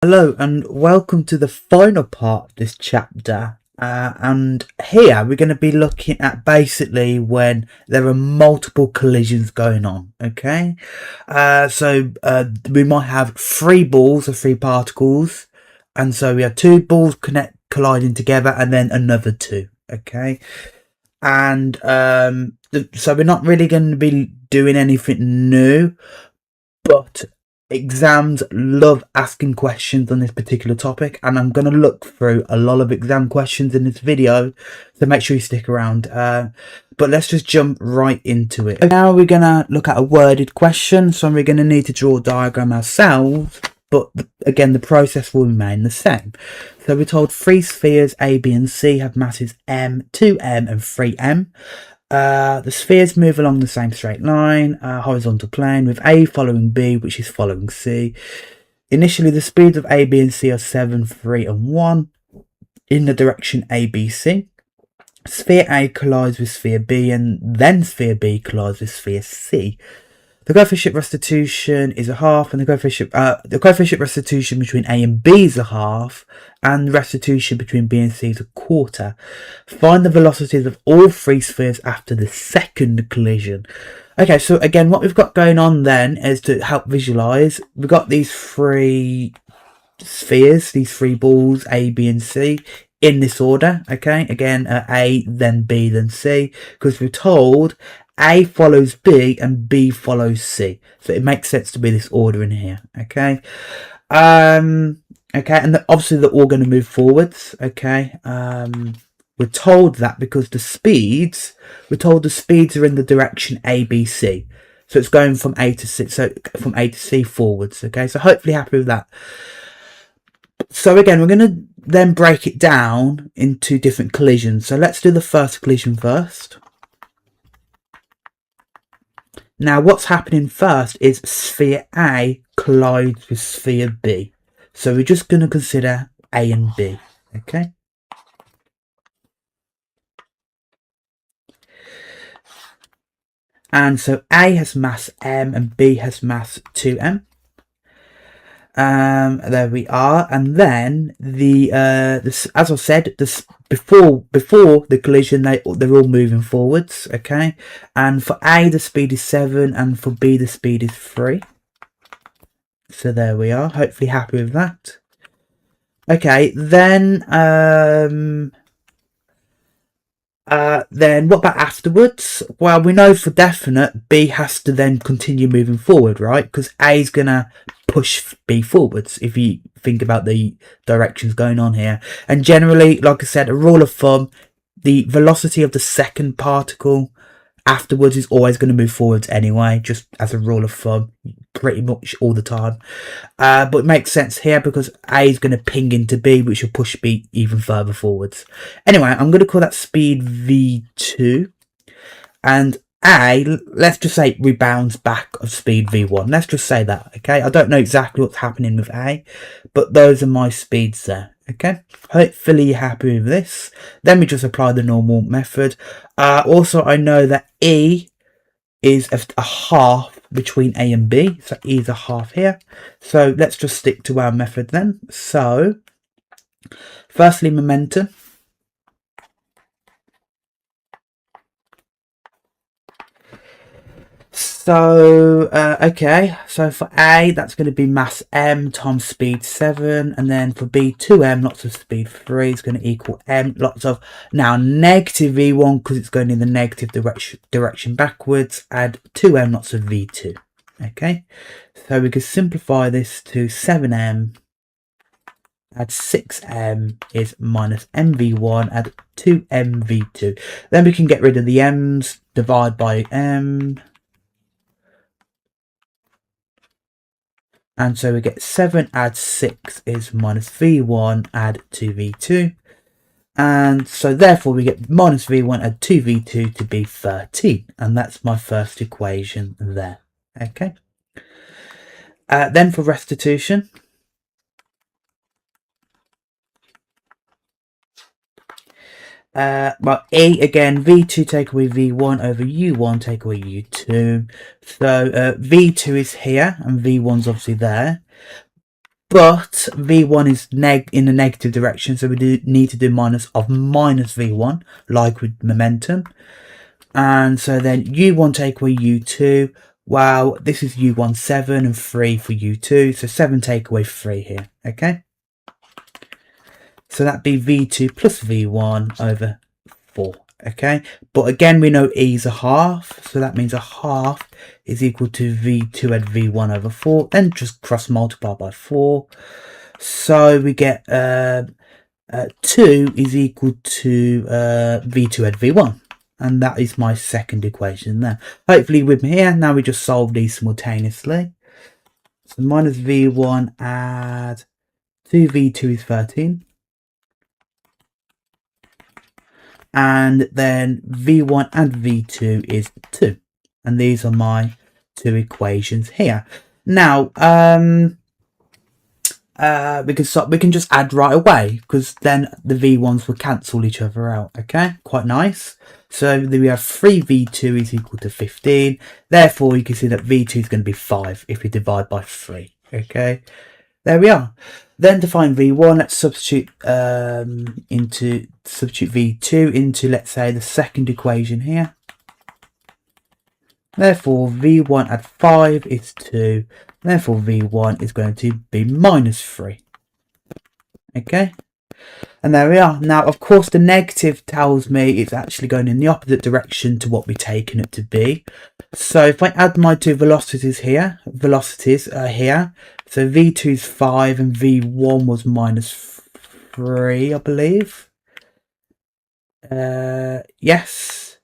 Hello and welcome to the final part of this chapter, and here we're going to be looking at basically when there are multiple collisions going on. Okay, so we might have three balls or three particles, and so we have two balls colliding together and then another two. Okay, and so we're not really going to be doing anything new, but exams love asking questions on this particular topic, and I'm going to look through a lot of exam questions in this video, so make sure you stick around. But let's just jump right into it. Now we're going to look at a worded question, so we're going to need to draw a diagram ourselves, but again the process will remain the same. So we're told three spheres A, B and C have masses m, 2m and 3m. The spheres move along the same straight line, horizontal plane, with A following B, which is following C. Initially, the speeds of A, B and C are 7, 3 and 1 in the direction A, B, C. Sphere A collides with sphere B, and then sphere B collides with sphere C. The coefficient restitution is a half, and the coefficient restitution between A and B is a half, and the restitution between B and C is a quarter. Find the velocities of all three spheres after the second collision. Okay, so again, what we've got going on then is to help visualize. We've got these three spheres, these three balls, A, B and C, in this order. Okay, again, A, then B, then C, because we're told A follows B and B follows C, so it makes sense to be this order in here. Okay, okay, and obviously they're all going to move forwards. Okay, we're told that because we're told the speeds are in the direction A, B, C, so it's going from A to C, so from A to C forwards. Okay, so hopefully happy with that. So again, we're going to then break it down into different collisions. So let's do the first collision first. Now, what's happening first is sphere A collides with sphere B. So we're just going to consider A and B, okay? And so A has mass m and B has mass 2m. There we are. And then as I said, before the collision, they're all moving forwards. Okay, and for A the speed is 7, and for B the speed is 3. So there we are. Hopefully happy with that. Okay, then what about afterwards? Well, we know for definite B has to then continue moving forward, right? Because A is gonna push B forwards, if you think about the directions going on here. And generally, like I said, a rule of thumb, the velocity of the second particle afterwards is always going to move forwards anyway, just as a rule of thumb, pretty much all the time. But it makes sense here because A is going to ping into B, which will push B even further forwards. Anyway, I'm going to call that speed V2, and A, let's just say, rebounds back of speed V1. Let's just say that, okay? I don't know exactly what's happening with A, but those are my speeds there, okay? Hopefully you're happy with this. Then we just apply the normal method. Also, I know that E is a half between A and B, so E is a half here. So let's just stick to our method then. So, firstly, momentum. So, okay, so for A, that's going to be mass m times speed 7, and then for B, 2m, lots of speed 3 is going to equal m, lots of, now negative V1, because it's going in the negative direction backwards, add 2m, lots of V2, okay? So we could simplify this to 7m, add 6m is minus mv1, add 2mv2. Then we can get rid of the m's, divide by m, and so we get 7 add 6 is minus V1 add 2V2. And so therefore we get minus V1 add 2V2 to be 13. And that's my first equation there. Okay. Then for restitution. Well, E again, V2 take away V1 over U1 take away U2. So V2 is here and V1's obviously there. but V1 is in the negative direction, so we do need to do minus V1, like with momentum. And so then U1 take away U2. Well, this is U1 7 and 3 for U2, so 7 take away 3 here, okay? So that'd be V2 plus V1 over 4, okay? But again, we know E is a half, so that means a half is equal to V2 add V1 over 4, then just cross multiply by 4. So we get 2 is equal to V2 add V1. And that is my second equation there. Hopefully with me here, now we just solve these simultaneously. So minus V1 add 2V2 is 13. And then V1 and V2 is 2. And these are my two equations here. Now, we can just add right away, because then the V1s will cancel each other out, okay? Quite nice. So then we have 3V2 is equal to 15. Therefore, you can see that V2 is going to be 5 if we divide by 3, okay? There we are. Then to find V1, let's substitute V2 into, let's say, the second equation here. Therefore, V1 add 5 is 2. Therefore, V1 is going to be minus 3. Okay? And there we are. Now, of course, the negative tells me it's actually going in the opposite direction to what we've taken it to be. So if I add my two velocities here, so V2 is 5 and V1 was minus 3, I believe. Yes.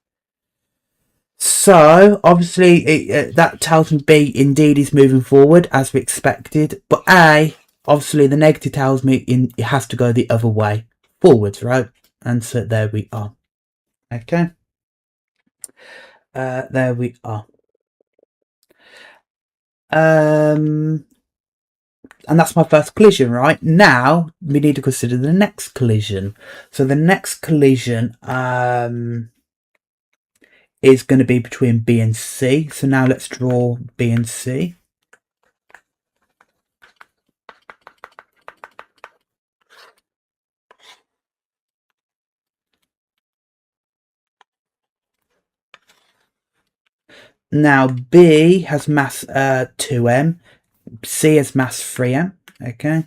So obviously that tells me B indeed is moving forward as we expected, but A, obviously the negative tells me it has to go the other way, forwards, right? And so there we are. Okay. There we are. And that's my first collision, right? Now we need to consider the next collision. So the next collision is going to be between B and C. So now let's draw B and C. Now B has mass 2m, C has mass 3m, okay?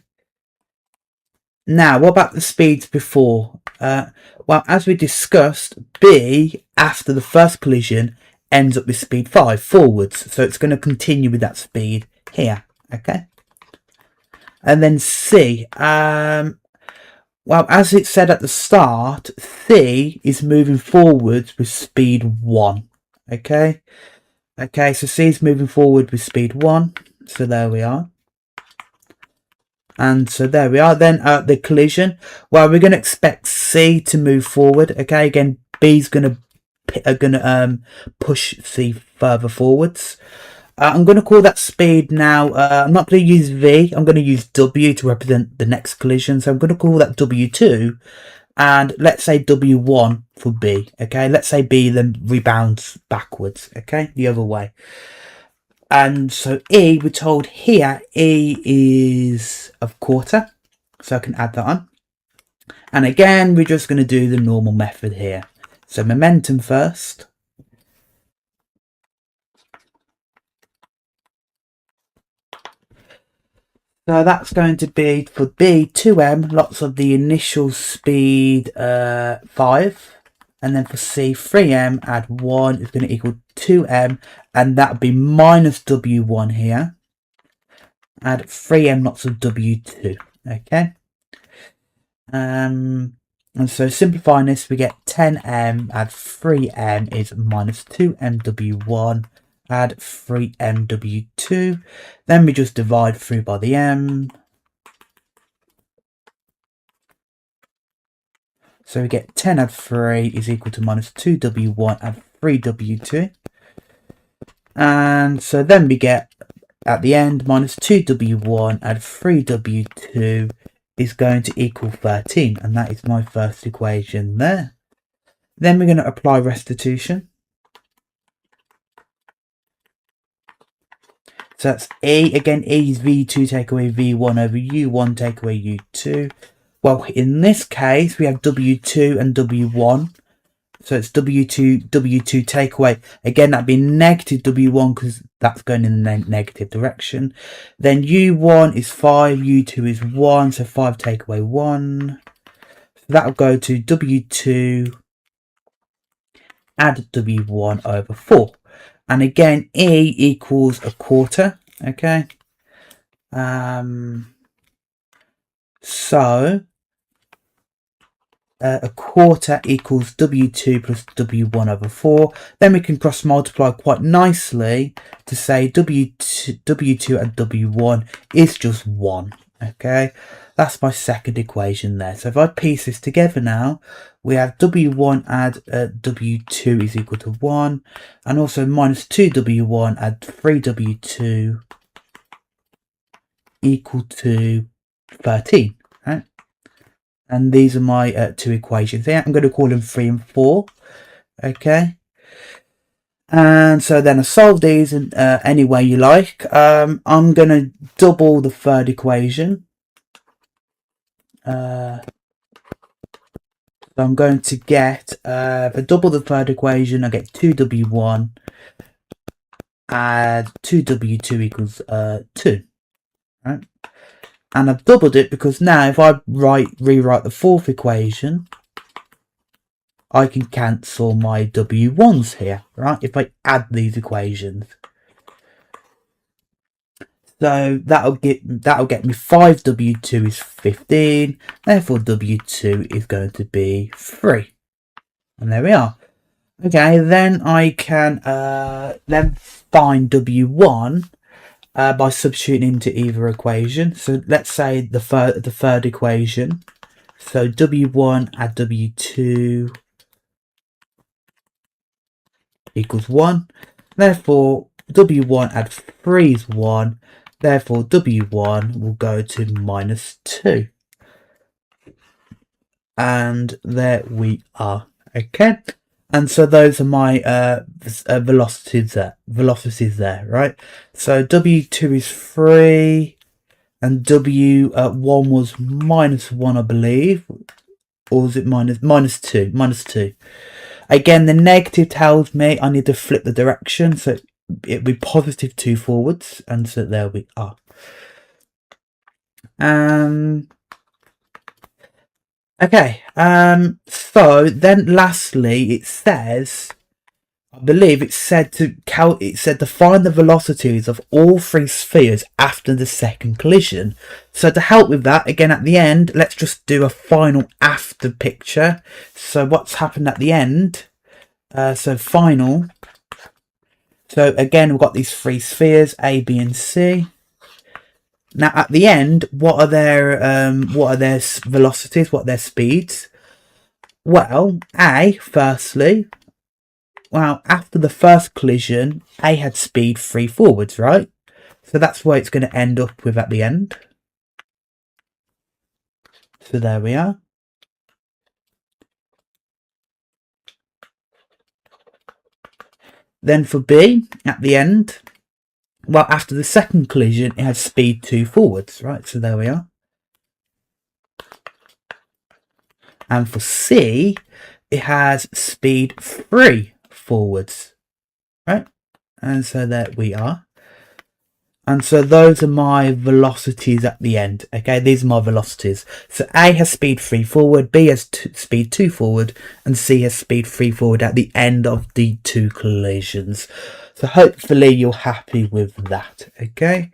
Now, what about the speeds before? Well, as we discussed, B, after the first collision, ends up with speed 5, forwards. So it's going to continue with that speed here, okay? And then C, well, as it said at the start, C is moving forwards with speed 1, okay? Okay, so C is moving forward with speed 1. So there we are. And so there we are. Then the collision. Well, we're going to expect C to move forward. Okay, again, B's going to push C further forwards. I'm going to call that speed now. I'm not going to use V. I'm going to use W to represent the next collision. So I'm going to call that W2. And let's say W1 for B, okay? Let's say B then rebounds backwards, okay? The other way. And so E, we're told here, E is a quarter. So I can add that on. And again, we're just going to do the normal method here. So momentum first. So that's going to be, for B, 2m, lots of the initial speed 5. And then for C, 3m, add 1 is going to equal 2m. And that would be minus W1 here. Add 3m lots of W2. Okay. And so simplifying this, we get 10m, add 3m is minus 2m W1. Add 3mw2, then we just divide through by the m. So we get 10 add 3 is equal to minus 2w1 add 3w2. And so then we get, at the end, minus 2w1 add 3w2 is going to equal 13. And that is my first equation there. Then we're going to apply restitution. So that's E. Again, E is V2 take away V1 over U1 take away U2. Well, in this case, we have W2 and W1. So it's W2 take away. Again, that'd be negative W1 because that's going in the negative direction. Then U1 is 5, U2 is 1. So 5 take away 1. So that'll go to W2 add W1 over 4. And again, E equals a quarter, okay? So a quarter equals W2 plus W1 over 4. Then we can cross multiply quite nicely to say W2 and W1 is just 1, okay? That's my second equation there. So if I piece this together now, we have W1 add W2 is equal to 1. And also minus 2W1 add 3W2 equal to 13. Right? And these are my two equations here. I'm going to call them 3 and 4. Okay. And so then I solve these in any way you like. I'm going to double the third equation. So I'm going to get, if I double the third equation, I get 2W1 add 2W2 equals 2. Right? And I've doubled it because now if I rewrite the fourth equation, I can cancel my W1s here, right? If I add these equations. So that'll get me 5W2 is 15, therefore W2 is going to be 3. And there we are. Okay, then I can then find W1 by substituting into either equation. So let's say the third equation. So W1 add W2 equals 1. Therefore W1 add 3 is 1. Therefore W1 will go to minus 2. And there we are. Okay. And so those are my velocities there, right? So W2 is 3 and W1 was minus 1, I believe. Or was it minus 2? Minus 2. Again, the negative tells me I need to flip the direction. So it'll be positive 2 forwards. And so there we are. Okay, so then lastly it says, I believe it said to find the velocities of all 3 spheres after the second collision. So to help with that, again at the end, let's just do a final after picture. So what's happened at the end? So final. So again, we've got these 3 spheres, A, B, and C. Now at the end, what are their velocities? What are their speeds? Well, A, firstly, well, after the first collision, A had speed 3 forwards, right? So that's where it's going to end up with at the end. So there we are. Then for B, at the end, well, after the second collision, it has speed 2 forwards, right? So there we are. And for C, it has speed 3 forwards, right? And so there we are. And so those are my velocities at the end. Okay, these are my velocities. So A has speed 3 forward, B has speed 2 forward, and C has speed 3 forward at the end of the 2 collisions. So hopefully you're happy with that. Okay,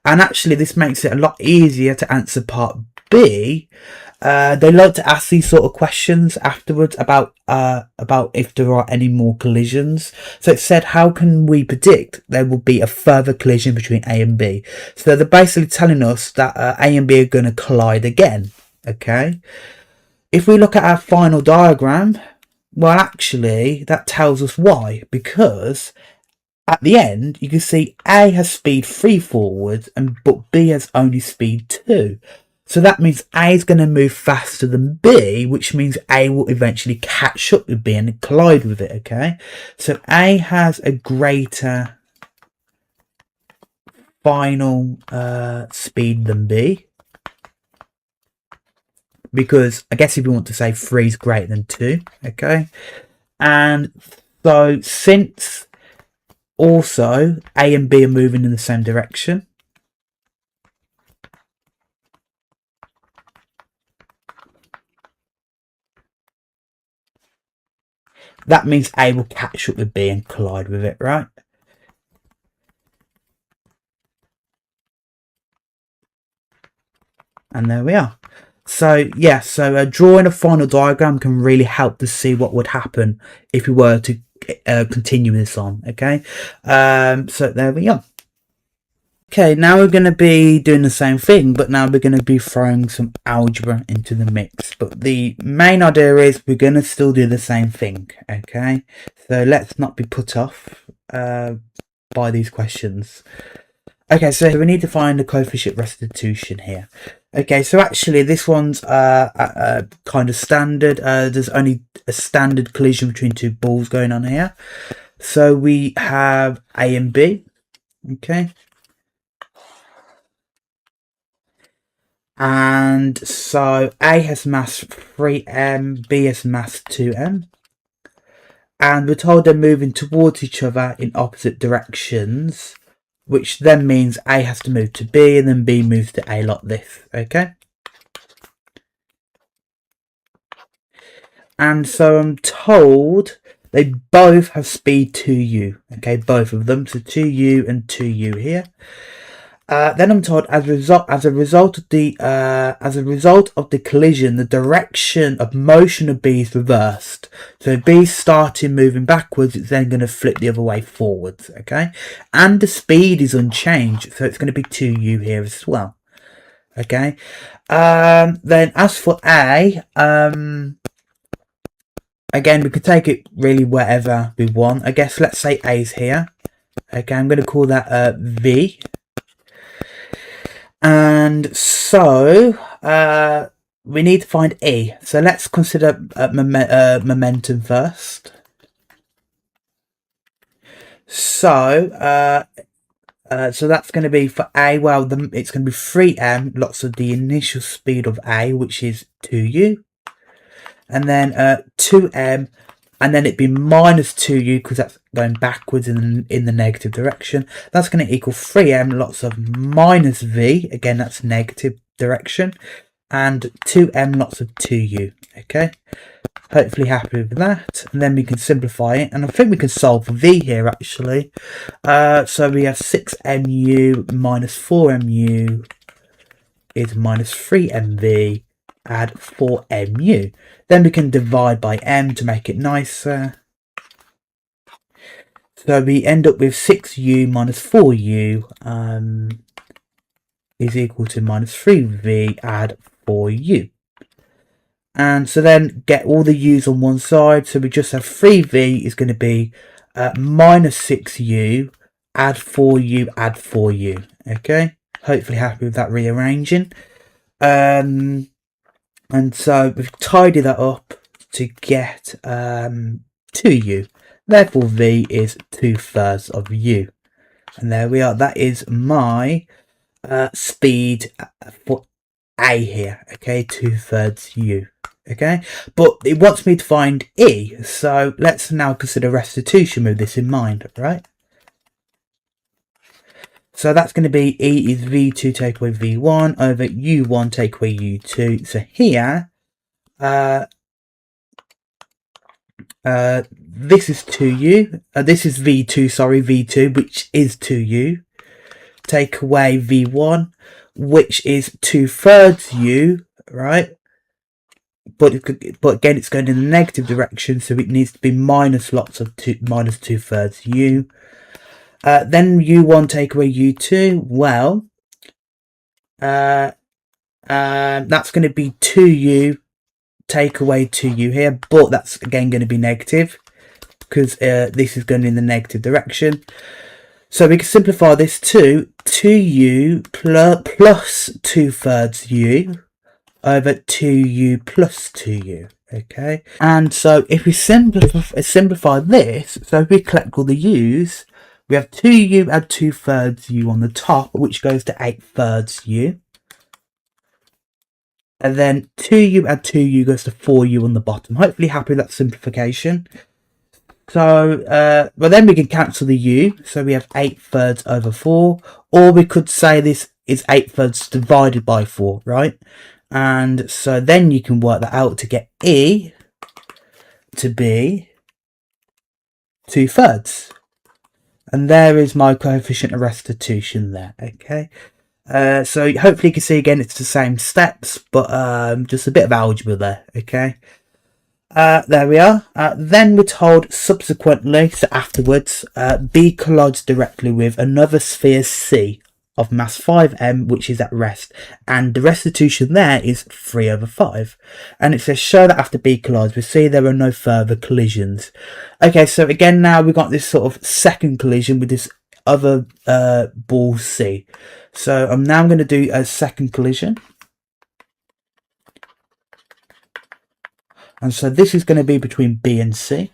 and actually this makes it a lot easier to answer part B. They like to ask these sort of questions afterwards about if there are any more collisions. So it said, how can we predict there will be a further collision between A and B? So they're basically telling us that A and B are going to collide again. Okay. If we look at our final diagram, well, actually, that tells us why. Because at the end, you can see A has speed 3 forward, but B has only speed 2. So that means A is going to move faster than B, which means A will eventually catch up with B and collide with it, okay? So A has a greater final speed than b, because I guess if you want to say 3 is greater than 2, okay? And so since also a and b are moving in the same direction, that means a will catch up with b and collide with it, right? And there we are. So yeah, so drawing a final diagram can really help to see what would happen if we were to continue this on, okay? So there we are. Okay, now we're going to be doing the same thing, but now we're going to be throwing some algebra into the mix. But the main idea is we're going to still do the same thing, okay? So let's not be put off by these questions. Okay, so we need to find the coefficient restitution here. Okay, so actually this one's kind of standard. There's only a standard collision between two balls going on here. So we have A and B, okay? And so A has mass 3m, B has mass 2m. And we're told they're moving towards each other in opposite directions, which then means A has to move to B and then B moves to A like this, okay? And so I'm told they both have speed 2u, okay, both of them, so 2u and 2u here. Then I'm told as a result of the collision, the direction of motion of B is reversed. So B starting moving backwards, it's then going to flip the other way forwards, okay? And the speed is unchanged, so it's going to be 2u here as well, okay? Then as for A, again, we could take it really wherever we want. I guess let's say A's here. Okay, I'm going to call that V. And so we need to find E. So let's consider momentum first. So so that's going to be for A. Well, it's going to be 3m, lots of the initial speed of A, which is 2u. And then 2m, and then it'd be minus 2u because that's going backwards in the negative direction. That's going to equal 3m, lots of minus v, again that's negative direction, and 2m, lots of 2u, okay? Hopefully happy with that. And then we can simplify it, and I think we can solve for v here actually. So we have 6mu minus 4mu is minus 3mv, add 4mu. Then we can divide by m to make it nicer. So we end up with 6u minus 4u is equal to minus 3v, add 4u. And so then get all the u's on one side. So we just have 3v is going to be minus 6u, add 4u, add 4u. Okay, hopefully happy with that rearranging. And so we've tidied that up to get 2u. Therefore, v is 2/3 of u. And there we are. That is my speed for A here. Okay, 2/3 u. Okay, but it wants me to find E. So let's now consider restitution with this in mind, right? So that's going to be E is V2 take away V1 over U1 take away U2. So here, this is 2U. This is V2, sorry, V2, which is 2U. Take away V1, which is 2/3 U, right? But again, it's going in the negative direction, so it needs to be minus lots of minus 2/3 U. Then U1 take away U2, well, that's going to be 2U take away 2U here, but that's again going to be negative because this is going in the negative direction. So we can simplify this to 2U plus 2/3 U over 2U plus 2U. Okay, and so if we simplify this, so if we collect all the U's, We have 2u add 2/3 u on the top, which goes to 8/3 u. And then 2u add 2u goes to 4u on the bottom. Hopefully happy with that simplification. So, well, then we can cancel the u. So we have 8/3 over 4. Or we could say this is 8/3 divided by 4, right? And so then you can work that out to get e to be 2/3. And there is my coefficient of restitution there, okay? So hopefully you can see again it's the same steps, but just a bit of algebra there, okay? There we are. Then we're told subsequently, so afterwards, B collides directly with another sphere C of mass 5m, which is at rest, and the restitution there is 3/5. And it says show that after B collides with C there are no further collisions. Okay, so again now we've got this sort of second collision with this other ball C. So I'm now going to do a second collision. And so this is going to be between B and C.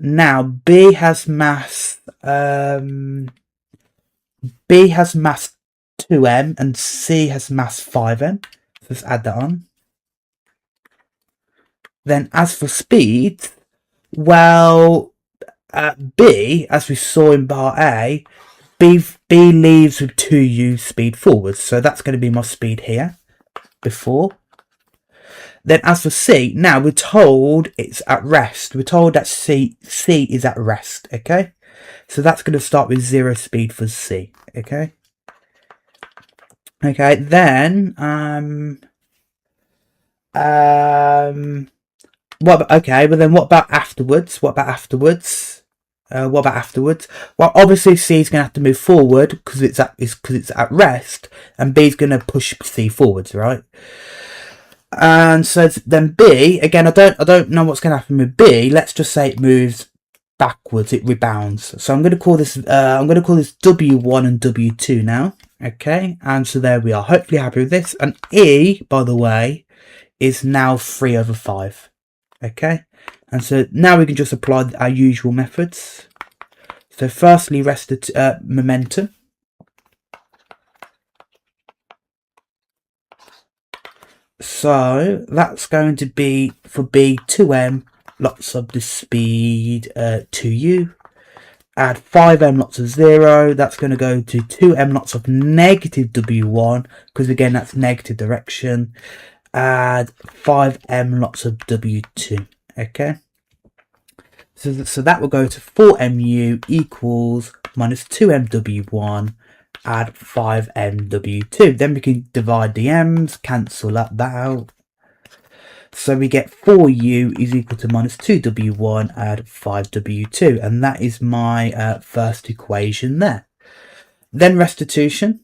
Now B has mass 2m and C has mass 5m. So let's add that on. Then as for speed, well, B, as we saw in part A, B leaves with 2u speed forwards. So that's going to be my speed here before. Then as for C, now we're told it's at rest. We're told that C is at rest, okay? So that's going to start with 0 speed for C, okay? Okay, then, what about afterwards? What about afterwards? Well, obviously C is going to have to move forward because it's at rest, and B is going to push C forwards, right? And so then B, again, I don't know what's going to happen with B. Let's just say it moves backwards, it rebounds. So I'm going to call this W1 and W2 now. Okay, and so there we are. Hopefully happy with this. And E, by the way, is now 3/5. Okay, and so now we can just apply our usual methods. So firstly, momentum. So that's going to be for B 2m lots of the speed 2u. Add 5m lots of 0. That's going to go to 2m lots of negative w1 because again that's negative direction. Add 5m lots of w2. Okay. So that will go to 4mu equals minus 2m w1. Add 5mw2. Then we can divide the m's, cancel that out. So we get 4u is equal to minus 2w1, add 5w2. And that is my first equation there. Then restitution.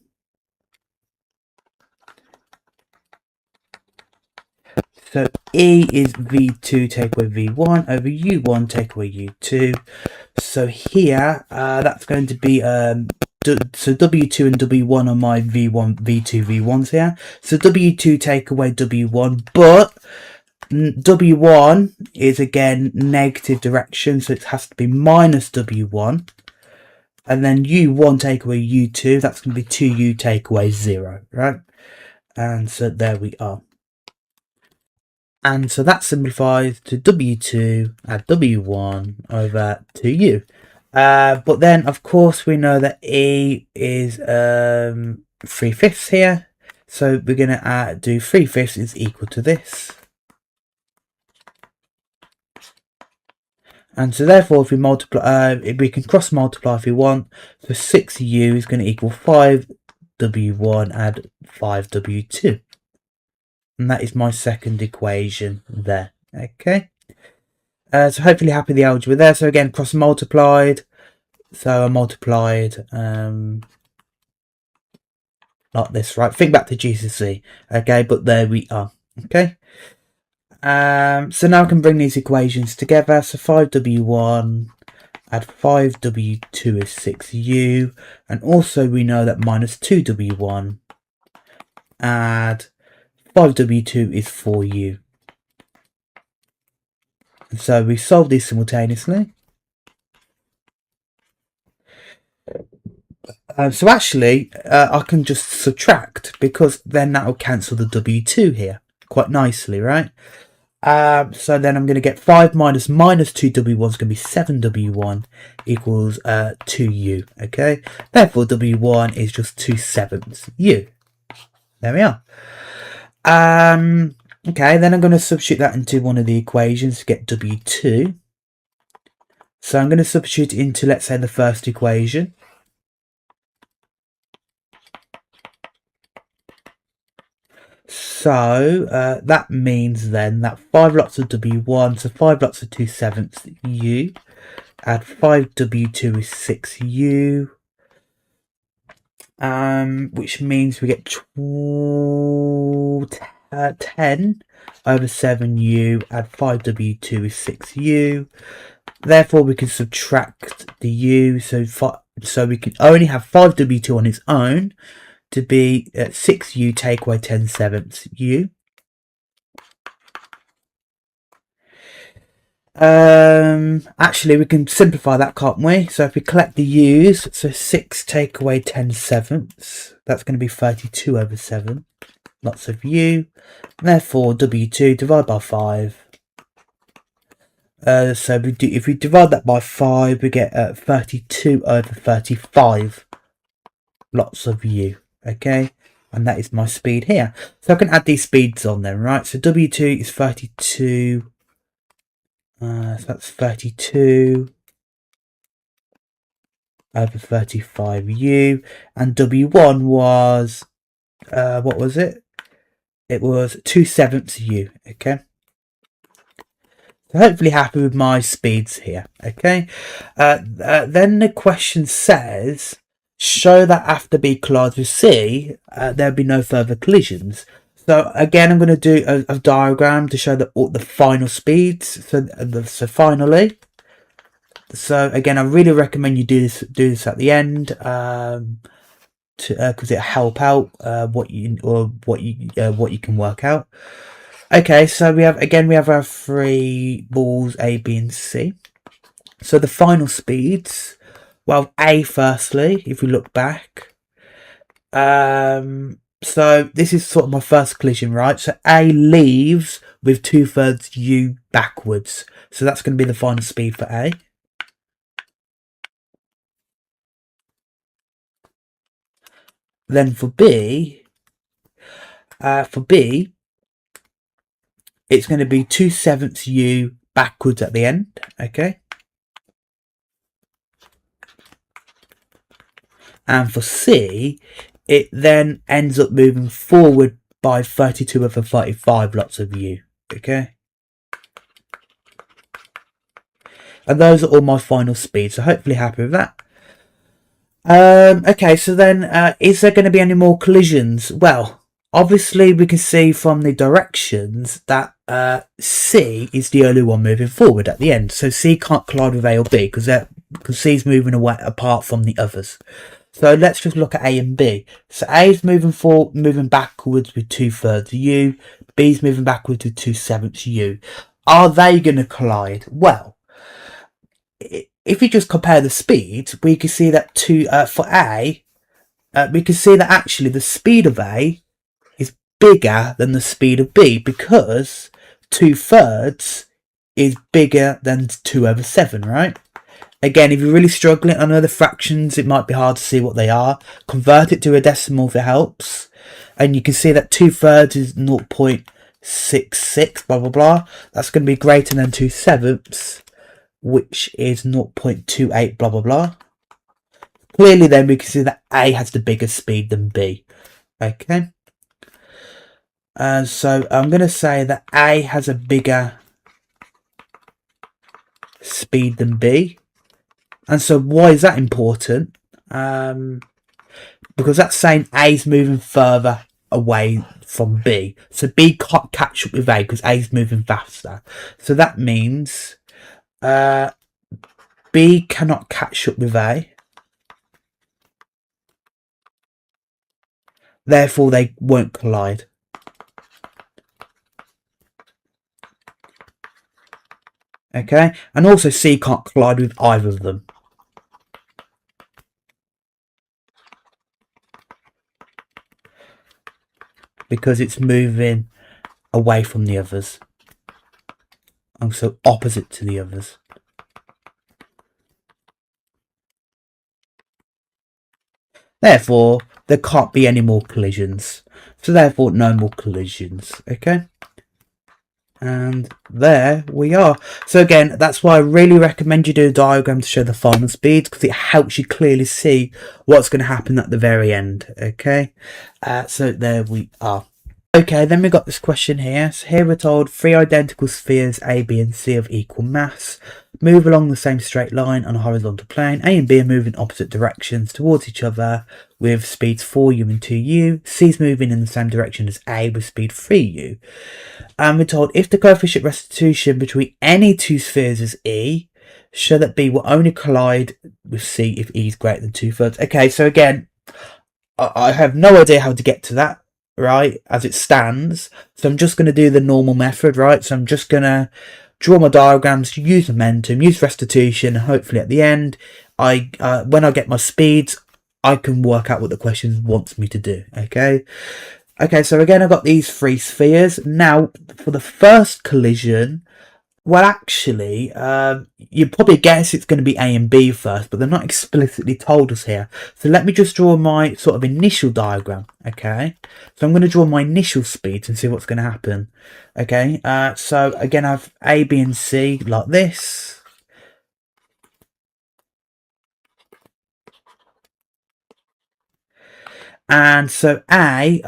So E is V2 take away V1 over U1 take away U2. So here, that's going to be... so W2 and W1 are my V1, V2, V1s here. So W2 take away W1, but W1 is again negative direction, so it has to be minus W1. And then U1 take away U2, that's going to be 2U take away 0, right? And so there we are. And so that simplifies to W2 add W1 over 2U. But then, of course, we know that E is 3/5 here. So we're going to do 3/5 is equal to this. And so therefore, if we multiply, we can cross multiply if we want. So 6U is going to equal 5W1 add 5W2. And that is my second equation there. Okay. So hopefully happy with the algebra there. So again, cross multiplied. So I multiplied like this, right? Think back to GCSE. Okay, but there we are. Okay. So now I can bring these equations together. So 5W1 add 5W2 is 6U. And also we know that minus 2W1 add 5W2 is 4U. And so we solve these simultaneously. So actually, I can just subtract, because then that will cancel the W2 here quite nicely, right? So then I'm going to get 5 minus 2W1 is going to be 7W1 equals 2U, okay? Therefore, W1 is just 2/7 U. There we are. Okay, then I'm going to substitute that into one of the equations to get W2. So I'm going to substitute it into, let's say, the first equation. So that means then that 5 lots of W1, so 5 lots of 2/7 U, add 5W2 is 6U, which means we get 10 over 7U, add 5W2 is 6U. Therefore, we can subtract the U, so we can only have 5W2 on its own to be 6U take away 10/7 U. Actually, we can simplify that, can't we? So if we collect the U's, so 6 take away 10/7, that's going to be 32 over 7. Lots of U. Therefore, W2 divided by 5. So if we divide that by 5, we get 32 over 35. Lots of U. Okay, and that is my speed here. So I can add these speeds on then, right? So W2 is 32. So that's 32 over 35U, and W1 was what was it? It was 2/7 U. Okay. So hopefully happy with my speeds here. Okay. Then the question says, show that after B collides with C, there'll be no further collisions. So again, I'm going to do a diagram to show the final speeds. So finally, so again, I really recommend you do this at the end, because it'll help out what you can work out. Okay, so we have our three balls A, B, and C. So the final speeds, well, A firstly, if we look back, so this is sort of my first collision, right? So A leaves with 2/3 U backwards. So that's going to be the final speed for A. Then for B, it's going to be 2/7 U backwards at the end, okay? And for C, it then ends up moving forward by 32 over 35 lots of U, okay? And those are all my final speeds, so hopefully happy with that. Okay, so then is there going to be any more collisions? Well, obviously we can see from the directions that C is the only one moving forward at the end. So C can't collide with A or B because C is moving away apart from the others. So let's just look at A and B. So A is moving backwards with 2/3 U. B is moving backwards with 2/7 U. Are they going to collide? Well, if we just compare the speeds, we can see that for A, we can see that actually the speed of A is bigger than the speed of B because 2/3 is bigger than 2/7, right? Again, if you're really struggling, I know the fractions, it might be hard to see what they are. Convert it to a decimal if it helps. And you can see that 2/3 is 0.66, blah, blah, blah. That's going to be greater than 2/7, which is 0.28, blah, blah, blah. Clearly, then, we can see that A has the bigger speed than B. Okay. So I'm going to say that A has a bigger speed than B. And so why is that important? Because that's saying A is moving further away from B. So B can't catch up with A because A is moving faster. So that means B cannot catch up with A. Therefore, they won't collide. Okay, and also C can't collide with either of them. because it's moving away from the others. And so opposite to the others. Therefore, there can't be any more collisions. So therefore, no more collisions. Okay. And there we are. So again, that's why I really recommend you do a diagram to show the final speeds, because it helps you clearly see what's going to happen at the very end. Okay. So there we are. Okay, then we got this question here. So here we're told 3 identical spheres A, B and C of equal mass move along the same straight line on a horizontal plane. A and B are moving opposite directions towards each other with speeds 4u and 2u. C is moving in the same direction as A with speed 3u. And we're told if the coefficient restitution between any two spheres is E, show that B will only collide with C if E is greater than 2/3. Okay, so again, I have no idea how to get to that, right, as it stands. So I'm just going to do the normal method, right? So I'm just going to draw my diagrams, use momentum, use restitution, and hopefully at the end, when I get my speeds, I can work out what the question wants me to do, okay? Okay, so again, I've got these 3 spheres. Now, for the first collision, well, actually, you probably guess it's going to be A and B first, but they're not explicitly told us here. So let me just draw my sort of initial diagram, okay? So I'm going to draw my initial speeds and see what's going to happen, okay? So again, I have A, B and C like this. And so A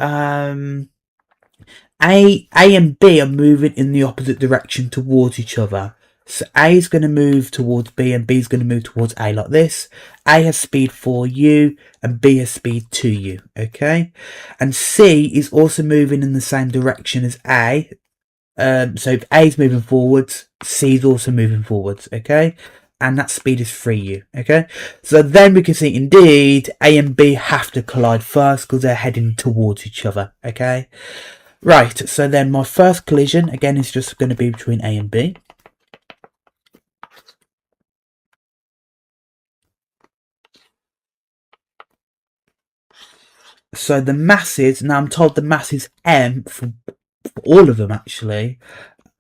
and B are moving in the opposite direction towards each other. So A is going to move towards B and B is going to move towards A like this. A has speed 4u and B has speed 2u, okay? And C is also moving in the same direction as A. So if A is moving forwards, C is also moving forwards, okay? And that speed is 3u, okay? So then we can see, indeed, A and B have to collide first because they're heading towards each other, okay? Right, so then my first collision, again, is just going to be between A and B. So the masses, now I'm told the mass is M for all of them, actually.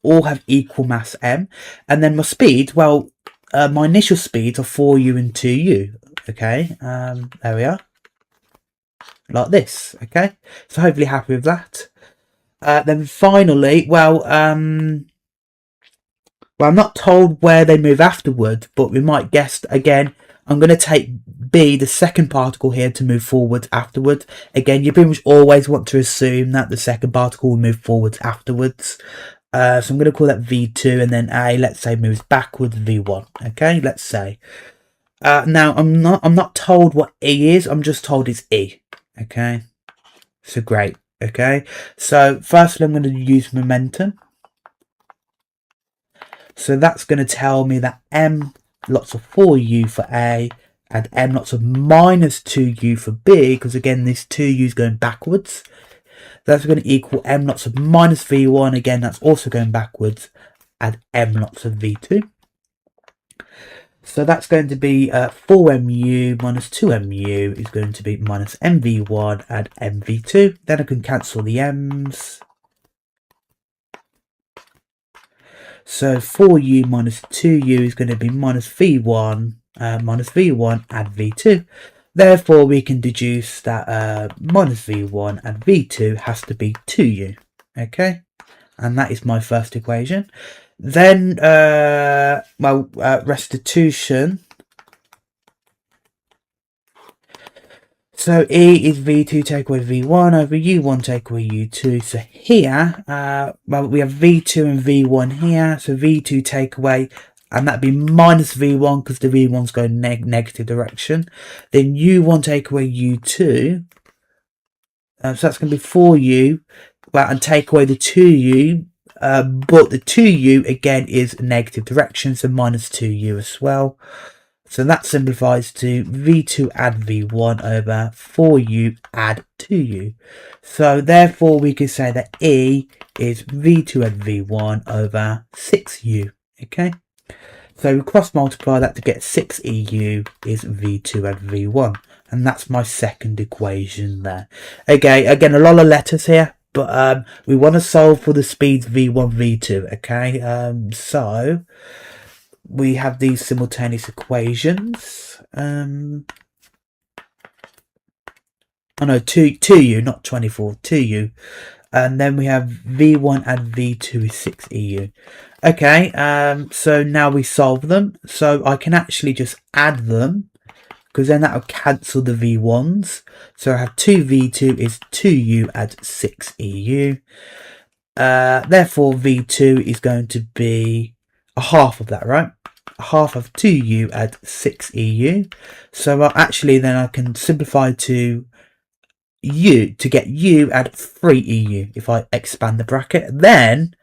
All have equal mass M. And then my speed, well, my initial speeds are 4u and 2u, okay? There we are. Like this, okay? So hopefully happy with that. Then finally, well, I'm not told where they move afterwards, but we might guess, again, I'm going to take B, the second particle here, to move forwards afterwards. Again, you pretty much always want to assume that the second particle will move forwards afterwards. So I'm going to call that V2, and then A, let's say, moves backwards, V1. Okay, let's say. Now, I'm not told what E is. I'm just told it's E. Okay, so great. Okay, so firstly, I'm going to use momentum. So that's going to tell me that M lots of 4u for A and M lots of minus 2u for B, because again, this 2u is going backwards. That's going to equal M lots of minus V1, again, that's also going backwards, and M lots of V2. So that's going to be 4mu minus 2mu is going to be minus mv1 and mv2. Then I can cancel the m's. So 4u minus 2u is going to be minus v1 and v2. Therefore, we can deduce that minus v1 and v2 has to be 2u. Okay, and that is my first equation. Then, restitution. So E is V2 take away V1 over U1 take away U2. So here, we have V2 and V1 here. So V2 take away, and that'd be minus V1 because the V1's going negative direction. Then U1 take away U2. So that's going to be 4U, and take away the 2U. But the 2u again is negative direction, so minus 2u as well. So that simplifies to v2 add v1 over 4u add 2u. So therefore we can say that E is v2 add v1 over 6u. Okay, so we cross multiply that to get 6eu is v2 add v1, and that's my second equation there. Okay, again, a lot of letters here. but we want to solve for the speeds v1, v2. Okay, so we have these simultaneous equations. Oh no, 2u, not 24, 2u. And then we have v1 and v2 is 6eu. Okay, so now we solve them. So I can actually just add them, because then that will cancel the v1s. So I have 2v2 is 2u add 6eu. Therefore v2 is going to be a half of that, right? A half of 2u add 6eu. So actually then I can simplify to u to get u add 3eu. If I expand the bracket, then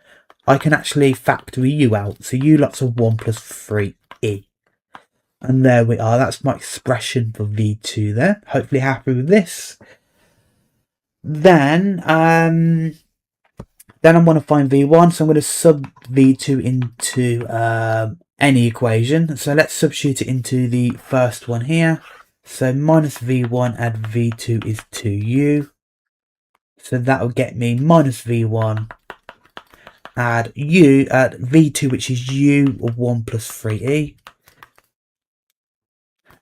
I can actually factor u out. So u lots of 1 plus 3e. And there we are. That's my expression for v2 there. Hopefully happy with this. Then I want to find v1. So I'm going to sub v2 into any equation. So let's substitute it into the first one here. So minus v1 add v2 is 2u. So that will get me minus v1 add u at v2, which is u of 1 plus 3e.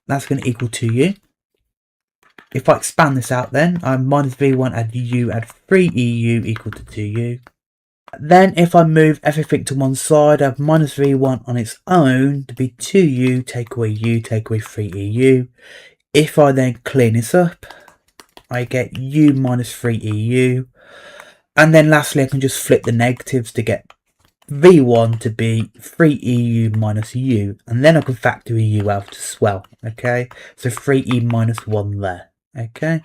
That's going to equal 2u. If I expand this out then, I'm minus v1 add u add 3eu equal to 2u. Then if I move everything to one side, I have minus v1 on its own to be 2u, take away u, take away 3eu. If I then clean this up, I get u minus 3eu. And then lastly, I can just flip the negatives to get v1 to be 3eu minus u. And then I can factor u out as well. Okay, so 3e minus 1 there. Okay,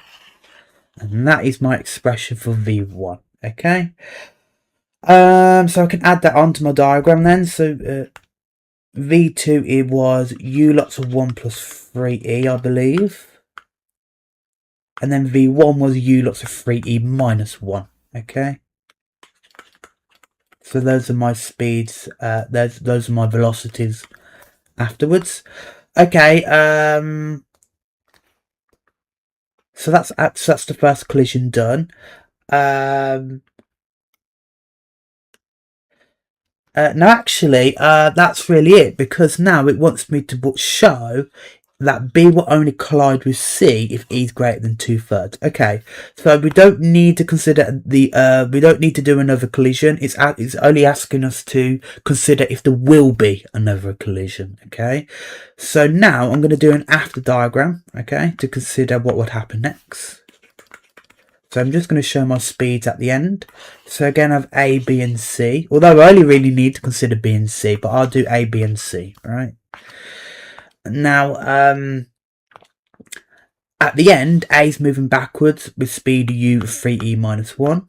and that is my expression for v1. Okay, so I can add that onto my diagram then. So v2 it was u lots of 1 plus 3e, I believe, and then v1 was u lots of 3e minus 1. Okay, so those are my speeds, those are my velocities afterwards. Okay, so that's the first collision done. No, actually, that's really it, because now it wants me to show that B will only collide with C if E is greater than 2/3. Okay, so we don't need to consider we don't need to do another collision. It's only asking us to consider if there will be another collision. Okay, so now I'm going to do an after diagram. Okay, to consider what would happen next. So I'm just going to show my speeds at the end. So again, I have A, B, and C. Although I only really need to consider B and C, but I'll do A, B, and C. Right. Now, at the end, A is moving backwards with speed u of 3e minus 1.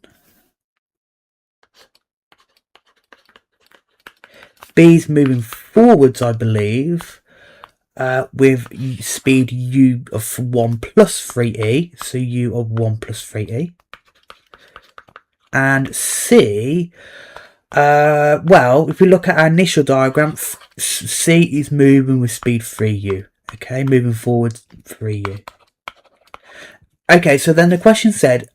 B is moving forwards, I believe, with speed u of 1 plus 3e, so u of 1 plus 3e. And C, well, if we look at our initial diagram, C is moving with speed 3u, okay, moving forward 3u. Okay, so then the question said,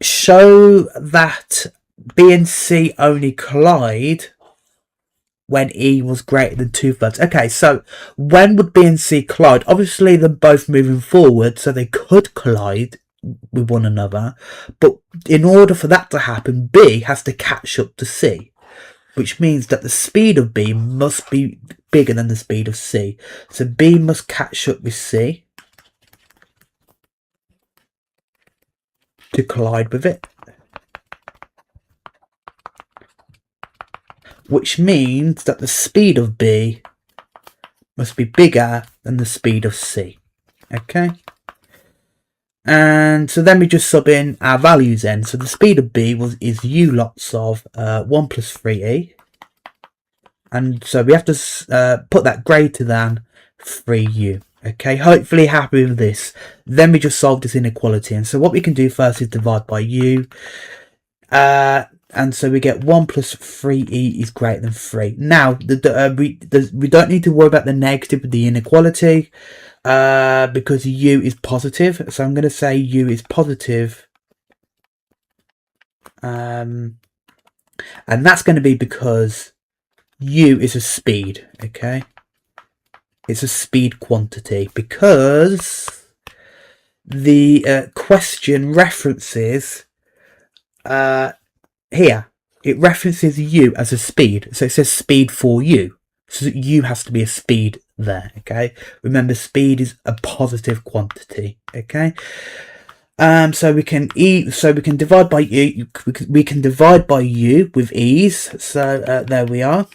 show that B and C only collide when E was greater than 2/3. Okay, so when would B and C collide? Obviously, they're both moving forward, so they could collide with one another. But in order for that to happen, B has to catch up to C, which means that the speed of B must be bigger than the speed of C. So B must catch up with C to collide with it, which means that the speed of B must be bigger than the speed of C. Okay, and so then we just sub in our values in. So the speed of B is u lots of 1 plus 3e, and so we have to put that greater than 3u. Okay, hopefully happy with this. Then we just solve this inequality, and so what we can do first is divide by u, and so we get 1 plus 3e is greater than 3. Now we don't need to worry about the negative of the inequality, because u is positive. So I'm going to say u is positive And that's going to be because u is a speed, okay? It's a speed quantity because the question references here. It references u as a speed. So it says speed for u. So u has to be a speed there, okay? Remember, speed is a positive quantity, okay? So we can divide by u. We can divide by u with ease. So there we are.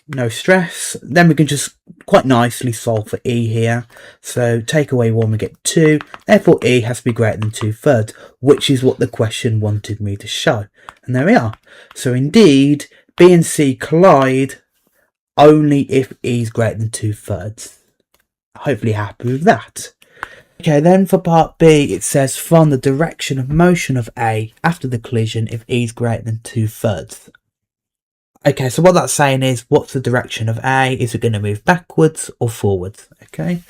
No stress. Then we can just quite nicely solve for e here. So take away 1, we get 2. Therefore, e has to be greater than 2/3, which is what the question wanted me to show. And there we are. So indeed, B and C collide only if e is greater than 2/3. Hopefully happy with that. Okay, then for part B, it says find the direction of motion of A after the collision if e is greater than 2/3. Okay, so what that's saying is, what's the direction of A? Is it going to move backwards or forwards? Okay.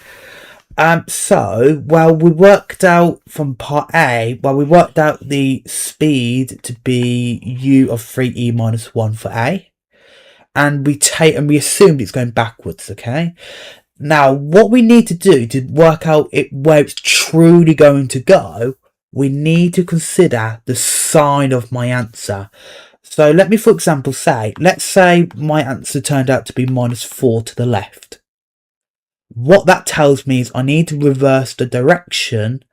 Well, we worked out from part A, we worked out the speed to be u of 3e minus 1 for A. And we assumed it's going backwards, okay? Now, what we need to do to work out where it's truly going to go, we need to consider the sign of my answer. So let me, for example, let's say my answer turned out to be -4 to the left. What that tells me is I need to reverse the direction,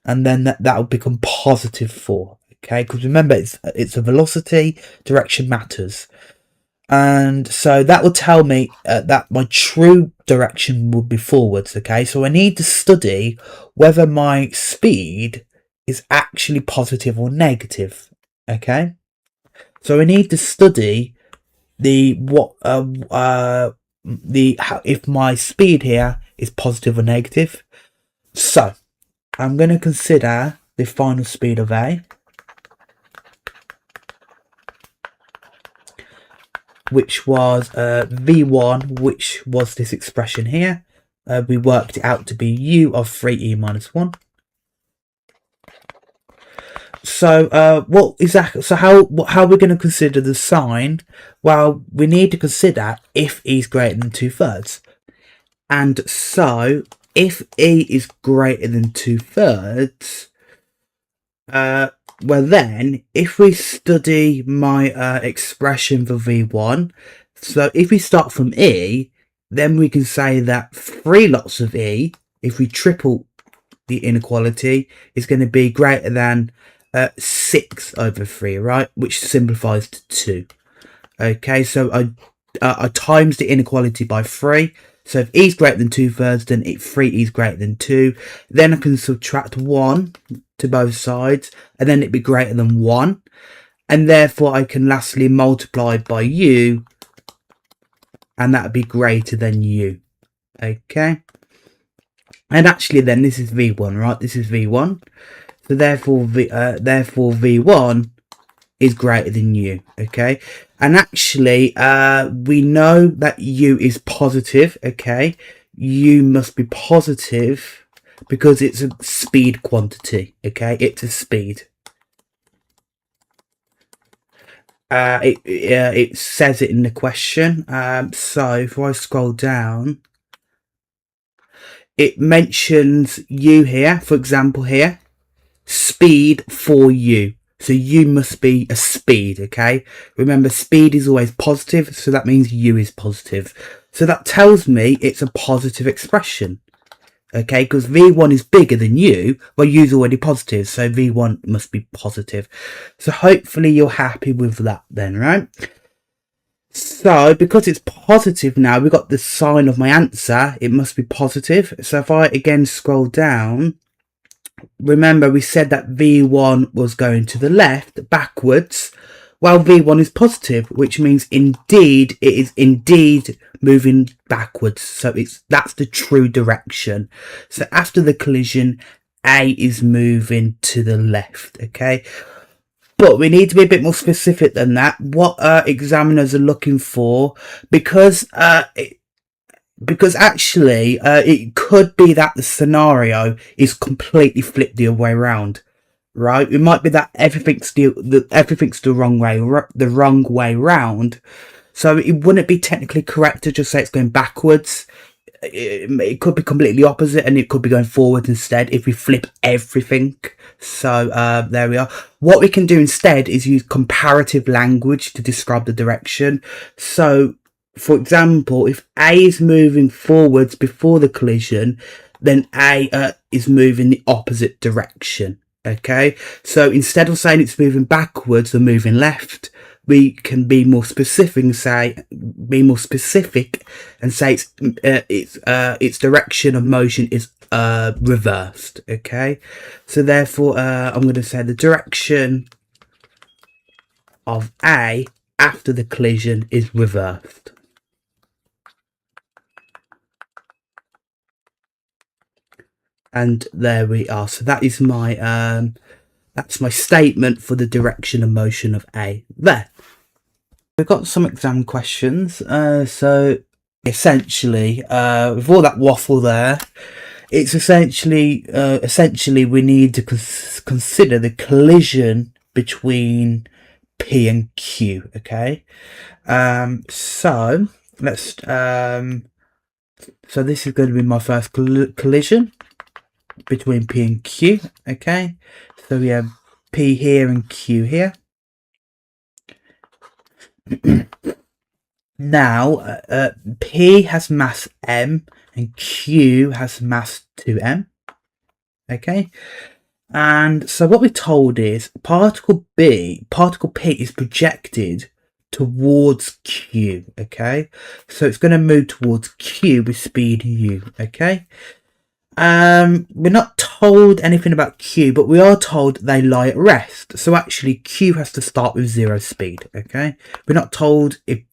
and then that will become +4. Okay, because remember, it's a velocity, direction matters. And so that will tell me that my true direction would be forwards. Okay, so I need to study whether my speed is actually positive or negative. Okay, so I need to study if my speed here is positive or negative. So I'm going to consider the final speed of A, which was v1, which was this expression here. We worked it out to be u of 3e minus 1. So what is that? So how are we going to consider the sign? Well, we need to consider if e is greater than 2/3. And so if e is greater than 2/3, well then, if we study my expression for v1, so if we start from e, then we can say that 3 lots of e, if we triple the inequality, is going to be greater than 6/3, right? Which simplifies to 2. Okay, so I times the inequality by 3. So if e is greater than 2/3, then 3e is greater than 2. Then I can subtract 1 to both sides, and then it'd be greater than 1. And therefore I can lastly multiply by u, and that would be greater than u. Okay. And actually then this is v1, right? This is v1. So therefore v1 is greater than u, okay? And actually, we know that u is positive, okay? U must be positive because it's a speed quantity, okay? It's a speed. It says it in the question. So if I scroll down, it mentions u here, for example here. Speed for u. So u must be a speed, okay? Remember, speed is always positive, so that means u is positive. So that tells me it's a positive expression, okay? Because v1 is bigger than u, well, u's already positive, so v1 must be positive. So hopefully you're happy with that then, right? So because it's positive now, we've got the sign of my answer. It must be positive. So if I again scroll down, remember we said that v1 was going to the left, backwards. Well, v1 is positive, which means indeed it is indeed moving backwards. So that's the true direction. So after the collision, A is moving to the left, okay? But we need to be a bit more specific than that. What examiners are looking for, because actually it could be that the scenario is completely flipped the other way around. right? It might be that everything's the wrong way round. So it wouldn't be technically correct to just say it's going backwards. It could be completely opposite, and it could be going forward instead if we flip everything. So there we are. What we can do instead is use comparative language to describe the direction. So for example, if A is moving forwards before the collision, then A is moving the opposite direction. Okay, so instead of saying it's moving backwards or moving left, we can be more specific and say its direction of motion is reversed. Okay, so therefore I'm going to say the direction of A after the collision is reversed. And there we are. So that is my that's my statement for the direction of motion of A. There. We've got some exam questions. So essentially, with all that waffle there, it's essentially we need to consider the collision between P and Q. Okay. So let's. So this is going to be my first collision between P and Q. Okay, so we have P here and Q here. Now P has mass m and Q has mass 2m. Okay, and so what we're told is particle P is projected towards Q. Okay, so it's going to move towards Q with speed u. Okay, we're not told anything about Q, but we are told they lie at rest. So actually Q has to start with 0 speed. Okay, we're not told if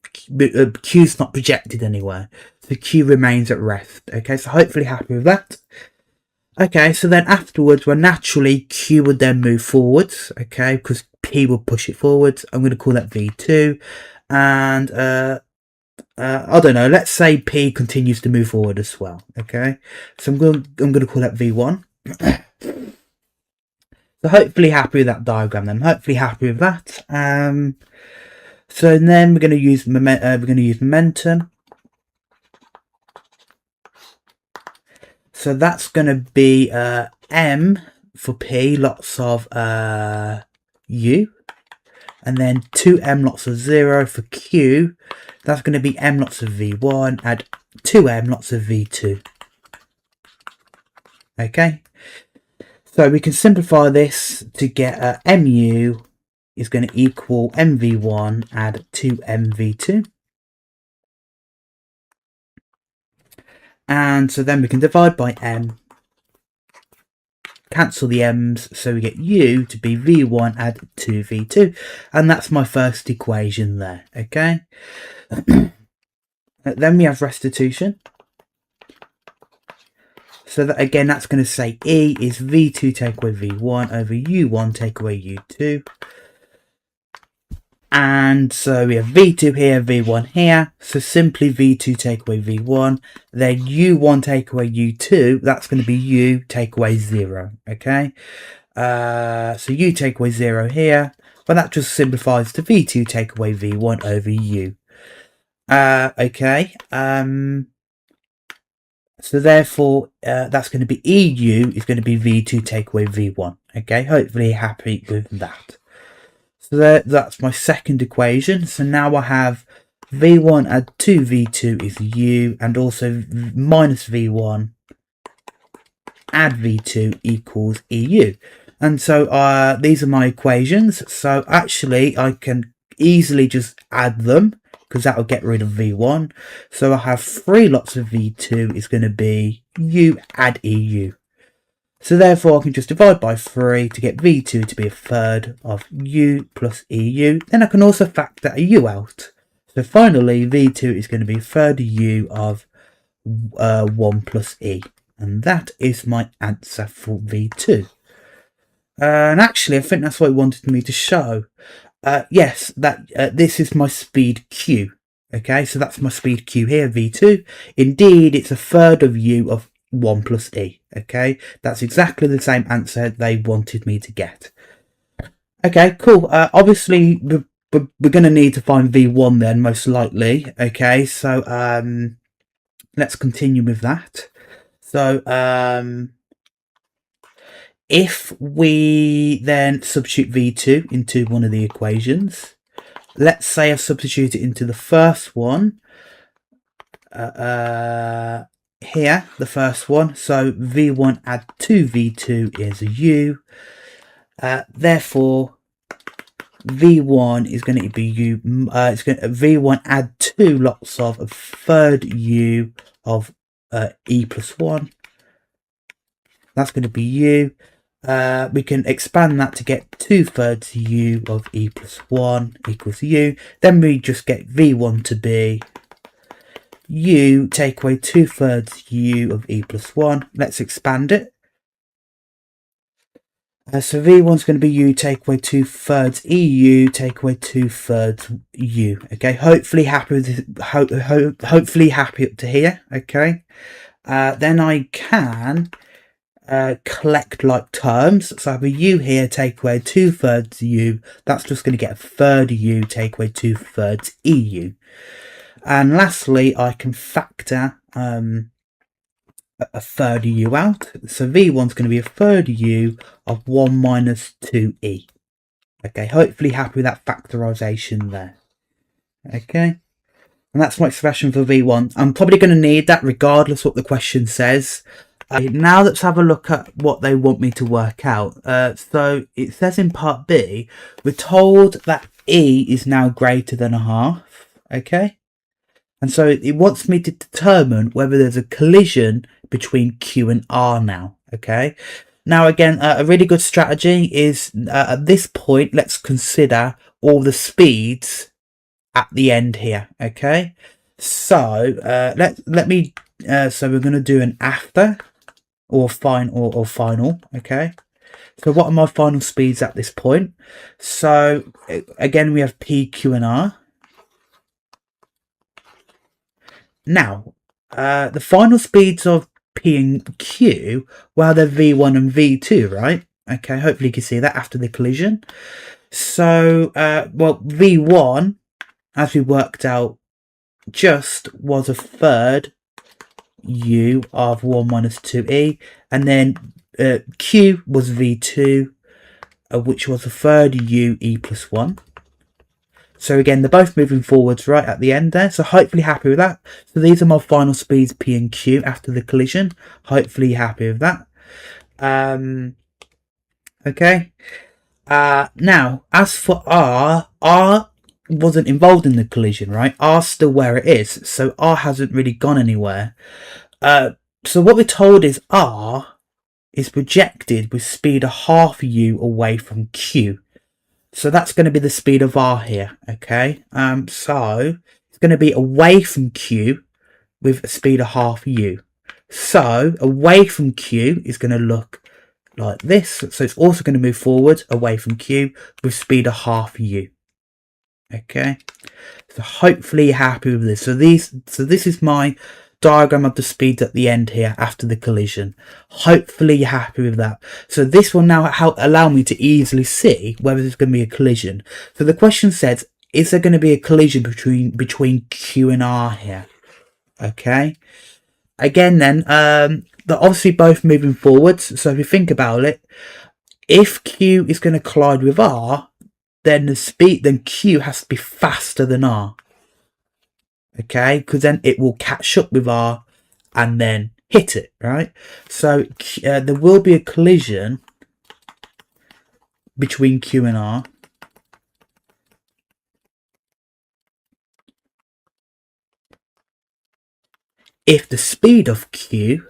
Q's not projected anywhere, so Q remains at rest. Okay, so hopefully happy with that. Okay, so then afterwards, well, naturally Q would then move forwards. Okay, because P will push it forwards. I'm going to call that V2, and I don't know, let's say P continues to move forward as well. Okay, so I'm going to call that V1. So hopefully happy with that diagram then. Hopefully happy with that. So then we're going to use momentum. So that's going to be M for P, lots of U. And then 2m lots of 0 for Q. That's going to be m lots of V1 and 2m lots of V2. Okay. So we can simplify this to get mu is going to equal mv1 add 2mv2. And so then we can divide by m, cancel the m's, so we get u to be v1 add 2v2, and that's my first equation there. Okay. Then we have restitution. So that again, that's going to say E is v2 take away v1 over u1 take away u2. And so we have v2 here, v1 here. So simply v2 take away v1. Then u1 take away u2. That's going to be u take away 0. Okay. So u take away 0 here. But that just simplifies to v2 take away v1 over u. Okay. So therefore, that's going to be EU is going to be V2 take away V1. Okay, hopefully happy with that. So that's my second equation. So now I have V1 add 2V2 is U, and also minus V1 add V2 equals EU. And so these are my equations. So actually I can easily just add them, because that will get rid of V1. So I have 3 lots of V2 is going to be U add EU. So therefore I can just divide by 3 to get V2 to be a third of U plus EU. Then I can also factor a U out. So finally V2 is going to be a third U of 1 plus E. And that is my answer for V2. And actually I think that's what it wanted me to show. Yes, that this is my speed Q. Okay, so that's my speed Q here, V2. Indeed, it's a third of U of 1 plus e. Okay, that's exactly the same answer they wanted me to get. Okay, cool. Obviously, we're going to need to find v1 then, most likely. Okay, so let's continue with that. So if we then substitute v2 into one of the equations, let's say I substitute it into the first one. Here, the first one. So v1 add 2v2 is a u. Therefore, v1 is going to be u. V1 add 2 lots of a third u of e plus 1. That's going to be u. We can expand that to get 2/3 u of e plus 1 equals u. Then we just get v1 to be u take away 2/3 u of e plus 1. Let's expand it. So v1 is going to be u take away 2/3 eu take away 2/3 u. Okay, hopefully happy with this, hopefully happy up to here. Okay, then I can collect like terms. So I have a u here take away 2/3 u. That's just going to get a third u take away 2/3 eu. And lastly, I can factor a third u out. So v1 is going to be a third u of 1 minus 2e. Okay, hopefully happy with that factorization there. Okay, and that's my expression for v1. I'm probably going to need that regardless what the question says. Now let's have a look at what they want me to work out. So it says in part B, we're told that e is now greater than a half. Okay, and so it wants me to determine whether there's a collision between Q and R now. Okay, now again, a really good strategy is at this point, let's consider all the speeds at the end here. Okay, so let me so we're going to do an after or final. Okay, so what are my final speeds at this point? So again, we have P, Q and R. Now, the final speeds of P and Q, well, they're V1 and V2, right? Okay, hopefully you can see that after the collision. So, well, V1, as we worked out, just was a third u of 1 minus 2e, and then Q was V2, which was a third u e plus 1. So again, they're both moving forwards right at the end there. So hopefully happy with that. So these are my final speeds P and Q after the collision. Hopefully happy with that. Okay. Now, as for R wasn't involved in the collision, right? R's still where it is. So R hasn't really gone anywhere. So what we're told is R is projected with speed a half u away from Q. So that's going to be the speed of R here, okay? So it's going to be away from Q with a speed of half u. So away from Q is going to look like this. So it's also going to move forward away from Q with speed of half u. Okay, so hopefully you're happy with this. So this is my diagram of the speeds at the end here after the collision. Hopefully you're happy with that. So this will now allow me to easily see whether there's going to be a collision. So the question says, is there going to be a collision between Q and R here? Okay, again then, they're obviously both moving forwards. So if you think about it, if Q is going to collide with R, then Q has to be faster than R. Okay, because then it will catch up with R and then hit it, right? So there will be a collision between Q and R. If the speed of Q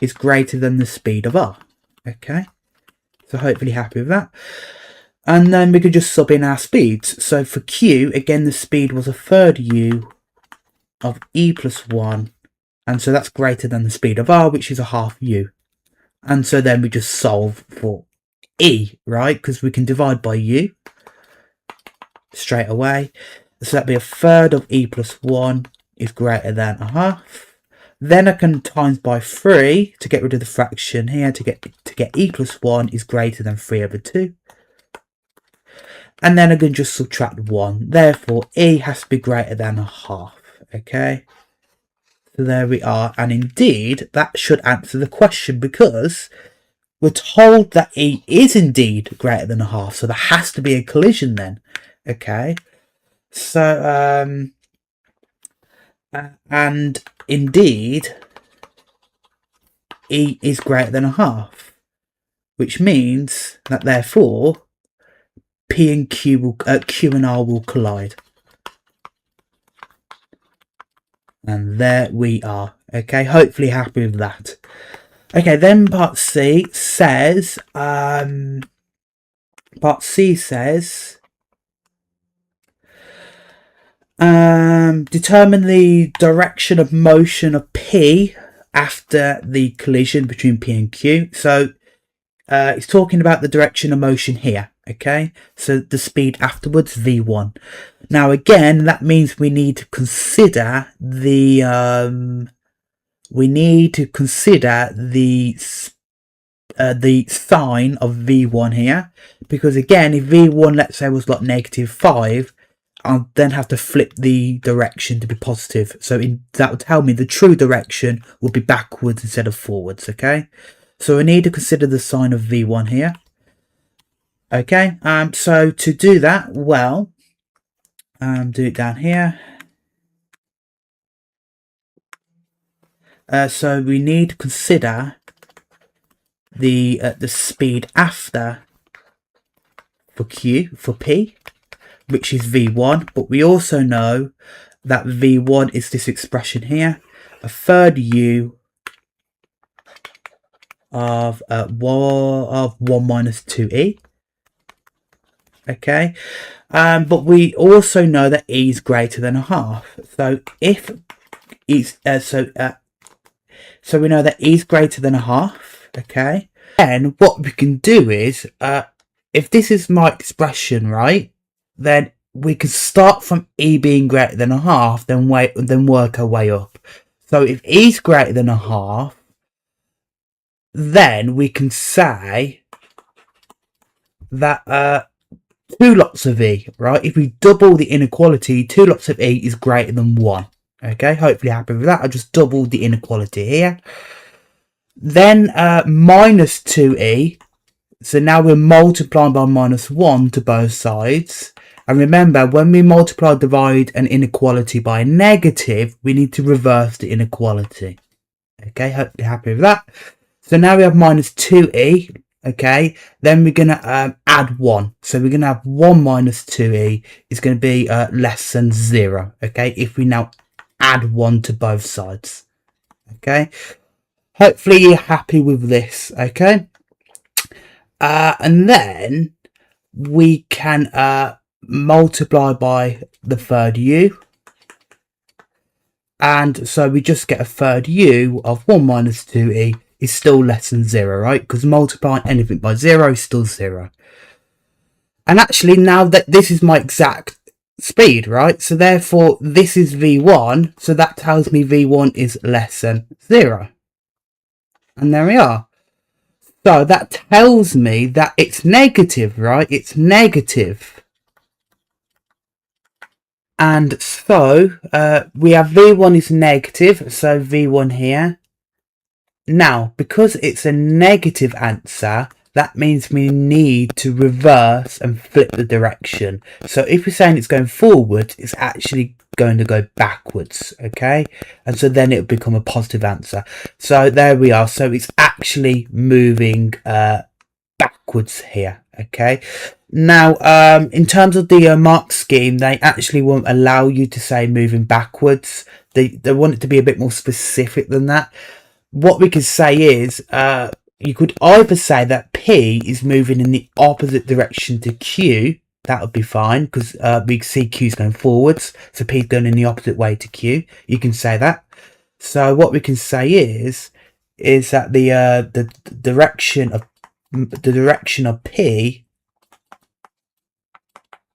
is greater than the speed of R. Okay, so hopefully happy with that. And then we could just sub in our speeds. So for Q, again, the speed was a third u of e plus 1. And so that's greater than the speed of R, which is a half u. And so then we just solve for e, right? Because we can divide by u straight away. So that'd be a third of e plus 1 is greater than a half. Then I can times by 3 to get rid of the fraction here to get e plus 1 is greater than 3 over 2. And then I can just subtract 1. Therefore, e has to be greater than a half. Okay. So there we are. And indeed, that should answer the question because we're told that e is indeed greater than a half. So there has to be a collision then. Okay. So, and indeed, e is greater than a half, which means that therefore P and Q and R will collide. And there we are. Okay, hopefully happy with that. Okay, then part C says, determine the direction of motion of P after the collision between P and Q. So it's talking about the direction of motion here. Okay, so the speed afterwards, v1. Now again, that means we need to consider the sign of v1 here, because again, if v1, let's say, was like -5, I'll then have to flip the direction to be positive. So that would tell me the true direction would be backwards instead of forwards. Okay, so we need to consider the sign of v1 here. Okay, so to do that, well, do it down here. So we need to consider the speed after for P, which is v1, but we also know that v1 is this expression here, a third u of 1 minus 2e. Okay, but we also know that e is greater than a half. So if it's so we know that e is greater than a half. Okay, and what we can do is, if this is my expression, right, then we can start from e being greater than a half, then work our way up. So if e is greater than a half, then we can say that 2 lots of e, right? If we double the inequality, 2 lots of e is greater than 1. Okay, hopefully happy with that. I just doubled the inequality here. Then minus 2e. So now we're multiplying by -1 to both sides. And remember, when we multiply, divide an inequality by a negative, we need to reverse the inequality. Okay, hopefully happy with that. So now we have minus 2e. Okay, then we're going to add 1. So we're going to have 1 minus 2e is going to be less than 0. Okay, if we now add 1 to both sides. Okay, hopefully you're happy with this. Okay, and then we can multiply by the third u. And so we just get a third u of 1 minus 2e is still less than 0, right? Because multiplying anything by 0 is still 0. And actually, now that this is my exact speed, right? So therefore, this is v1. So that tells me v1 is less than 0. And there we are. So that tells me that it's negative, right? It's negative. And so we have v1 is negative. So v1 here. Now, because it's a negative answer, that means we need to reverse and flip the direction. So if we're saying it's going forward, it's actually going to go backwards, okay? And so then it will become a positive answer. So there we are. So it's actually moving backwards here, okay? Now, in terms of the mark scheme, they actually won't allow you to say moving backwards. They want it to be a bit more specific than that. What we could say is, you could either say that P is moving in the opposite direction to Q. That would be fine because we see Q is going forwards. So P is going in the opposite way to Q. You can say that. So what we can say is that the direction of P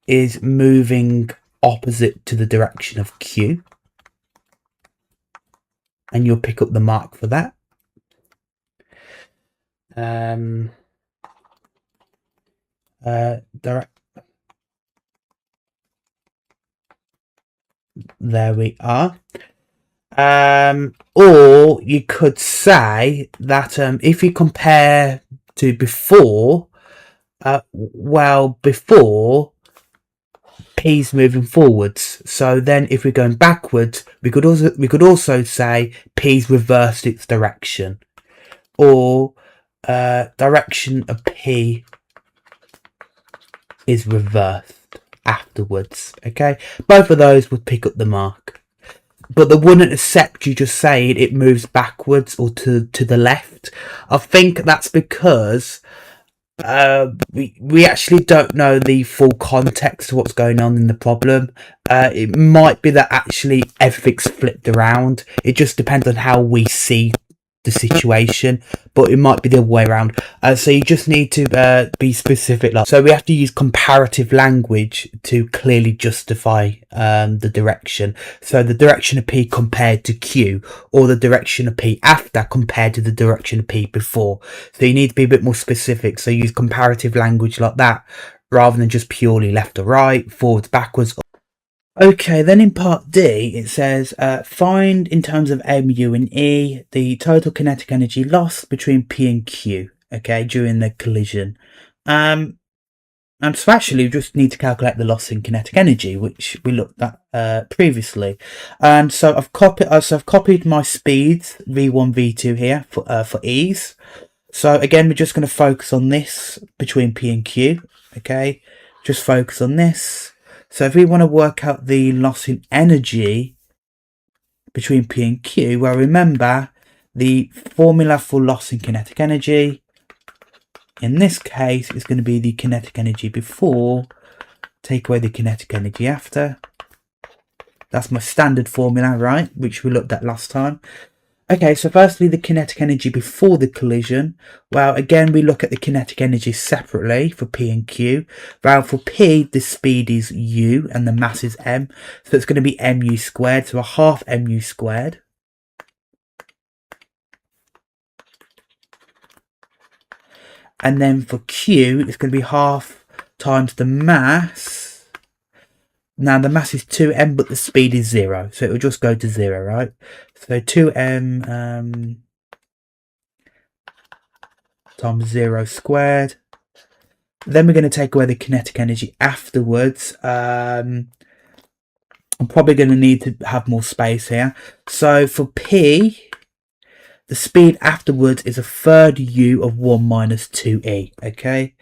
is moving opposite to the direction of Q. And you'll pick up the mark for that. There we are. Or you could say that if you compare to before, before P's moving forwards. So then if we're going backwards, we could also say P's reversed its direction, or direction of P is reversed afterwards. Okay, both of those would pick up the mark, but they wouldn't accept you just saying it moves backwards or to the left. I think that's because we actually don't know the full context of what's going on in the problem. It might be that actually everything's flipped around. It just depends on how we see the situation, but it might be the other way around. So you just need to be specific. So we have to use comparative language to clearly justify the direction. So the direction of P compared to Q, or the direction of P after compared to the direction of P before. So you need to be a bit more specific. So use comparative language like that, rather than just purely left or right, forwards, backwards. Okay, then in part D, it says, find in terms of mu and E, the total kinetic energy lost between P and Q, okay, during the collision. And so actually we just need to calculate the loss in kinetic energy, which we looked at previously. And so I've copied my speeds, V1, V2 here for ease. So again, we're just going to focus on this between P and Q, okay, just focus on this. So if we want to work out the loss in energy between P and Q, well, remember the formula for loss in kinetic energy in this case is going to be the kinetic energy before, take away the kinetic energy after. That's my standard formula, right, which we looked at last time. Okay, so firstly, the kinetic energy before the collision. Well, again, we look at the kinetic energy separately for P and Q. Well, for P, the speed is u and the mass is m. So it's going to be mu squared, so a half mu squared. And then for Q, it's going to be half times the mass. Now, the mass is 2m, but the speed is 0. So it will just go to 0, right? So 2m times 0 squared. Then we're going to take away the kinetic energy afterwards. I'm probably going to need to have more space here. So for P, the speed afterwards is a third u of 1 minus 2e, okay?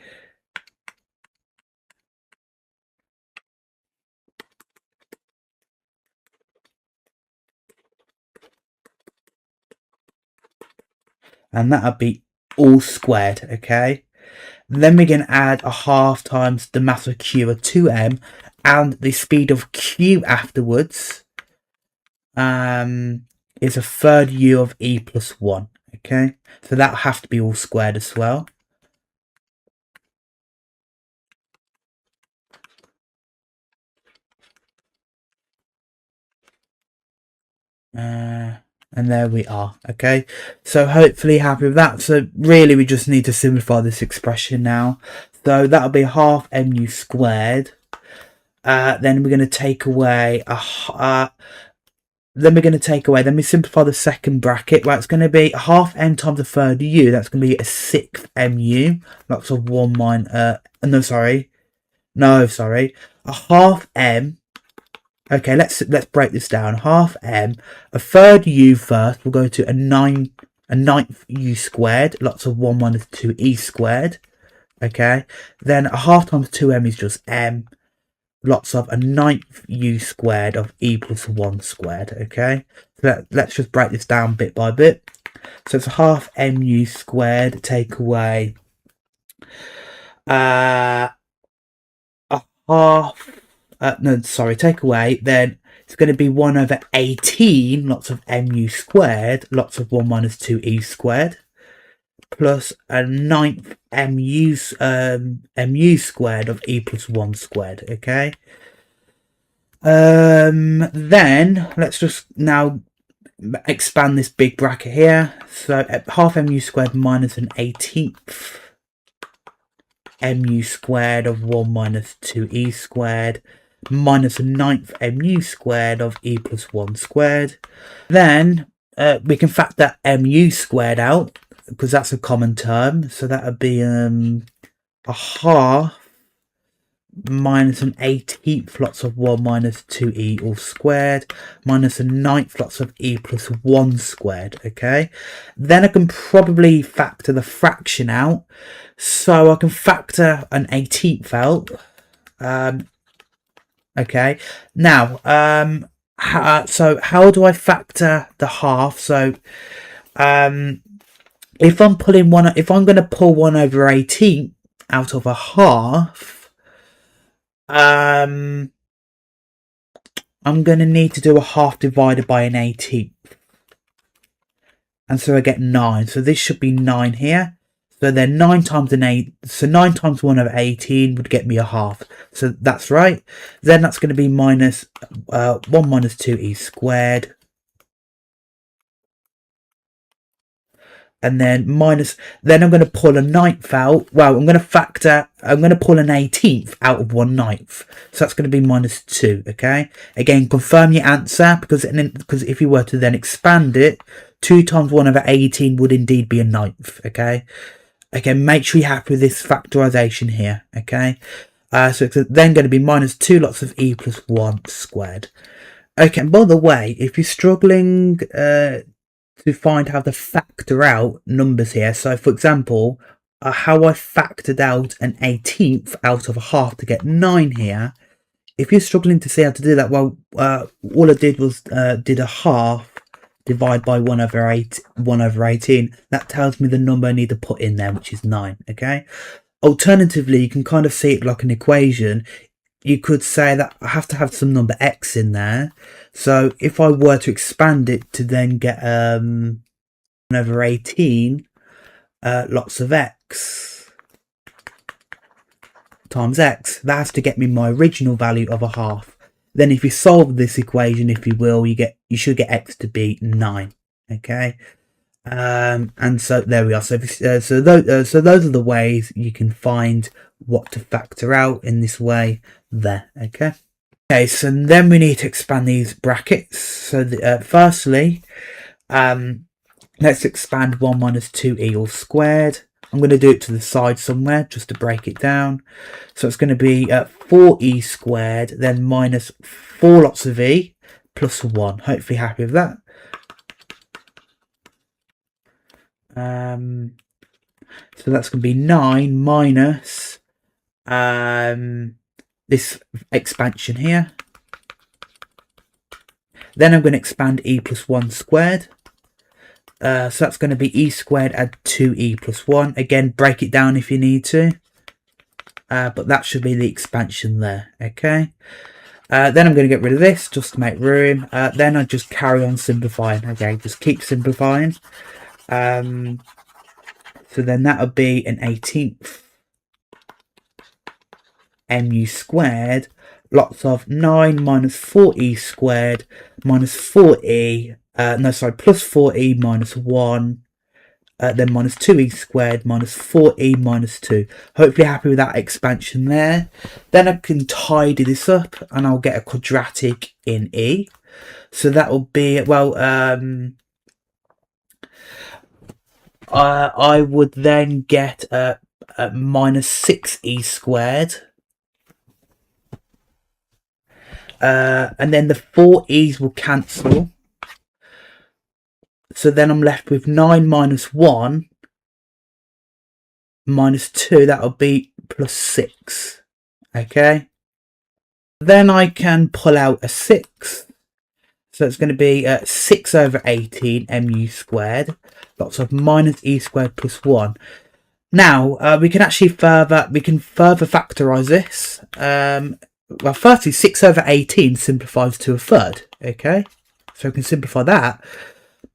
And that'll be all squared, okay? Then we're going to add a half times the mass of Q of 2m, and the speed of Q afterwards is a third u of e plus 1, okay? So that'll have to be all squared as well. And there we are, okay? So hopefully happy with that. So really we just need to simplify this expression now. So that'll be half mu squared. Then we're going to take away then we simplify the second bracket. Well, it's going to be half m times a third u. That's going to be a sixth mu. Lots of 1 minus, a half m. Okay, let's break this down. Half m, a third u first. We'll go to a ninth u squared. Lots of 1 minus 2e squared. Okay, then a half times 2m is just m. Lots of a ninth u squared of e plus 1 squared. Okay, so let's just break this down bit by bit. So it's a half mu squared, take away take away, then it's going to be 1 over 18, lots of mu squared, lots of 1 minus 2e squared, plus a ninth mu squared of e plus 1 squared, okay? Then let's just now expand this big bracket here. So half mu squared minus an 18th mu squared of 1 minus 2e squared minus a 9th mu squared of e plus 1 squared. Then we can factor mu squared out because that's a common term. So that would be a half minus an 18th lots of 1 minus 2e all squared minus a 9th lots of e plus 1 squared. Okay, then I can probably factor the fraction out, so I can factor an 18th out. Okay, now so how do I factor the half? So if I'm going to pull 1 over 18 out of a half, I'm going to need to do a half divided by an 18th. And so I get 9. So this should be 9 here. So then 9 times an 8. So 9 times 1 over 18 would get me a half. So that's right. Then that's going to be minus 1 minus 2e squared. And then then I'm going to pull a 9th out. Well, I'm going to pull an 18th out of 1/9. So that's going to be minus 2, okay? Again, confirm your answer, because if you were to then expand it, 2 times 1 over 18 would indeed be a 9th, okay? Okay, make sure you're happy with this factorization here, okay? So it's then going to be minus 2 lots of e plus 1 squared. Okay, and by the way, if you're struggling to find how to factor out numbers here. So for example, how I factored out an 18th out of a half to get 9 here. If you're struggling to see how to do that, well, all I did was did a half divide by 1 over 18. That tells me the number I need to put in there, which is 9. Okay. Alternatively, you can kind of see it like an equation. You could say that I have to have some number x in there. So if I were to expand it to then get 1 over 18 lots of x times x, that has to get me my original value of a half. Then if you solve this equation, if you will, you should get x to be 9. Okay. And so there we are. So those are the ways you can find what to factor out in this way there. Okay, so then we need to expand these brackets. So firstly, let's expand 1 minus 2e all squared. I'm going to do it to the side somewhere just to break it down. So it's going to be 4e squared, then minus 4 lots of e plus 1. Hopefully happy with that. So that's going to be 9 minus this expansion here. Then I'm going to expand e plus 1 squared. So that's going to be e squared add 2e plus 1. Again, break it down if you need to. But that should be the expansion there. Okay. Then I'm going to get rid of this just to make room. Then I just carry on simplifying. Okay, just keep simplifying. So then that would be an 18th mu squared lots of 9 minus 4e squared minus 4e plus 4e minus 1 then minus 2e squared minus 4e minus 2. Hopefully happy with that expansion there. Then I can tidy this up and I'll get a quadratic in e. So that will be, well, I would then get minus 6e squared. And then the 4e's will cancel. So then I'm left with 9 minus 1 minus 2. That'll be plus 6. Okay. Then I can pull out a 6. So it's going to be 6 over 18 mu squared. Lots of minus e squared plus 1. Now we can actually further factorize this. Well, firstly, 6 over 18 simplifies to a third. Okay, so we can simplify that.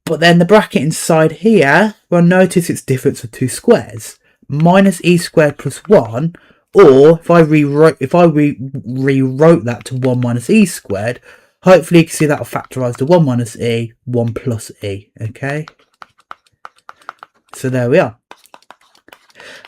But then the bracket inside here, well, notice it's difference of two squares. Minus e squared plus 1 Or if I rewrote that to 1 minus e squared, hopefully you can see that will factorise to 1 minus e, 1 plus e. Okay, so there we are.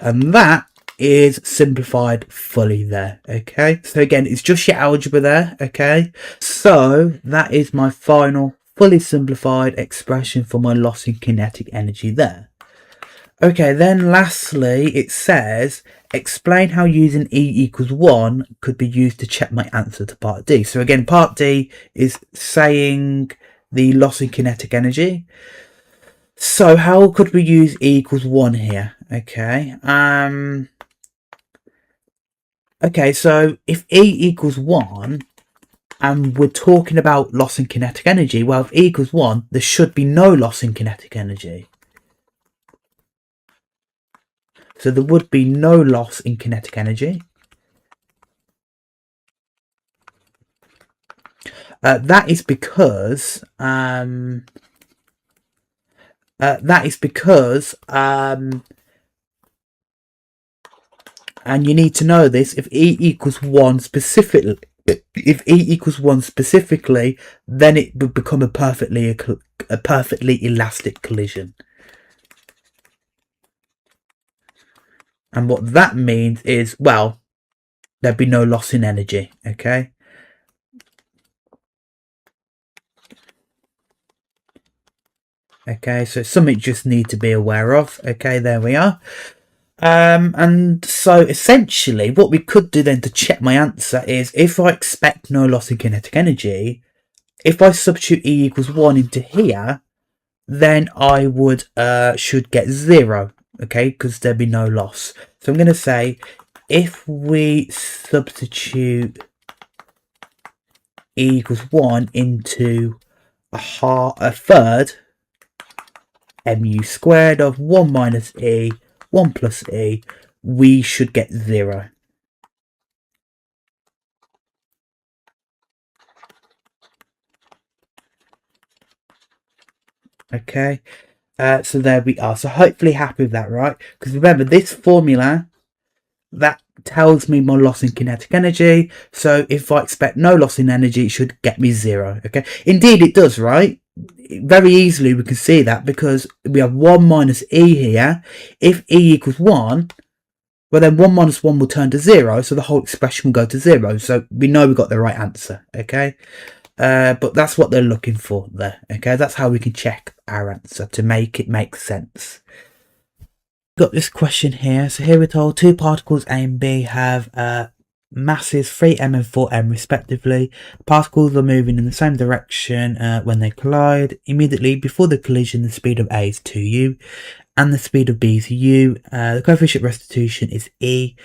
And that is simplified fully there. Okay, so again, it's just your algebra there. Okay, so that is my final fully simplified expression for my loss in kinetic energy there. Okay, then lastly, it says, explain how using E equals 1 could be used to check my answer to part D. So again, part D is saying the loss in kinetic energy. So how could we use E equals 1 here? Okay, okay, so if E equals 1, and we're talking about loss in kinetic energy, well, if E equals 1, there should be no loss in kinetic energy. So there would be no loss in kinetic energy. That is because and you need to know this, if E equals 1 specifically, then it would become a perfectly elastic collision. And what that means is, well, there'd be no loss in energy. Okay. Okay, so it's something you just need to be aware of. Okay, there we are. And so essentially what we could do then to check my answer is, if I expect no loss in kinetic energy, if I substitute E equals 1 into here, then I would should get 0, okay, because there'd be no loss. So I'm going to say, if we substitute E equals 1 into a third mu squared of 1 minus E, 1 plus E, we should get 0. Okay, so there we are. So hopefully happy with that, right? Because remember, this formula, that tells me my loss in kinetic energy. So if I expect no loss in energy, it should get me 0. Okay, indeed it does, right? Very easily we can see that, because we have 1 minus E here. If E equals 1, well then 1 minus 1 will turn to 0, so the whole expression will go to 0. So we know we got the right answer. Okay, but that's what they're looking for there. Okay, that's how we can check our answer to make it make sense. Got this question here. So here we're told two particles A and B have masses 3m and 4m respectively. Particles are moving in the same direction when they collide. Immediately before the collision, the speed of A is 2u and the speed of B is u. The coefficient of restitution is E.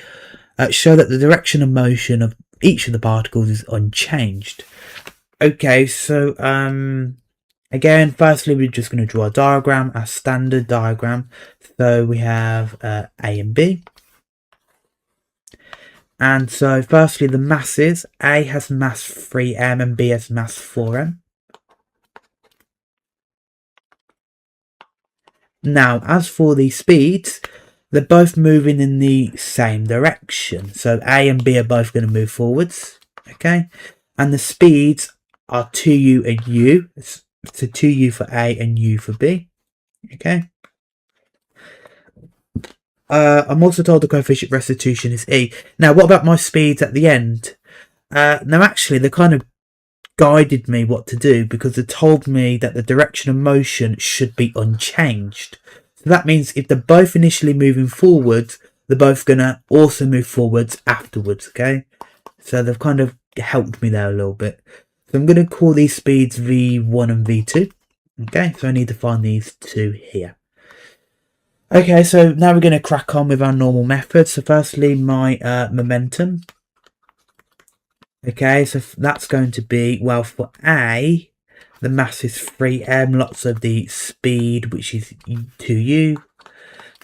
Show that the direction of motion of each of the particles is unchanged. Okay, so again, firstly, we're just going to draw a diagram, a standard diagram. So we have A and B. And so firstly, the masses, A has mass 3m and B has mass 4m. Now, as for the speeds, they're both moving in the same direction. So A and B are both going to move forwards. Okay. And the speeds are 2u and u. So 2u for A and u for B. Okay. I'm also told the coefficient of restitution is E. Now, what about my speeds at the end? Now, actually, they kind of guided me what to do, because they told me that the direction of motion should be unchanged. So that means if they're both initially moving forwards, they're both going to also move forwards afterwards, okay? So they've kind of helped me there a little bit. So I'm going to call these speeds V1 and V2. Okay, so I need to find these two here. Okay, so now we're going to crack on with our normal method. So firstly, my momentum. Okay, so that's going to be, well, for A, the mass is 3m, lots of the speed, which is 2u.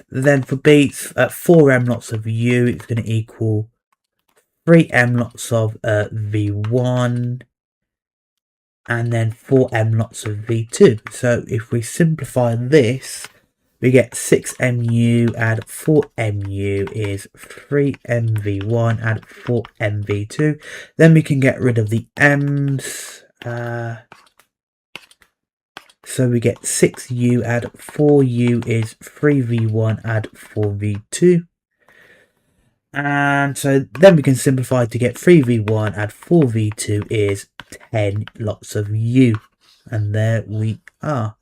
Then for B, it's 4m lots of u, it's going to equal 3m lots of v1, and then 4m lots of v2. So if we simplify this, we get 6mu add 4mu is 3mv1 add 4mv2. Then we can get rid of the m's. So we get 6u add 4u is 3v1 add 4v2. And so then we can simplify to get 3v1 add 4v2 is 10 lots of u. And there we are.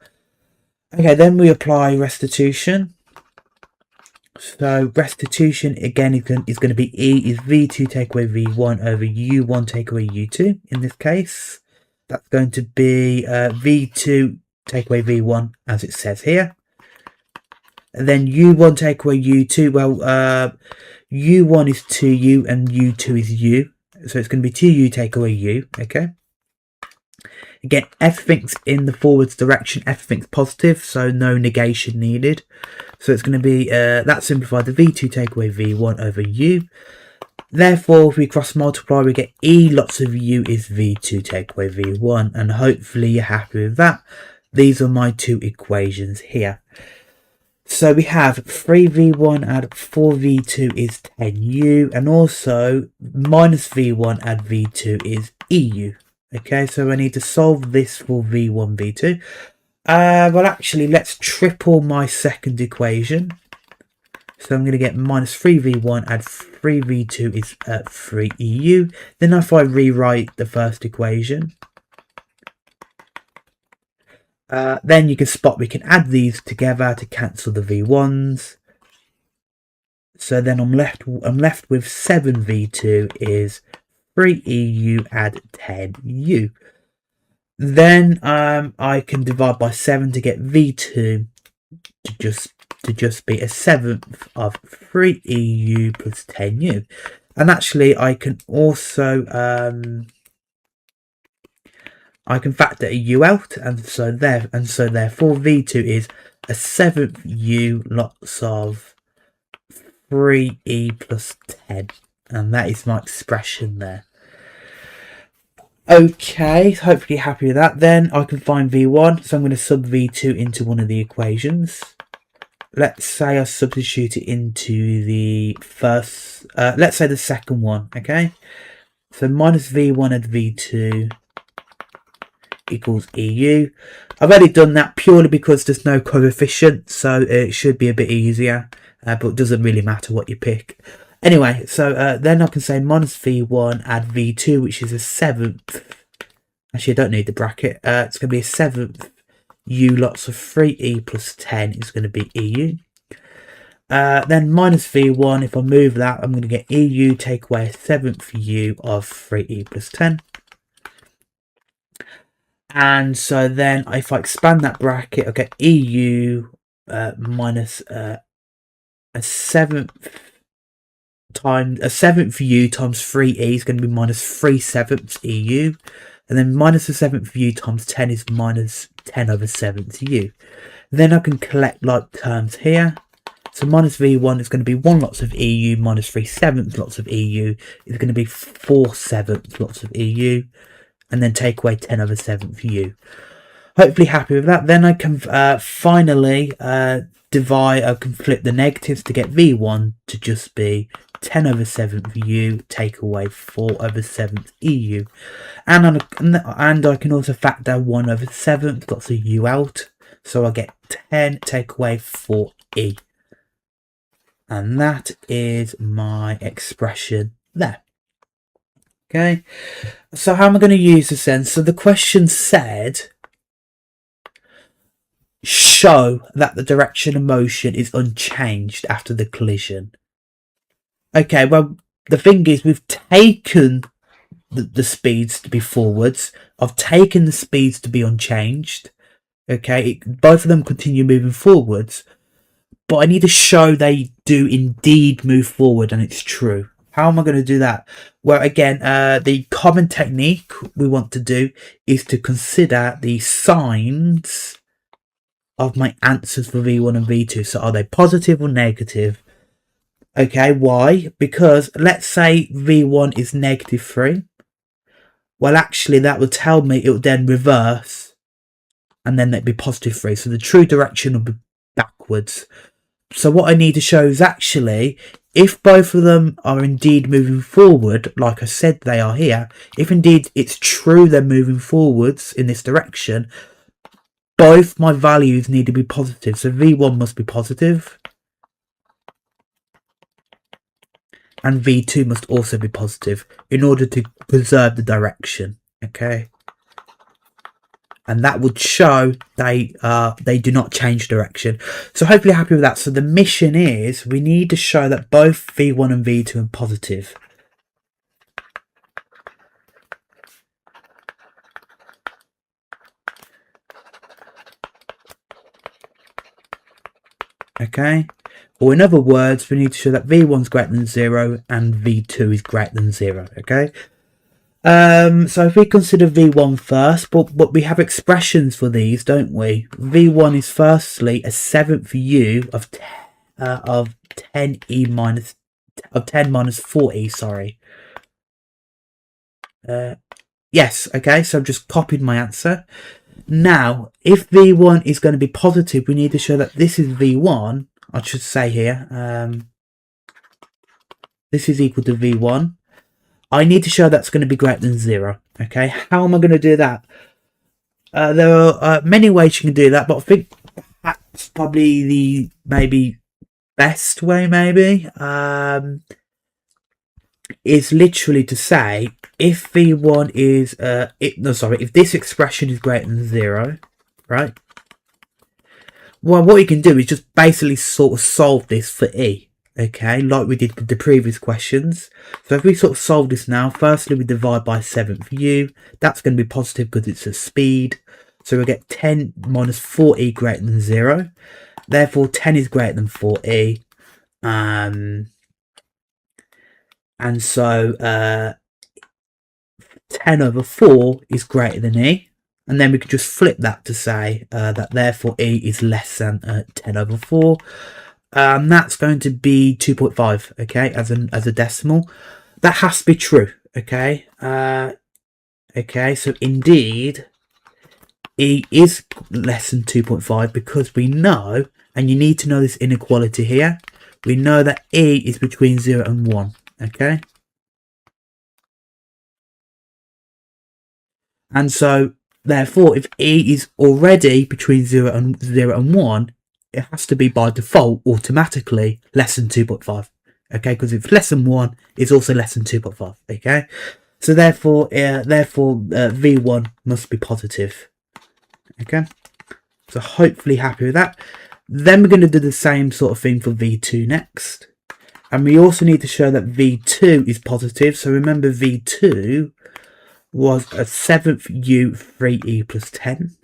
Okay, then we apply restitution. So restitution again is going to be E is v2 take away v1 over u1 take away u2 in this case. That's going to be v2 take away v1 as it says here. And then u1 take away u2. Well, u1 is 2u and u2 is u. So it's going to be 2u take away u. Okay. Again, everything's in the forwards direction. Everything's positive, so no negation needed. So it's going to be that simplified to v2 take away v1 over u. Therefore, if we cross multiply, we get e lots of u is v2 take away v1. And hopefully you're happy with that. These are my two equations here. So we have 3v1 add 4v2 is 10u. And also minus v1 add v2 is eu. Okay, so I need to solve this for v1, v2. Well, actually, let's triple my second equation. So I'm going to get minus 3v1 add 3v2 is 3eu. Then if I rewrite the first equation, then you can spot we can add these together to cancel the v1s. So then I'm left with 7v2 is 3eu add 10u. Then I can divide by 7 to get v2 to just be a seventh of 3eu plus 10u. And actually I can also I can factor a u out, and so therefore v2 is a seventh u lots of 3e plus 10. And that is my expression there. Okay, hopefully you're happy with that. Then I can find v1. So I'm going to sub v2 into one of the equations. Let's say I substitute it into the first, let's say the second one, okay? So minus v1 add v2 equals eu. I've already done that purely because there's no coefficient, so it should be a bit easier, but it doesn't really matter what you pick. Anyway, so then I can say minus v1 add v2, which is a seventh. Actually, I don't need the bracket. It's going to be a seventh u lots of 3e plus 10 is going to be eu. Then minus v1, if I move that, I'm going to get eu take away a seventh u of 3e plus 10. And so then if I expand that bracket, I'll get eu minus a seventh u times 3e is going to be minus 3/7 eu. And then minus a seventh u times 10 is minus 10 over 7th u. Then I can collect like terms here. So minus v1 is going to be 1 lots of eu minus 3/7 lots of eu is going to be 4/7 lots of eu. And then take away 10 over 7th u. Hopefully happy with that. Then I can finally divide, I can flip the negatives to get v1 to just be 10 over 7th u take away 4 over 7th eu. And I can also factor 1 over 7th, lots of u out. So I get 10 take away 4e. And that is my expression there. Okay, so how am I going to use this then? So the question said, show that the direction of motion is unchanged after the collision. Okay, well, the thing is, we've taken the speeds to be forwards. I've taken the speeds to be unchanged. Okay, both of them continue moving forwards. But I need to show they do indeed move forward, and it's true. How am I going to do that? Well, again, the common technique we want to do is to consider the signs of my answers for v1 and v2. So are they positive or negative? Okay, why? Because let's say v1 is negative 3. Well, actually, that will tell me it will then reverse and then it'd be positive 3. So the true direction backwards. So what I need to show is actually, if both of them are indeed moving forward, like I said they are here, if indeed it's true they're moving forwards in this direction, both my values need to be positive. So V1 must be positive. And V2 must also be positive in order to preserve the direction. Okay. And that would show they do not change direction. So hopefully you're happy with that. So the mission is we need to show that both V1 and V2 are positive. Okay. Or in other words, we need to show that V1 is greater than 0 and V2 is greater than 0. Okay. So if we consider V1 first, but we have expressions for these, don't we? V1 is firstly a 7th U of 10e minus 10 minus 4e. Sorry. Yes. Okay. So I've just copied my answer. Now, if V1 is going to be positive, we need to show that this is V1. I should say here. This is equal to V1. I need to show that's going to be greater than 0. Okay, how am I going to do that? There are many ways you can do that, but I think that's probably the maybe best way. Maybe is literally to say if V1 is if this expression is greater than 0, right? Well, what you can do is just basically sort of solve this for E. Okay, like we did with the previous questions. So if we sort of solve this now, firstly we divide by 7th U. That's going to be positive because it's a speed. So we get 10 minus 4e greater than 0. Therefore 10 is greater than 4e. And so 10 over 4 is greater than E. And then we could just flip that to say that therefore E is less than 10 over 4. That's going to be 2.5, okay, as a decimal. That has to be true, okay. Okay, so indeed, E is less than 2.5 because we know, and you need to know this inequality here, we know that E is between 0 and 1, okay. And so, therefore, if E is already between 0 and 1, it has to be by default automatically less than 2.5. Okay, because if it's less than 1, it's also less than 2.5. Okay, so therefore V1 must be positive. Okay, so hopefully happy with that. Then we're going to do the same sort of thing for V2 next. And we also need to show that V2 is positive. So remember V2 was a 7th U 3e plus 10.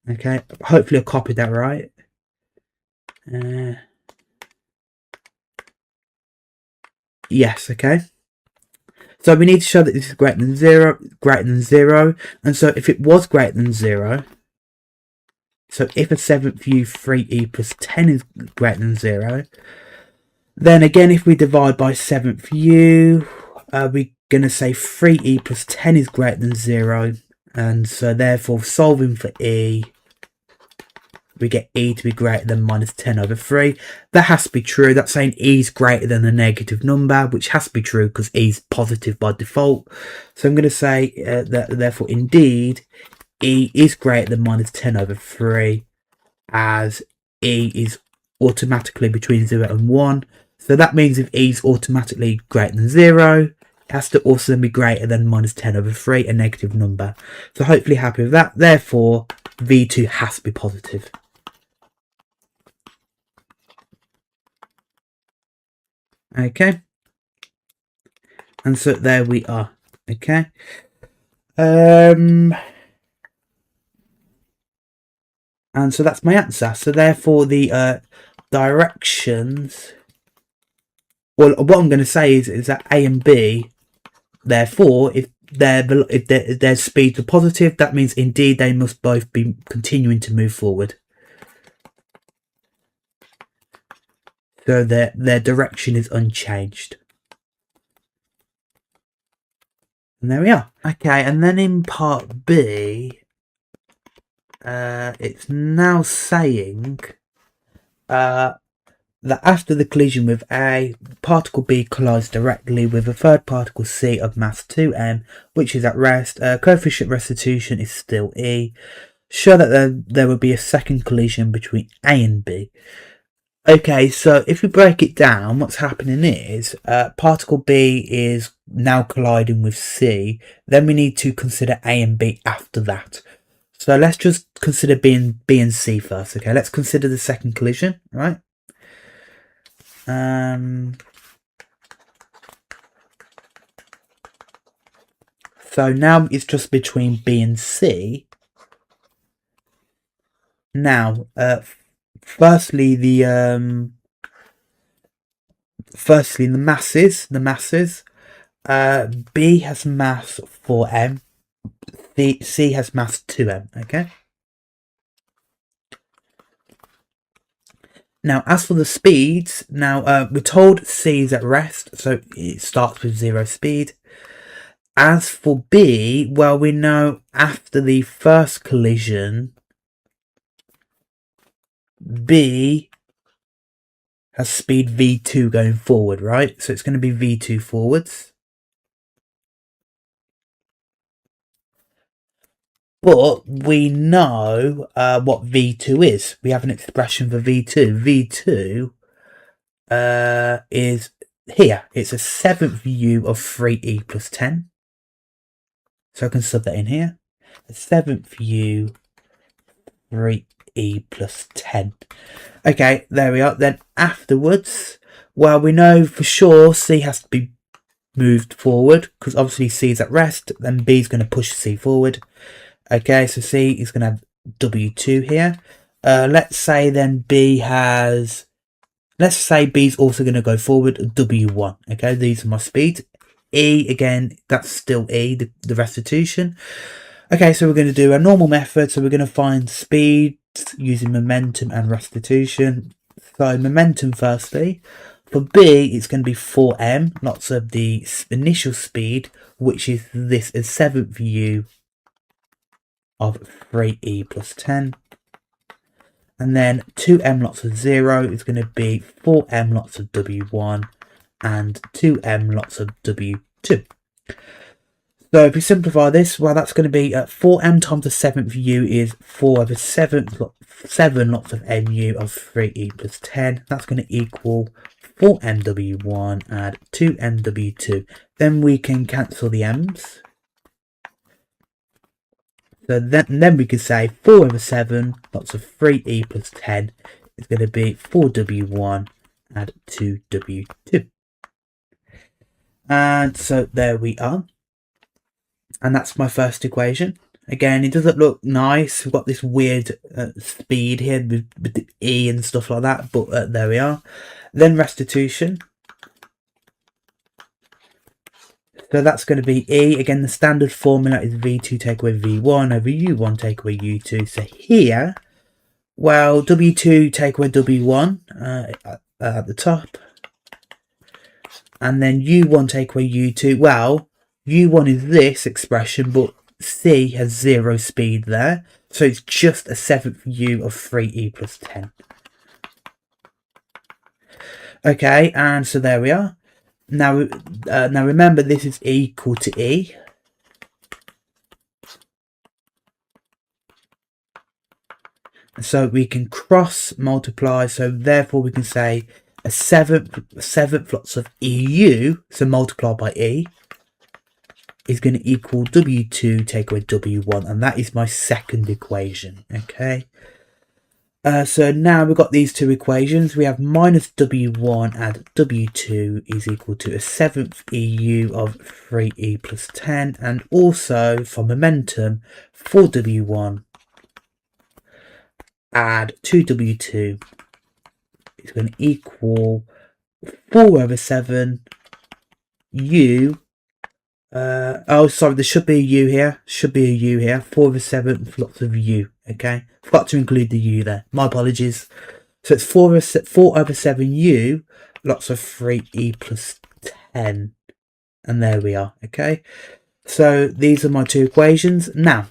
Okay, hopefully I copied that right. Yes, okay. So we need to show that this is greater than 0, and so if it was greater than 0, so if a 7th U 3e plus 10 is greater than 0, then again if we divide by 7th U, we're going to say 3e plus 10 is greater than 0, and so therefore solving for E, we get E to be greater than minus 10 over 3. That has to be true. That's saying E is greater than a negative number, which has to be true because E is positive by default. So I'm going to say that therefore indeed E is greater than minus 10 over 3 as E is automatically between 0 and 1. So that means if E is automatically greater than 0, it has to also be greater than minus 10 over 3, a negative number. So hopefully happy with that. Therefore, V2 has to be positive. Okay. And so there we are. Okay. And so that's my answer. So therefore the directions, well, what I'm going to say is that A and B, therefore, if their speeds are positive, that means indeed they must both be continuing to move forward. So their direction is unchanged. And there we are. Okay, and then in part B, it's now saying that after the collision with A, particle B collides directly with a third particle C of mass 2m, which is at rest. Coefficient restitution is still E. Show that there will be a second collision between A and B. Okay, so if we break it down, what's happening is particle B is now colliding with C. Then we need to consider A and B after that. So let's just consider B and C first. Okay, let's consider the second collision, right? So now it's just between B and C. Now, firstly the masses. B has mass 4m. C has mass 2m. Okay. Now, as for the speeds, now we're told C is at rest, so it starts with 0 speed. As for B, well, we know after the first collision, B has speed v2 going forward, right? So it's going to be v2 forwards. But we know what v2 is. We have an expression for v2. V2 is here. It's a seventh u of 3e plus 10. So I can sub that in here. A seventh u 3e plus 10. Okay, there we are. Then afterwards, well, we know for sure C has to be moved forward because obviously C is at rest. Then B is going to push C forward. Okay, so C is going to have W2 here. Let's say then B has... Let's say B is also going to go forward, W1. Okay, these are my speeds. E, again, that's still E, the restitution. Okay, so we're going to do a normal method. So we're going to find speeds using momentum and restitution. So momentum firstly. For B, it's going to be 4m, lots of the initial speed, which is this, a 7th u of 3e plus 10. And then 2m lots of 0 is going to be 4m lots of w1 and 2m lots of w2. So if we simplify this, well, that's going to be 4m times the 7th u is 4 over 7 lots of mu of 3e plus 10. That's going to equal 4mw1 and 2mw2. Then we can cancel the m's. So then we could say 4 over 7 lots of 3e plus 10 is going to be 4w1 and 2w2. And so there we are. And that's my first equation. Again, it doesn't look nice. We've got this weird speed here with the E and stuff like that. But there we are. Then restitution. So that's going to be E. Again, the standard formula is V2 take away V1 over U1 take away U2. So here, well, W2 take away W1 at the top. And then U1 take away U2. Well, U1 is this expression, but C has 0 speed there. So it's just a 7th U of 3e plus 10. Okay, and so there we are. Now remember, this is equal to E. So we can cross multiply. So therefore we can say a seventh lots of EU, so multiply by E, is going to equal W2 take away W1, and that is my second equation. Okay. So now we've got these two equations. We have minus W1 and W2 is equal to a 7th EU of 3e plus 10. And also for momentum, 4W1 add 2W2 is going to equal 4 over 7 U. Oh, sorry, there should be a U here. 4 over 7 lots of U. Okay, forgot to include the U there. My apologies. So it's 4 over 7 U, lots of 3e plus 10. And there we are. Okay, so these are my two equations. Now,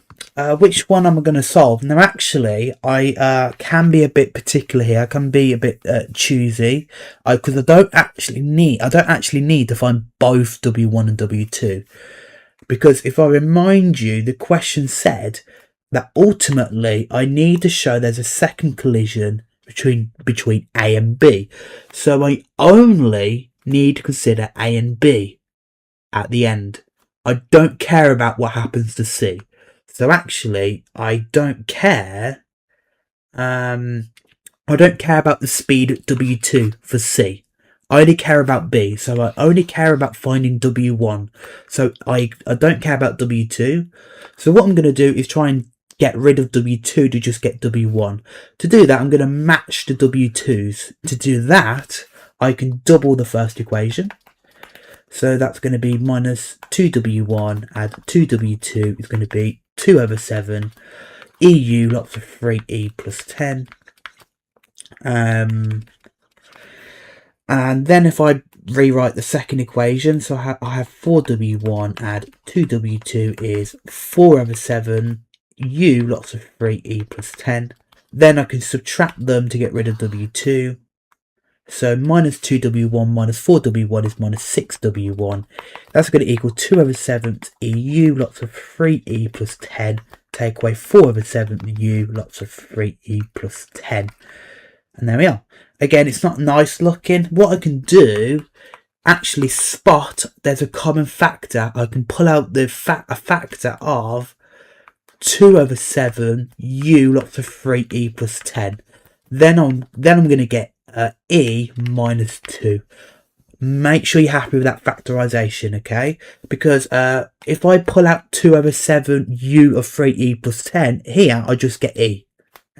which one am I going to solve? Now, actually, I can be a bit particular here. I can be a bit choosy because I don't actually need to find both W1 and W2, because if I remind you, the question said that ultimately I need to show there's a second collision between A and B, so I only need to consider A and B at the end. I don't care about what happens to C. So actually, I don't care. I don't care about the speed at W2 for C. I only care about B. So I only care about finding W1. So I don't care about W2. So what I'm going to do is try and get rid of W2 to just get W1. To do that, I'm going to match the W2s. To do that, I can double the first equation. So that's going to be minus 2W1 add 2W2 is going to be 2 over 7 EU lots of 3E plus 10. And then if I rewrite the second equation, so I have 4W1 add 2W2 is 4 over 7 U lots of 3E plus 10. Then I can subtract them to get rid of W2. So minus 2W1 minus 4W1 is minus 6W1. That's going to equal 2 over 7 EU lots of 3E plus 10. Take away 4 over 7 U lots of 3E plus 10. And there we are. Again, it's not nice looking. What I can do, actually spot there's a common factor. I can pull out a factor of 2 over 7 U lots of 3E plus 10. Then I'm going to get E minus 2. Make sure you're happy with that factorization, okay? Because if I pull out 2 over 7 U of 3E plus 10, here I just get E.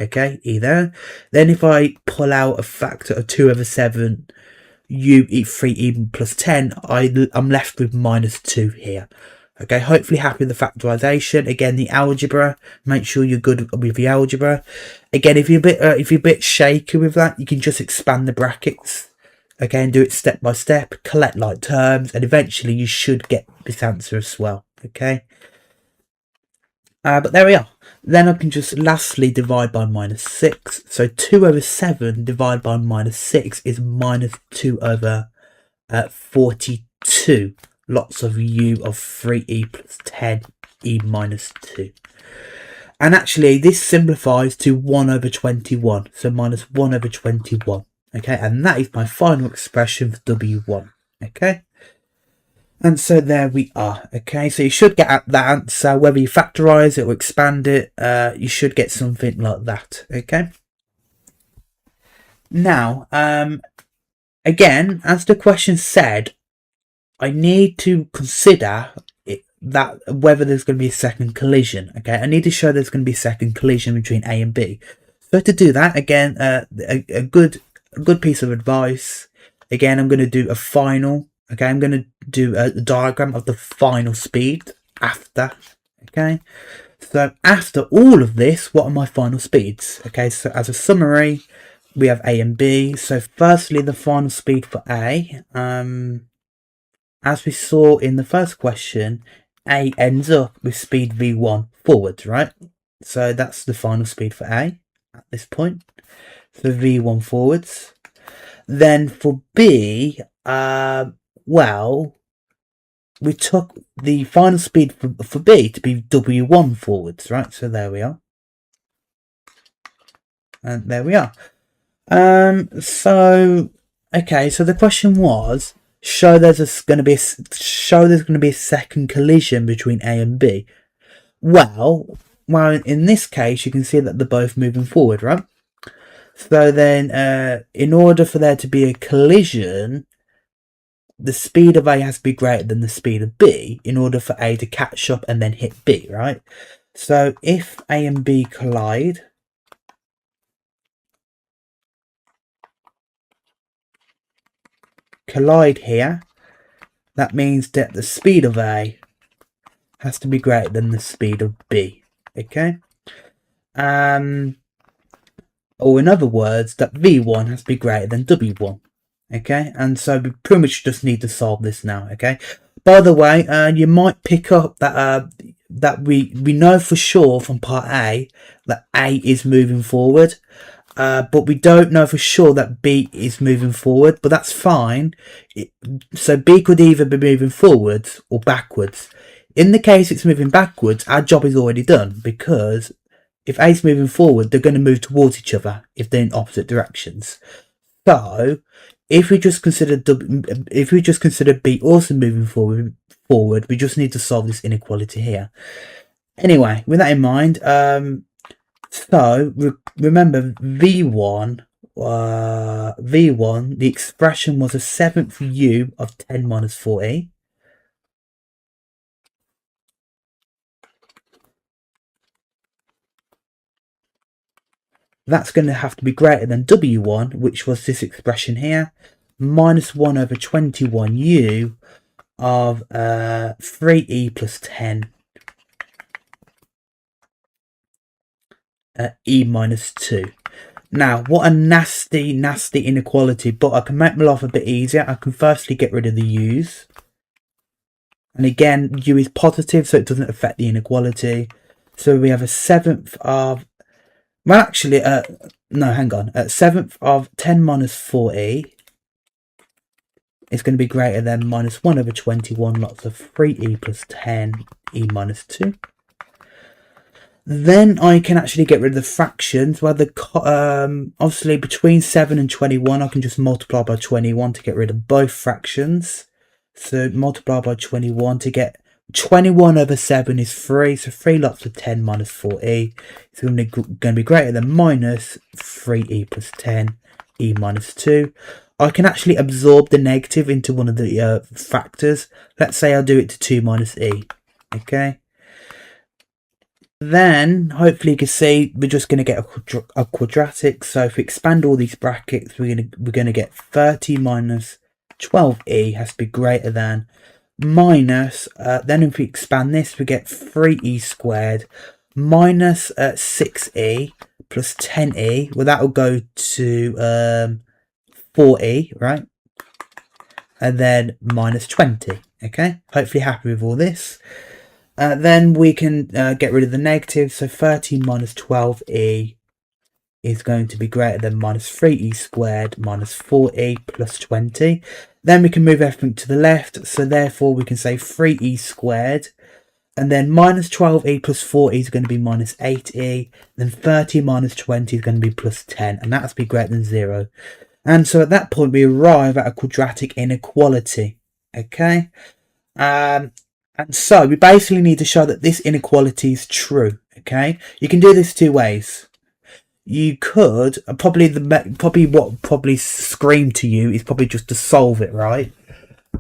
Okay, E there. Then if I pull out a factor of 2 over 7 U 3E plus 10, I'm left with minus 2 here. Okay, hopefully happy with the factorization. Again, the algebra, make sure you're good with the algebra. Again, if you're a bit shaky with that, you can just expand the brackets. Okay, and do it step by step, collect like terms, and eventually you should get this answer as well. Okay, but there we are. Then I can just lastly divide by minus 6. So 2 over 7 divided by minus 6 is minus 2 over 42. Lots of U of 3E plus 10, E minus 2. And actually, this simplifies to 1 over 21. So minus 1 over 21. Okay, and that is my final expression for W1. Okay. And so there we are. Okay, so you should get that answer, whether you factorize it or expand it, you should get something like that. Okay. Now, again, as the question said, I need to consider that whether there's going to be a second collision. Okay, I need to show there's going to be a second collision between A and B. So to do that, again, a good piece of advice. Again, I'm going to do a final. Okay, I'm going to do a diagram of the final speed after. Okay, so after all of this, what are my final speeds? Okay, so as a summary, we have A and B. So firstly, the final speed for A, as we saw in the first question, A ends up with speed V1 forwards, right? So that's the final speed for A at this point. So V1 forwards. Then for B, well, we took the final speed for B to be W1 forwards, right? So there we are. And there we are. So, okay, so the question was, show there's going to be a second collision between A and B. Well, in this case, you can see that they're both moving forward, right? So then, in order for there to be a collision, the speed of A has to be greater than the speed of B in order for A to catch up and then hit B, right? So if A and B collide, here, that means that the speed of A has to be greater than the speed of B, okay? Or in other words, that V1 has to be greater than W1. Okay, and so we pretty much just need to solve this now. Okay, by the way, you might pick up that that we know for sure from part A that A is moving forward, but we don't know for sure that B is moving forward, but that's fine. So B could either be moving forwards or backwards. In the case it's moving backwards, our job is already done, because if A is moving forward, they're going to move towards each other if they're in opposite directions. So if we just consider B also moving forward, we just need to solve this inequality here. Anyway, with that in mind, so remember V1, the expression was a 7th u of 10 minus 4e. That's going to have to be greater than W1, which was this expression here, minus 1 over 21u of 3e plus 10 e minus 2. Now, what a nasty inequality, but I can make my life a bit easier. I can firstly get rid of the u's. And again, u is positive, so it doesn't affect the inequality. So we have a 7th of, well, actually, no, hang on. A 7th of 10 minus 4e is going to be greater than minus 1 over 21 lots of 3e plus 10 e minus 2. Then I can actually get rid of the fractions. Well, obviously between 7 and 21, I can just multiply by 21 to get rid of both fractions. So multiply by 21 to get 21 over 7 is 3. So 3 lots of 10 minus 4e is going to be greater than minus 3e plus 10 e minus 2. I can actually absorb the negative into one of the factors. Let's say I'll do it to 2 minus e. Okay. Then, hopefully you can see, we're just going to get a quadratic. So if we expand all these brackets, we're going to get 30 minus 12e has to be greater than minus, then if we expand this, we get 3e squared minus 6e plus 10e. Well, that will go to 4e, right? And then minus 20. Okay, hopefully happy with all this. Then we can get rid of the negative. So 30 minus 12e is going to be greater than minus 3e squared minus 4e plus 20. Then we can move everything to the left. So therefore we can say 3e squared. And then minus 12e plus 4e is going to be minus 8e. Then 30 minus 20 is going to be plus 10. And that has to be greater than 0. And so at that point we arrive at a quadratic inequality. Okay. And so we basically need to show that this inequality is true. Okay. You can do this two ways. You could probably what screamed to you is probably just to solve it, right?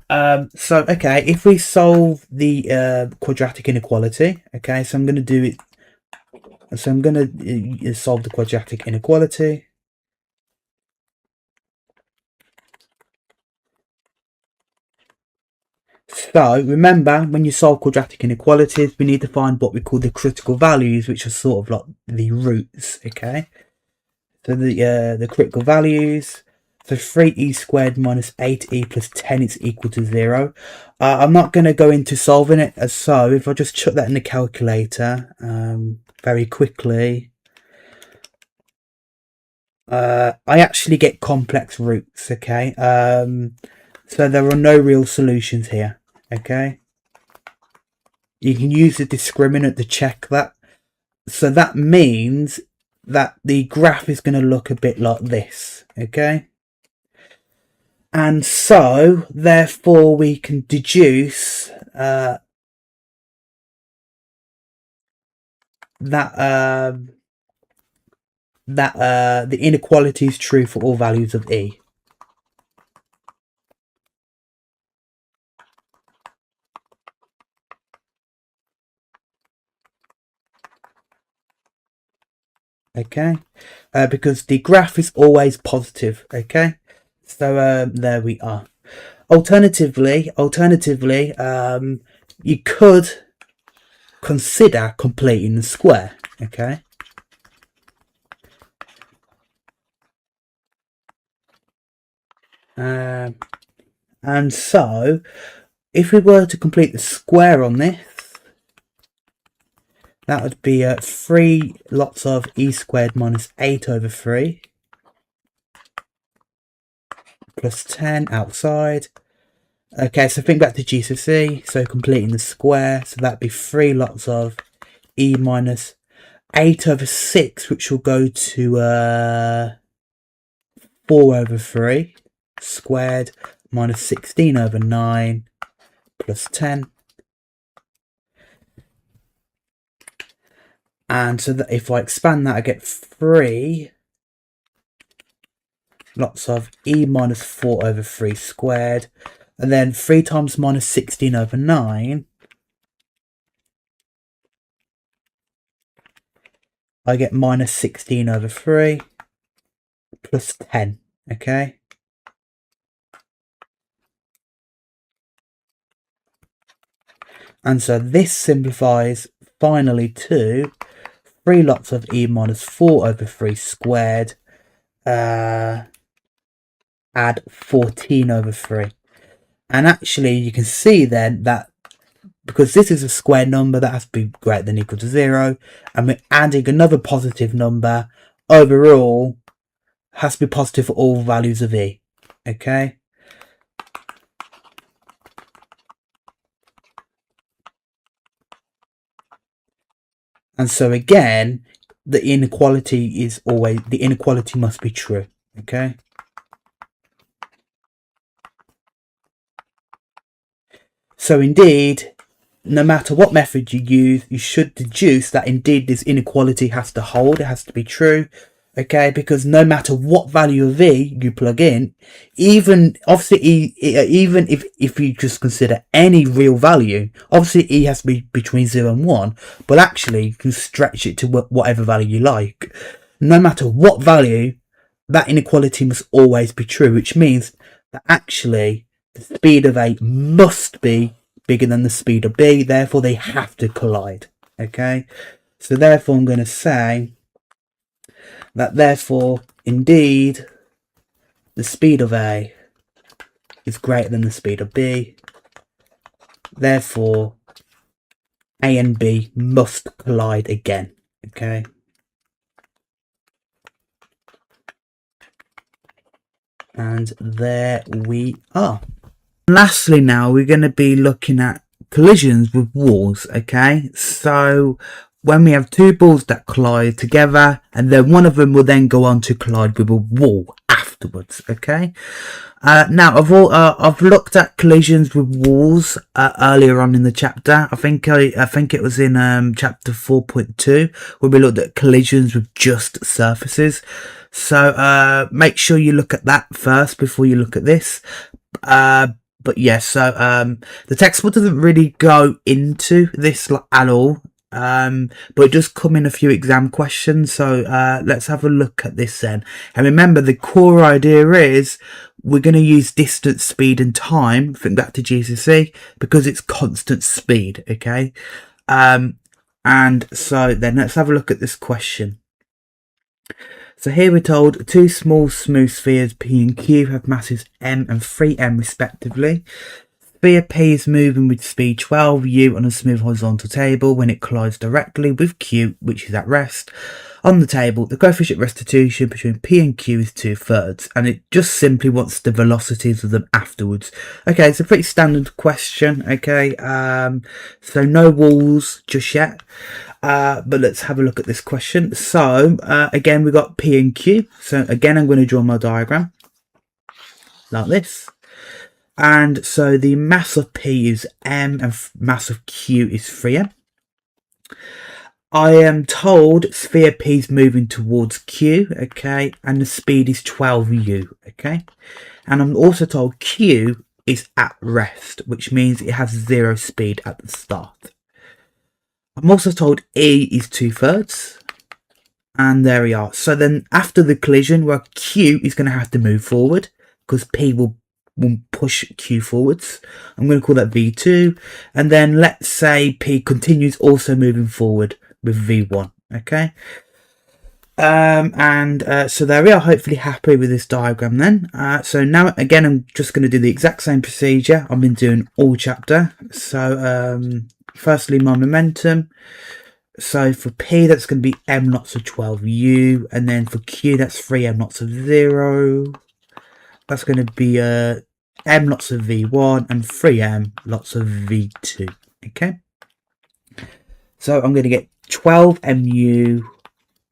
So okay, if we solve the quadratic inequality, okay, so I'm going to do it. So I'm going to solve the quadratic inequality. So remember, when you solve quadratic inequalities, we need to find what we call the critical values, which are sort of like the roots. Okay, so the critical values. So 3e squared minus 8e plus 10 is equal to 0. I'm not going to go into solving it. So if I just chuck that in the calculator very quickly, I actually get complex roots. Okay, so there are no real solutions here. Okay, you can use the discriminant to check that. So that means that the graph is going to look a bit like this. Okay, and so therefore we can deduce that the inequality is true for all values of e. Okay, because the graph is always positive. Okay, so there we are. Alternatively, you could consider completing the square. Okay, and so if we were to complete the square on this, That would be 3 lots of e squared minus 8 over 3 plus 10 outside. Okay, so think back to GCSE, so completing the square, so that'd be 3 lots of e minus 8 over 6, which will go to 4 over 3 squared minus 16 over 9 plus 10. And so that if I expand that, I get 3 lots of e minus 4 over 3 squared. And then 3 times minus 16 over 9. I get minus 16 over 3 plus 10. Okay. And so this simplifies finally to 3 lots of e minus 4 over 3 squared. Add 14 over 3. And actually you can see then that because this is a square number, that has to be greater than or equal to 0, and we're adding another positive number, overall has to be positive for all values of e. Okay. And so again, the inequality must be true. Okay. So indeed, no matter what method you use, you should deduce that indeed this inequality has to hold, it has to be true. Okay, because no matter what value of e you plug in, even if you just consider any real value, obviously e has to be between 0 and 1, but actually you can stretch it to whatever value you like. No matter what value, that inequality must always be true, which means that actually the speed of a must be bigger than the speed of b, therefore they have to collide. Okay, so therefore I'm going to say that therefore indeed the speed of a is greater than the speed of b, therefore a and b must collide again. Okay, and there we are. Lastly, now we're going to be looking at collisions with walls. Okay, so when we have 2 balls that collide together, and then one of them will then go on to collide with a wall afterwards. Okay. Now I've looked at collisions with walls earlier on in the chapter. I think it was in chapter 4.2 where we looked at collisions with just surfaces. So make sure you look at that first before you look at this. But yes, so the textbook doesn't really go into this at all. But it does come in a few exam questions, so let's have a look at this then. And remember, the core idea is we're going to use distance, speed and time, think back to GCSE, because it's constant speed. Okay, and so then let's have a look at this question. So here we're told 2 small smooth spheres P and Q have masses m and 3m respectively. Sphere P is moving with speed 12 u on a smooth horizontal table when it collides directly with Q, which is at rest. On the table, the coefficient restitution between P and Q is 2/3, and it just simply wants the velocities of them afterwards. Okay, it's a pretty standard question. Okay, so no walls just yet. But let's have a look at this question. So again, we've got P and Q. So again, I'm going to draw my diagram like this. And so the mass of P is m and mass of Q is 3m. I am told sphere P is moving towards Q, okay, and the speed is 12u, okay. And I'm also told Q is at rest, which means it has 0 speed at the start. I'm also told E is 2/3, and there we are. So then after the collision, where Q is going to have to move forward because P will push Q forwards, I'm going to call that V2, and then let's say P continues also moving forward with V1. Okay, so there we are, hopefully happy with this diagram then. So now again, I'm just going to do the exact same procedure I've been doing all chapter. So firstly, my momentum. So for P, that's going to be M lots of 12U. And then for Q, that's 3M lots of 0. That's going to be M lots of V1 and 3M lots of V2. Okay. So I'm going to get 12MU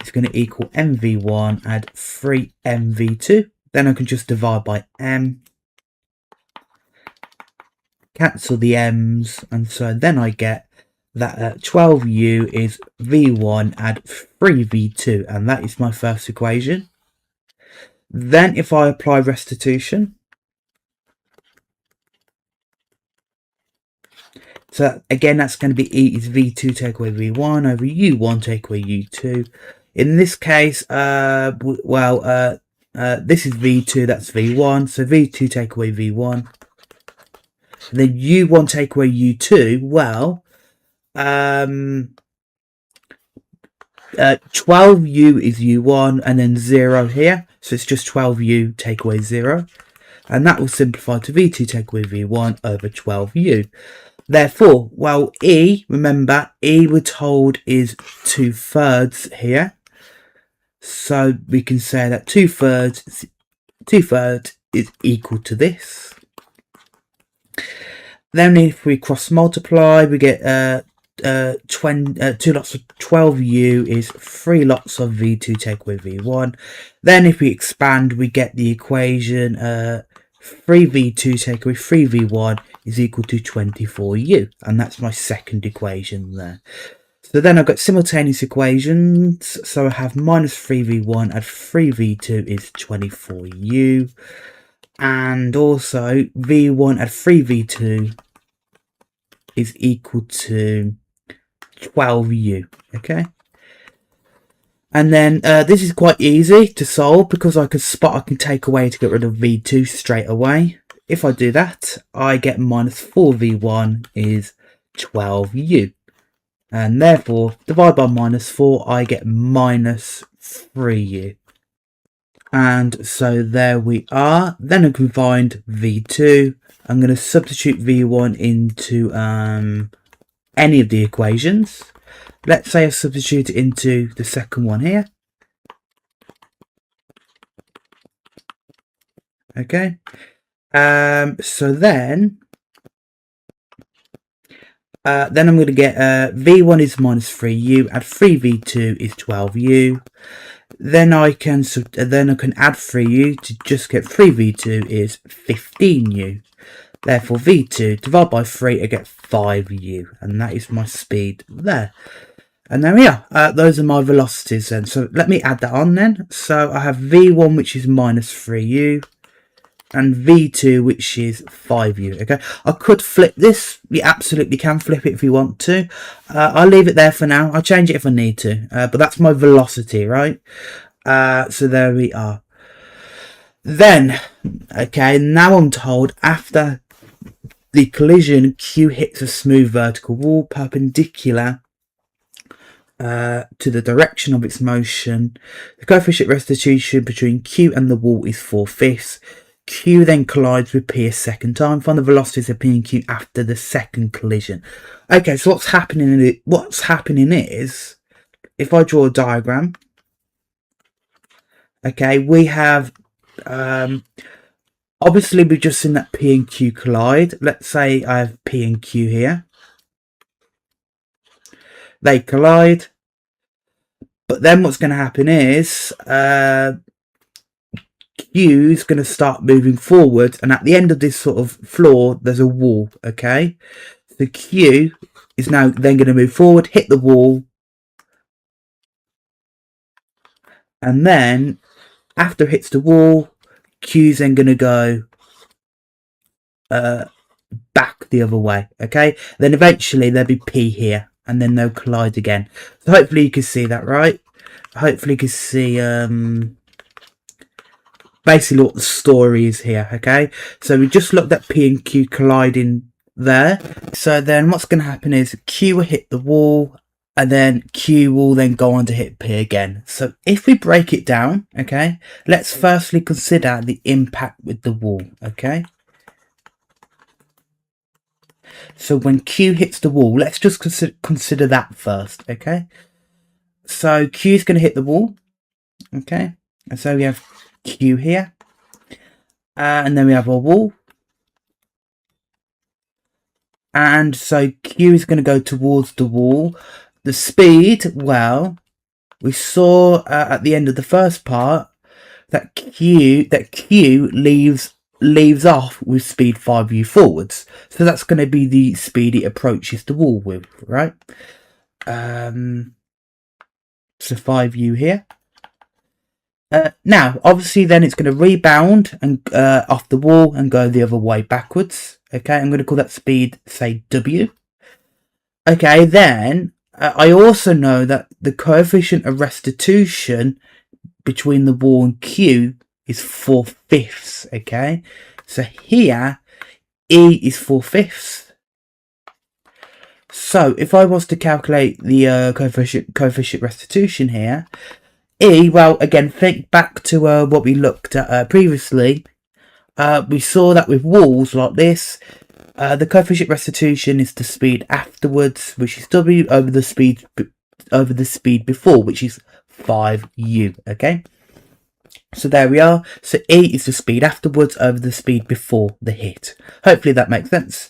is going to equal MV1, add 3MV2. Then I can just divide by M. Cancel the M's. And so then I get that 12U is V1, add 3V2. And that is my first equation. Then if I apply restitution, so again, that's going to be E is V2 take away V1 over U1 take away U2. In this case, this is V2, that's V1. So V2 take away V1. And then U1 take away U2, 12U is U1 and then 0 here. So it's just 12U take away 0. And that will simplify to V2 take away V1 over 12U. Therefore, well, E, remember, E we're told is 2/3 here. So we can say that 2/3 is equal to this. Then if we cross multiply, we get 2 lots of 12U is 3 lots of V2 take away V1. Then if we expand, we get the equation 3V2 take away 3V1 is equal to 24U. And that's my second equation there. So then I've got simultaneous equations. So I have minus 3V1 add 3V2 is 24U. And also V1 add 3V2 is equal to 12U. Okay. And then this is quite easy to solve because I can take away to get rid of V2 straight away. If I do that, I get minus 4V1 is 12U. And therefore, divide by minus 4, I get minus 3U. And so there we are. Then I can find V2. I'm going to substitute V1 into any of the equations. Let's say I substitute it into the second one here. Okay. So then I'm going to get V1 is minus 3U, add 3V2 is 12U. Then I can add 3U to just get 3V2 is 15U. Therefore V2 divided by 3, I get 5U, and that is my speed there. And there we are. Those are my velocities then. So let me add that on then. So I have V1 which is minus 3U. And V2 which is 5U. Okay, I could flip this. You absolutely can flip it if you want to. I'll leave it there for now. I'll change it if I need to. But that's my velocity, right? So there we are. Then, okay, now I'm told after the collision, Q hits a smooth vertical wall perpendicular to the direction of its motion. The coefficient restitution between Q and the wall is 4/5. Q then collides with P a second time. Find the velocities of P and Q after the second collision. Okay, so what's happening is, if I draw a diagram, okay, we have obviously we've just seen that P and Q collide. Let's say I have P and Q here. They collide. But then what's going to happen is Q is going to start moving forward, and at the end of this sort of floor there's a wall. Okay, so Q is now then going to move forward, hit the wall, and then after it hits the wall, Q is then going to go back the other way. Okay, then eventually there'll be P here, and then they'll collide again. So hopefully you can see that, right? Hopefully you can see basically what the story is here. Okay, so we just looked at P and Q colliding there. So then what's going to happen is Q will hit the wall, and then Q will then go on to hit P again. So if we break it down, okay, let's firstly consider the impact with the wall. Okay, So when Q hits the wall, let's just consider that first, okay? So Q is going to hit the wall, okay? And so we have Q here. And then we have our wall. And so Q is going to go towards the wall. The speed, well, we saw at the end of the first part that Q leaves off with speed 5u forwards. So that's going to be the speed it approaches the wall with, right? So 5u here. Now, obviously, then it's going to rebound and off the wall and go the other way backwards. Okay, I'm going to call that speed, say, W. Okay, then I also know that the coefficient of restitution between the wall and Q is 4/5. Okay, so here E is 4/5. So if I was to calculate the coefficient restitution here, E, well, again, think back to what we looked at previously. We saw that with walls like this, the coefficient restitution is the speed afterwards, which is W over the speed before, which is 5u. Okay, so there we are. So E is the speed afterwards over the speed before the hit. Hopefully that makes sense.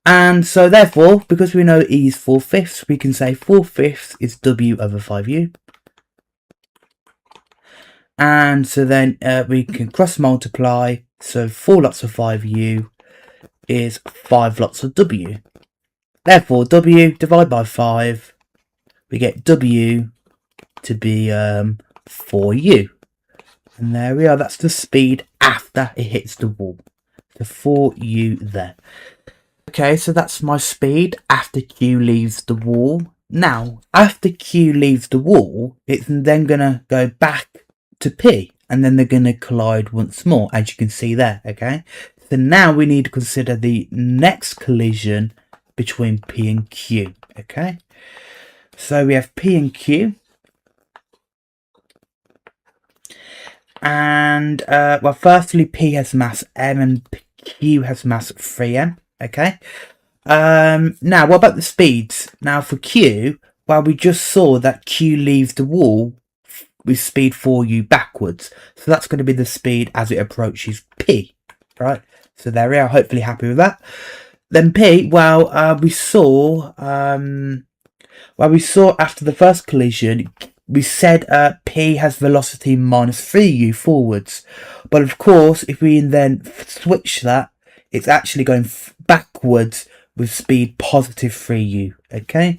And so therefore, because we know E is 4/5, we can say 4/5 is W over 5u. And so then we can cross multiply. So 4 lots of 5u is 5 lots of w. Therefore, w divided by 5, we get w to be 4u. And there we are. That's the speed after it hits the wall. So 4u there. Okay, so that's my speed after Q leaves the wall. Now, after Q leaves the wall, it's then going to go back to P, and then they're going to collide once more, as you can see there. Okay, so now we need to consider the next collision between P and Q. Okay, so we have P and Q, and well, firstly, P has mass m and Q has mass 3m. Okay, now what about the speeds? Now for Q, well, we just saw that Q leaves the wall with speed 4u backwards, so that's going to be the speed as it approaches P, right? So there we are, hopefully happy with that. Then P, well, we saw after the first collision, we said P has velocity minus 3u forwards, but of course if we then switch that, it's actually going backwards with speed positive 3u. Okay,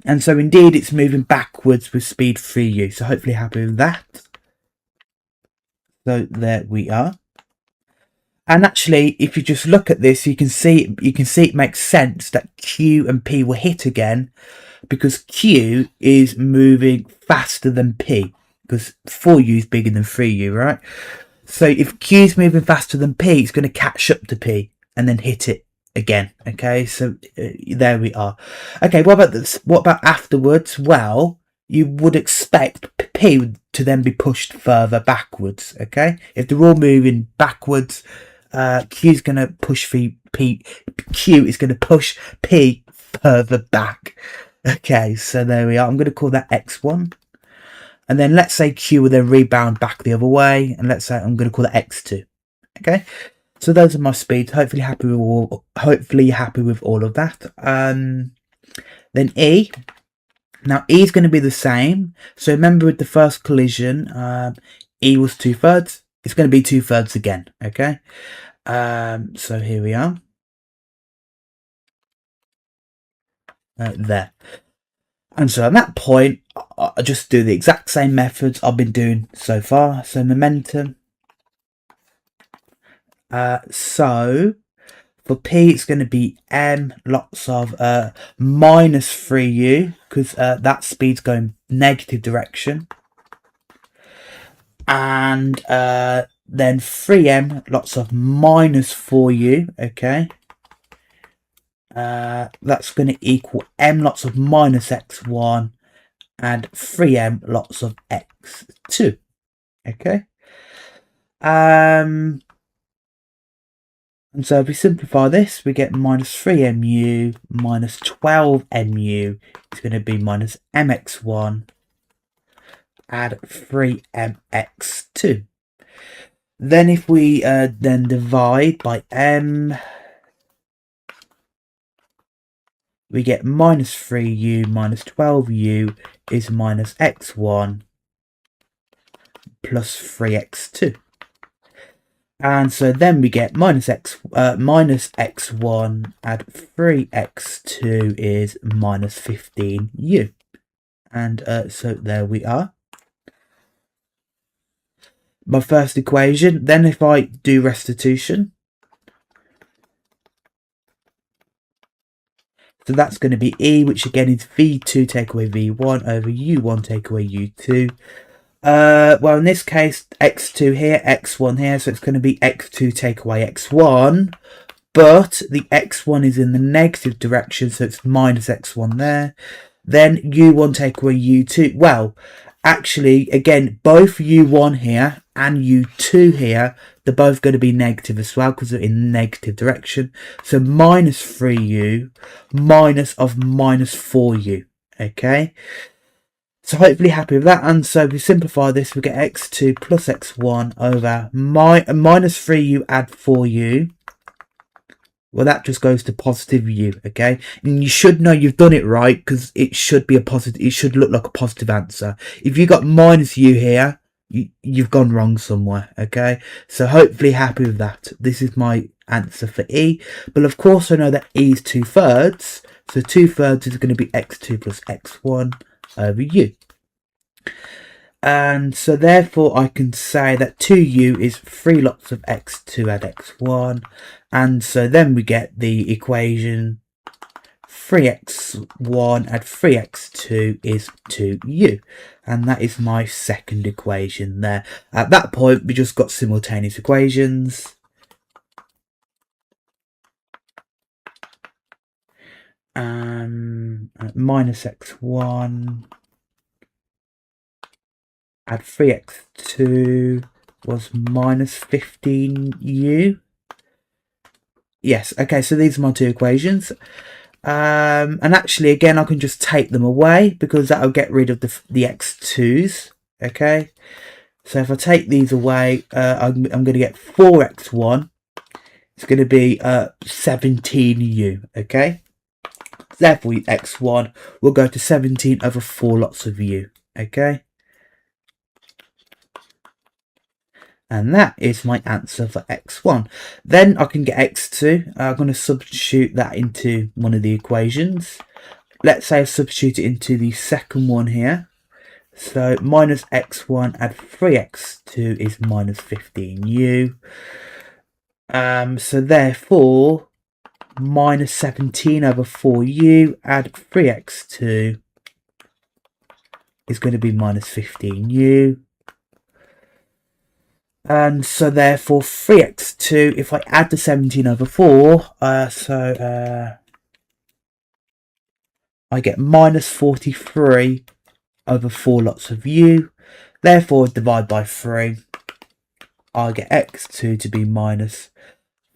and so indeed it's moving backwards with speed 3u. So hopefully happy with that. So there we are. And actually, if you just look at this, you can see it makes sense that Q and P will hit again, because Q is moving faster than P, because 4u is bigger than 3u, right? So if Q is moving faster than P, it's going to catch up to P and then hit it again. Okay, so there we are. Okay, what about this? What about afterwards? Well, you would expect P to then be pushed further backwards. Okay, if they're all moving backwards, Q is going to push P. Q is going to push P further back. Okay, so there we are. I'm going to call that X1. And then let's say Q will then rebound back the other way, and let's say I'm going to call that X2. Okay, so those are my speeds. Hopefully happy with all. Hopefully happy with all of that. Then E. Now E is going to be the same. So remember with the first collision, E was 2/3. It's going to be 2/3 again. Okay. So here we are. There. And so at that point, I just do the exact same methods I've been doing so far. So momentum. So for P, it's going to be m lots of minus 3u, because that speed's going negative direction. And then 3m lots of minus 4u. Okay. That's going to equal m lots of minus x1 and 3m lots of x2. Okay. And so if we simplify this, we get minus 3mu minus 12mu is going to be minus mx1 add 3mx2. Then if we then divide by m, we get minus 3u minus 12u is minus x1 plus 3x2. And so then we get minus x1 add 3x2 is minus 15u. And so there we are. My first equation. Then if I do restitution, so that's going to be E, which again is V2 take away V1 over U1 take away U2. Well, in this case, x2 here, x1 here, so it's going to be x2 take away x1, but the x1 is in the negative direction, so it's minus x1 there. Then u1 take away u2. Well, actually, again, both u1 here and u2 here, they're both going to be negative as well because they're in the negative direction. So minus 3u minus of minus 4u, okay? So hopefully happy with that. And so if we simplify this, we get x2 plus x1 over minus 3u add 4u. Well, that just goes to positive u, okay? And you should know you've done it right because it should be a positive. It should look like a positive answer. If you got minus u here, you've gone wrong somewhere, okay? So hopefully happy with that. This is my answer for E. But of course, I know that E is 2/3. So 2/3 is going to be x2 plus x1 over u. And so therefore I can say that 2u is 3 lots of x2 add x1. And so then we get the equation 3x1 add 3x2 is 2u. And that is my second equation there. At that point, we just got simultaneous equations. Minus x1 add 3x2 was minus 15u. Yes, okay, so these are my two equations. And actually, again, I can just take them away because that'll get rid of the x2s, okay? So if I take these away, I'm going to get 4x1. It's going to be 17u, okay? Therefore, x1 will go to 17 over 4 lots of u, okay? And that is my answer for x1. Then I can get x2. I'm going to substitute that into one of the equations. Let's say I substitute it into the second one here. So minus x1 add 3x2 is minus 15u. So therefore, minus 17 over 4u add 3x2 is going to be minus 15u. And so therefore 3x2, if I add the 17 over 4, I get minus 43 over 4 lots of u. Therefore divide by 3, I get x2 to be minus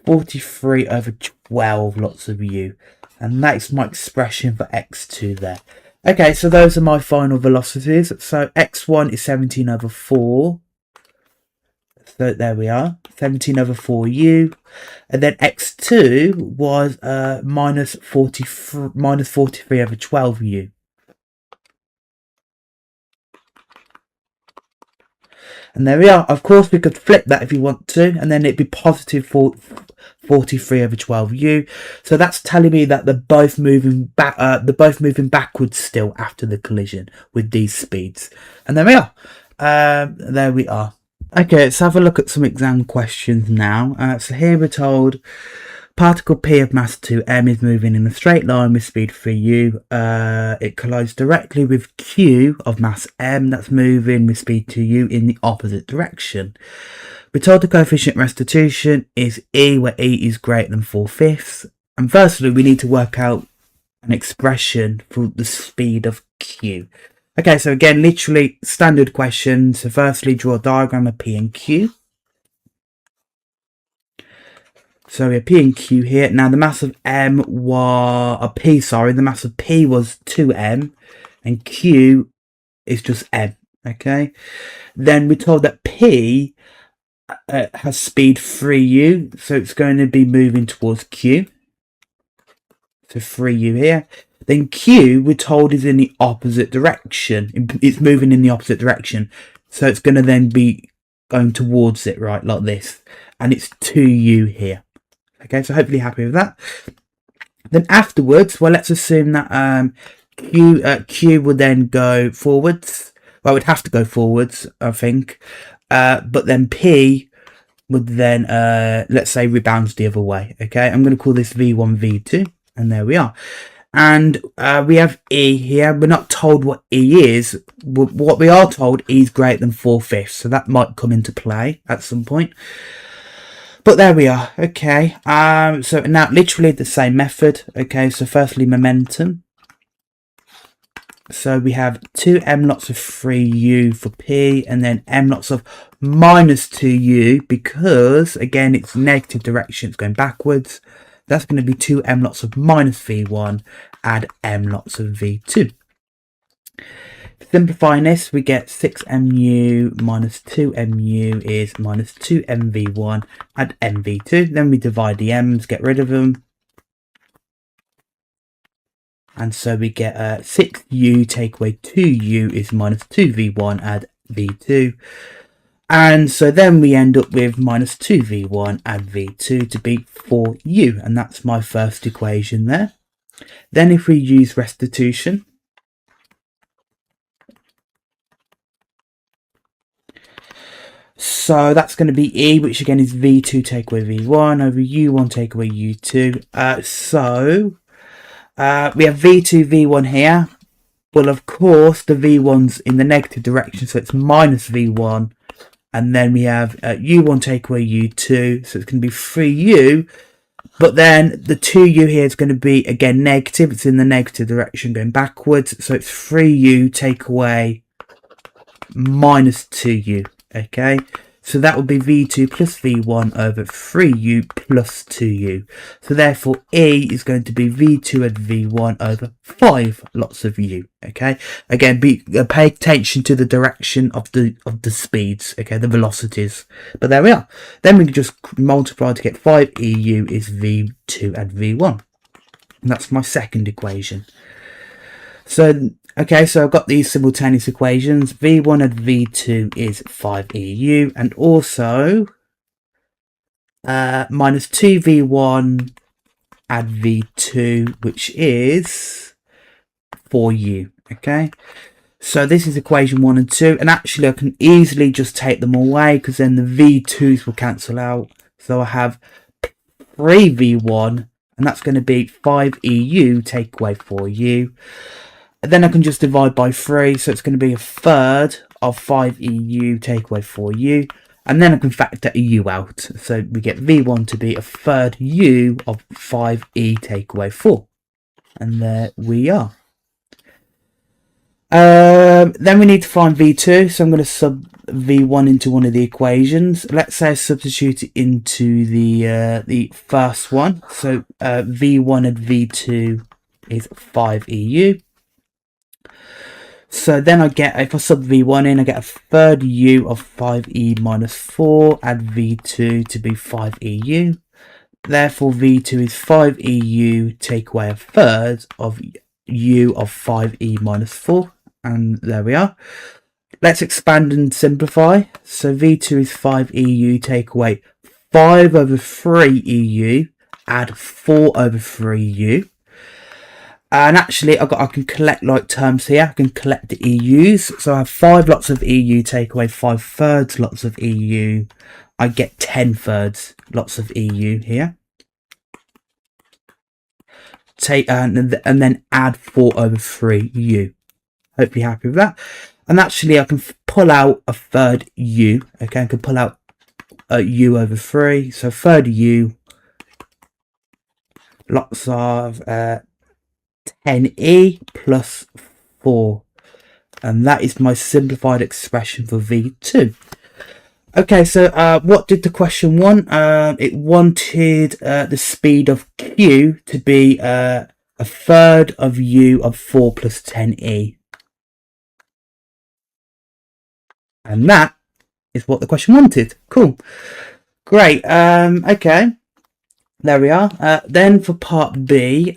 43 over 12 lots of u. And that's my expression for x2 there. Okay, so those are my final velocities. So x1 is 17 over 4. So there we are, 17 over 4u. And then x2 was minus 43 over 12u. And there we are. Of course, we could flip that if you want to, and then it'd be positive 43 over 12u. So that's telling me that they're both moving back. They're both moving backwards still after the collision with these speeds. And there we are. There we are. Okay, let's have a look at some exam questions now. So here we're told particle P of mass 2m is moving in a straight line with speed 3u. It collides directly with Q of mass m that's moving with speed 2u in the opposite direction. We're told the coefficient restitution is E, where E is greater than 4/5. And firstly, we need to work out an expression for the speed of Q. Okay, so again, literally standard question. So firstly, draw a diagram of P and Q. So we have P and Q here. Now the mass of M was the mass of P was 2M, and Q is just M. Okay. Then we're told that P has speed 3u, so it's going to be moving towards Q. So 3u here. Then Q, we're told, is in the opposite direction. It's moving in the opposite direction. So it's going to then be going towards it, right, like this. And it's 2u here. Okay, so hopefully happy with that. Then afterwards, well, let's assume that Q would then go forwards. Well, it would have to go forwards, I think. But then P would then, let's say, rebounds the other way. Okay, I'm going to call this V1, V2. And there we are. And we have E here. We're not told what E is. What we are told, E is greater than 4/5. So that might come into play at some point. But there we are. Okay. So now literally the same method. Okay. So firstly, momentum. So we have 2m lots of 3u for P, and then m lots of minus 2u, because again it's negative direction, it's going backwards. That's going to be 2m lots of minus v1, add m lots of v2. Simplifying this, we get 6mu minus 2mu is minus 2mv1, add mv2. Then we divide the m's, get rid of them. And so we get 6u take away 2u is minus 2v1, add v2. And so then we end up with minus 2v1 add v2 to be 4u. And that's my first equation there. Then if we use restitution, so that's going to be E, which again is v2 take away v1 over u1 take away u2. We have v2, v1 here. Well, of course, the v1's in the negative direction, so it's minus v1. And then we have u1 take away u2, so it's going to be 3u. But then the 2u here is going to be, again, negative. It's in the negative direction going backwards. So it's 3u take away minus 2u, okay? So that would be v2 plus v1 over 3u plus 2u. So therefore, E is going to be v2 and v1 over 5 lots of u. Okay. Again, pay attention to the direction of the speeds. Okay, the velocities. But there we are. Then we can just multiply to get 5 EU is v2 and v1. And that's my second equation. So okay, so I've got these simultaneous equations. V1 and V2 is 5EU, and also minus 2V1 add V2, which is 4U. Okay, so this is equation 1 and 2, and actually I can easily just take them away because then the V2s will cancel out. So I have 3V1, and that's going to be 5EU take away 4U. And then I can just divide by 3, so it's going to be a third of 5EU take away 4U. And then I can factor a U out. So we get V1 to be a third U of 5E take away 4. And there we are. Then we need to find V2. So I'm going to sub V1 into one of the equations. Let's say I substitute it into the first one. So V1 and V2 is 5EU. So then I get, if I sub V1 in, I get a third U of 5E minus 4, add V2 to be 5EU. Therefore, V2 is 5EU, take away a third of U of 5E minus 4. And there we are. Let's expand and simplify. So V2 is 5EU, take away 5 over 3EU, add 4 over 3U. And actually, I can collect like terms here. I can collect the EUs. So I have 5 lots of EU take away 5 thirds lots of EU. I get 10 thirds lots of EU here. And then add 4 over 3U. Hopefully happy with that. And actually, I can pull out a third U. Okay, I can pull out a U over 3. So third U. Lots of 10e plus 4, and that is my simplified expression for V2. Okay, so what did the question want? It wanted the speed of Q to be a third of U of 4 plus 10e. And that is what the question wanted. Cool. Great. Okay. There we are. Then for part B,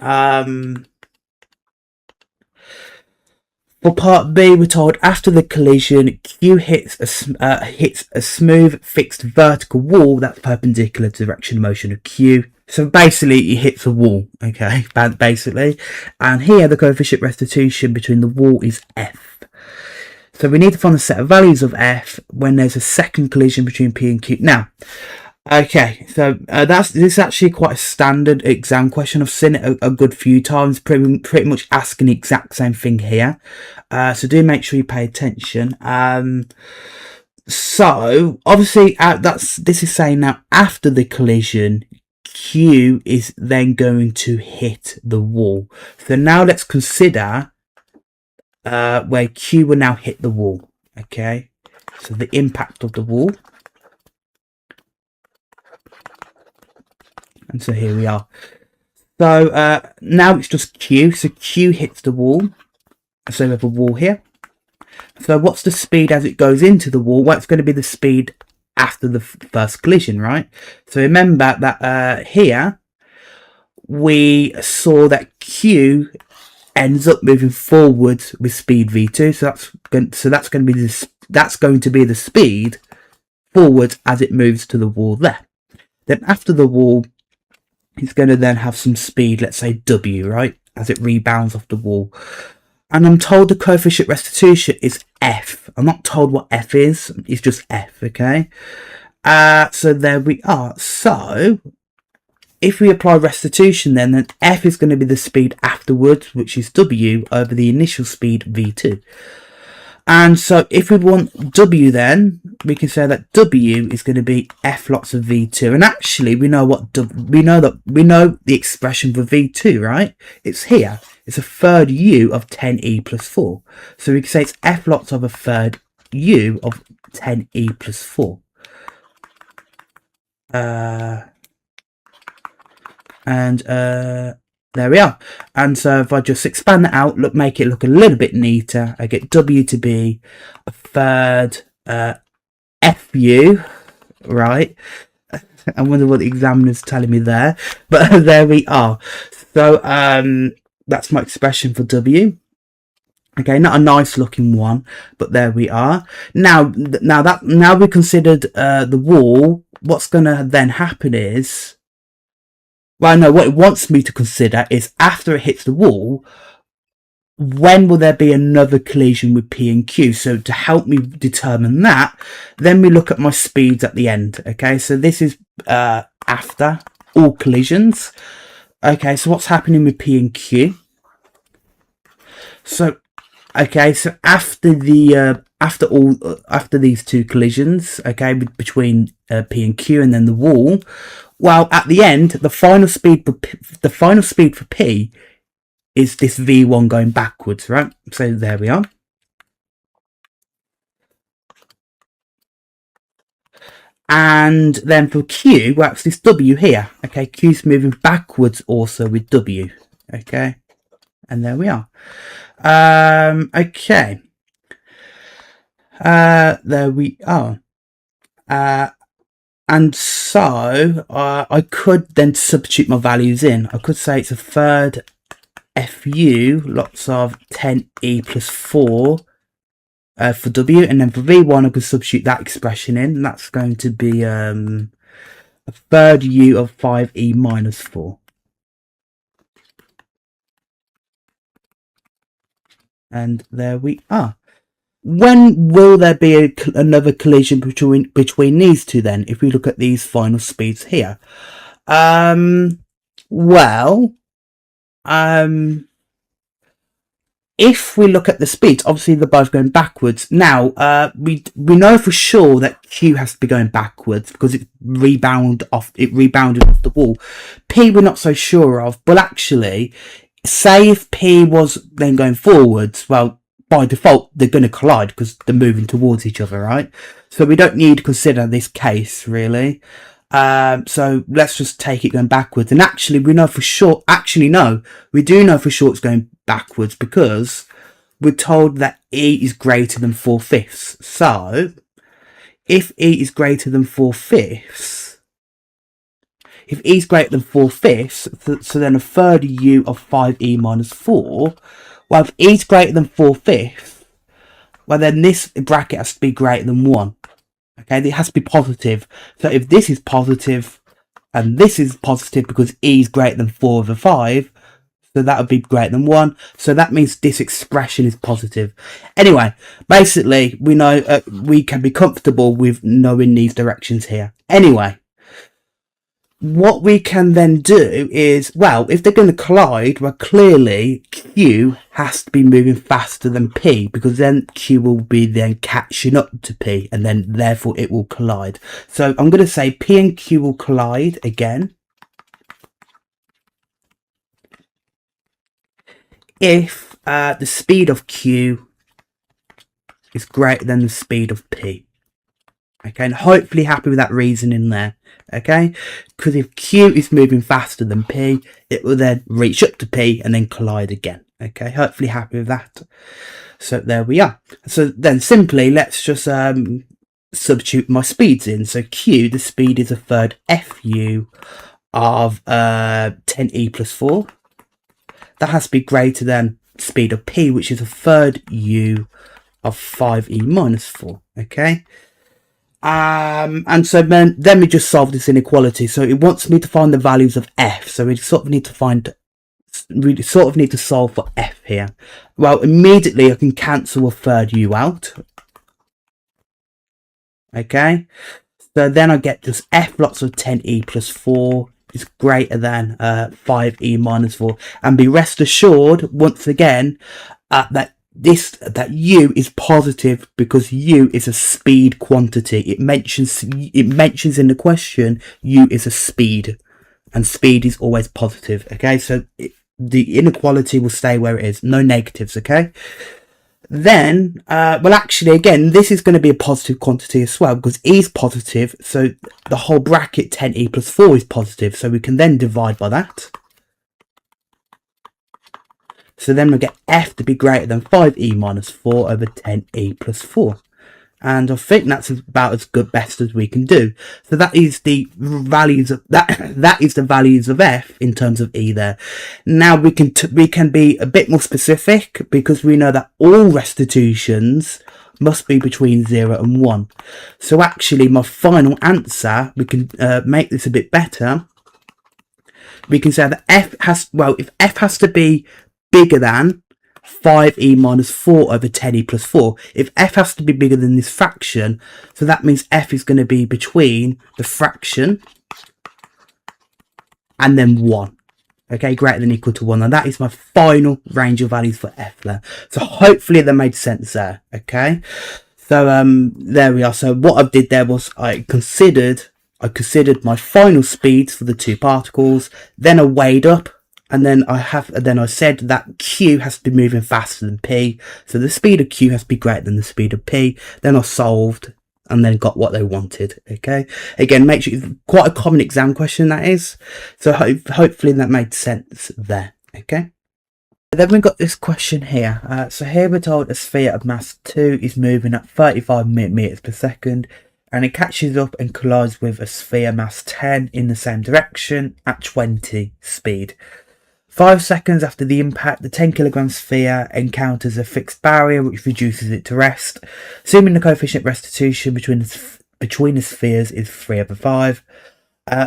we're told after the collision, Q hits a smooth fixed vertical wall that's perpendicular to the direction of motion of Q. So basically, it hits a wall. Okay, basically, and here the coefficient restitution between the wall is F. So we need to find the set of values of F when there's a second collision between P and Q. Now, okay, so this is actually quite a standard exam question. I've seen it a good few times, pretty much asking the exact same thing here. So do make sure you pay attention. So obviously, this is saying now after the collision, Q is then going to hit the wall. So now let's consider where Q will now hit the wall. Okay, so the impact of the wall. And so here we are. So now it's just Q. So Q hits the wall. So we have a wall here. So what's the speed as it goes into the wall? Well, it's going to be the speed after the first collision, right? So remember that here we saw that Q ends up moving forwards with speed v2. So that's going to be the speed forwards as it moves to the wall there. Then after the wall, it's going to then have some speed, let's say W, right, as it rebounds off the wall. And I'm told the coefficient restitution is F. I'm not told what F is. It's just F, okay? So there we are. So if we apply restitution then F is going to be the speed afterwards, which is W over the initial speed V2. And so if we want W then, we can say that W is going to be F lots of V2. And actually we know we know the expression for V2, right? It's here. It's a third U of 10e plus 4. So we can say it's F lots of a third U of 10e plus 4. There we are. And so if I just expand that out, make it look a little bit neater, I get W to be a third FU, right? I wonder what the examiner's telling me there, but there we are. So that's my expression for W. Okay, not a nice looking one, but there we are. Now we considered the wall. What's going to then happen is, well, no, what it wants me to consider is after it hits the wall, when will there be another collision with P and Q? So to help me determine that, then we look at my speeds at the end. Okay, so this is after all collisions. Okay, so what's happening with P and Q? So, okay, so after these two collisions, okay, between P and Q and then the wall, well, at the end, the final speed for P is this V1 going backwards, right? So there we are. And then for Q, well, it's this W here. Okay, Q's moving backwards also with W. Okay, and there we are. Okay. There we are. And so I could then substitute my values in. I could say it's a third FU, lots of 10e plus 4 for W. And then for V1, I could substitute that expression in. And that's going to be a third U of 5e minus 4. And there we are. When will there be another collision between these two then, if we look at these final speeds here? If we look at the speeds, obviously they're both going backwards. Now, we know for sure that Q has to be going backwards because it rebounded off the wall. P we're not so sure of, but actually, say if P was then going forwards, well, by default, they're going to collide because they're moving towards each other, right? So we don't need to consider this case, really. So let's just take it going backwards. And actually, we know for sure, we do know for sure it's going backwards because we're told that E is greater than 4/5. So if E is greater than 4/5, if E is greater than 4/5, so then a third U of 5E minus 4, well, if E is greater than 4/5, well, then this bracket has to be greater than 1. Okay, it has to be positive. So if this is positive, and this is positive because E is greater than 4/5, so that would be greater than 1. So that means this expression is positive. Anyway, basically, we know we can be comfortable with knowing these directions here. Anyway, what we can then do is, well, if they're going to collide, well, clearly Q has to be moving faster than P, because then Q will be then catching up to P, and then therefore it will collide. So I'm going to say P and Q will collide again if the speed of Q is greater than the speed of P. Okay, and hopefully happy with that reasoning there. Okay, because if Q is moving faster than P, it will then reach up to P and then collide again. Okay, hopefully happy with that. So there we are. So then simply let's just substitute my speeds in. So Q, the speed is a third FU of 10e plus 4. That has to be greater than speed of P, which is a third U of 5e minus 4. Okay. And so then we just solve this inequality. So it wants me to find the values of F. So we sort of need to solve for F here. Well, immediately I can cancel a third U out. Okay. So then I get just F lots of 10e plus 4 is greater than 5e minus 4. And be rest assured, once again, that U is positive because U is a speed quantity. It mentions in the question U is a speed, and speed is always positive. Okay, so the inequality will stay where it is, no negatives. Okay, then well, actually, again, this is going to be a positive quantity as well because E is positive, so the whole bracket 10e plus 4 is positive, so we can then divide by that. So then we get F to be greater than 5e minus 4 over 10e plus 4. And I think that's about as good best as we can do. So that is the values of that is the values of F in terms of E there. Now we can be a bit more specific because we know that all restitutions must be between 0 and 1. So actually my final answer, we can make this a bit better. We can say that if F has to be bigger than 5e minus 4 over 10e plus 4. If F has to be bigger than this fraction, so that means F is going to be between the fraction and then 1. Okay, greater than or equal to 1. And that is my final range of values for F there. So hopefully that made sense there. Okay, so there we are. So what I did there was I considered my final speeds for the two particles, then I weighed up. And then I said that Q has to be moving faster than P. So the speed of Q has to be greater than the speed of P. Then I solved and then got what they wanted. Okay. Again, make sure it's quite a common exam question that is. So hopefully that made sense there. Okay. Then we've got this question here. So here we're told a sphere of mass 2 is moving at 35 meters per second. And it catches up and collides with a sphere mass 10 in the same direction at 20 speed. 5 seconds after the impact, the 10 kilogram sphere encounters a fixed barrier which reduces it to rest. Assuming the coefficient restitution between the spheres is 3/5,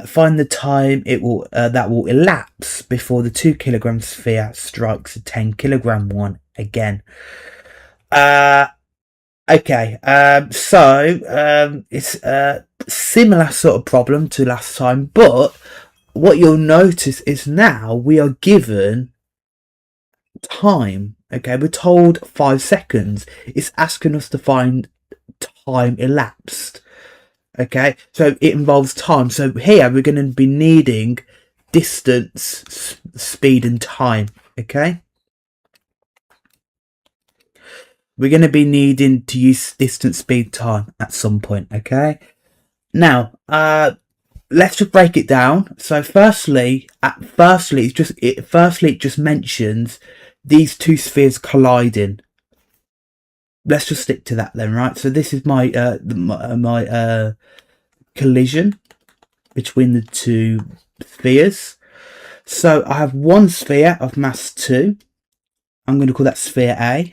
find the time that will elapse before the 2 kilogram sphere strikes the 10 kilogram one again. Okay, so it's a similar sort of problem to last time, but what you'll notice is now we are given time. Okay, we're told 5 seconds. It's asking us to find time elapsed. Okay, so it involves time. So here we're going to be needing distance, speed and time. Okay. we're going to be needing to use distance, speed, time at some point. Okay. Now, let's just break it down. So, firstly, it just mentions these two spheres colliding. Let's just stick to that then, right? So this is my collision between the two spheres. So I have one sphere of mass 2. I'm going to call that sphere A.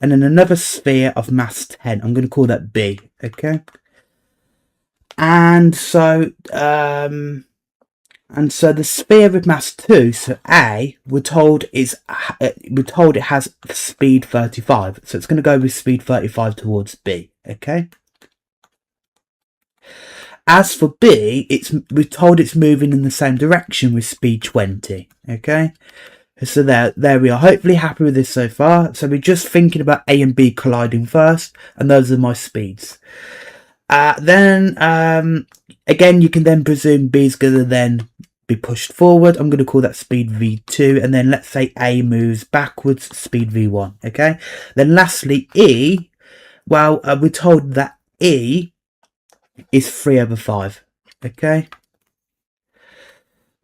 And then another sphere of mass 10. I'm going to call that B. Okay. And so the sphere with mass 2, so A, we're told it has speed 35. So it's going to go with speed 35 towards B. Okay. As for B, we're told it's moving in the same direction with speed 20. Okay. So there we are. Hopefully happy with this so far. So we're just thinking about A and B colliding first, and those are my speeds. Then again, you can then presume B is going to then be pushed forward. I'm going to call that speed V2, and then let's say A moves backwards, speed V1. Okay. Then lastly, E. Well, we're told that E is 3/5. Okay.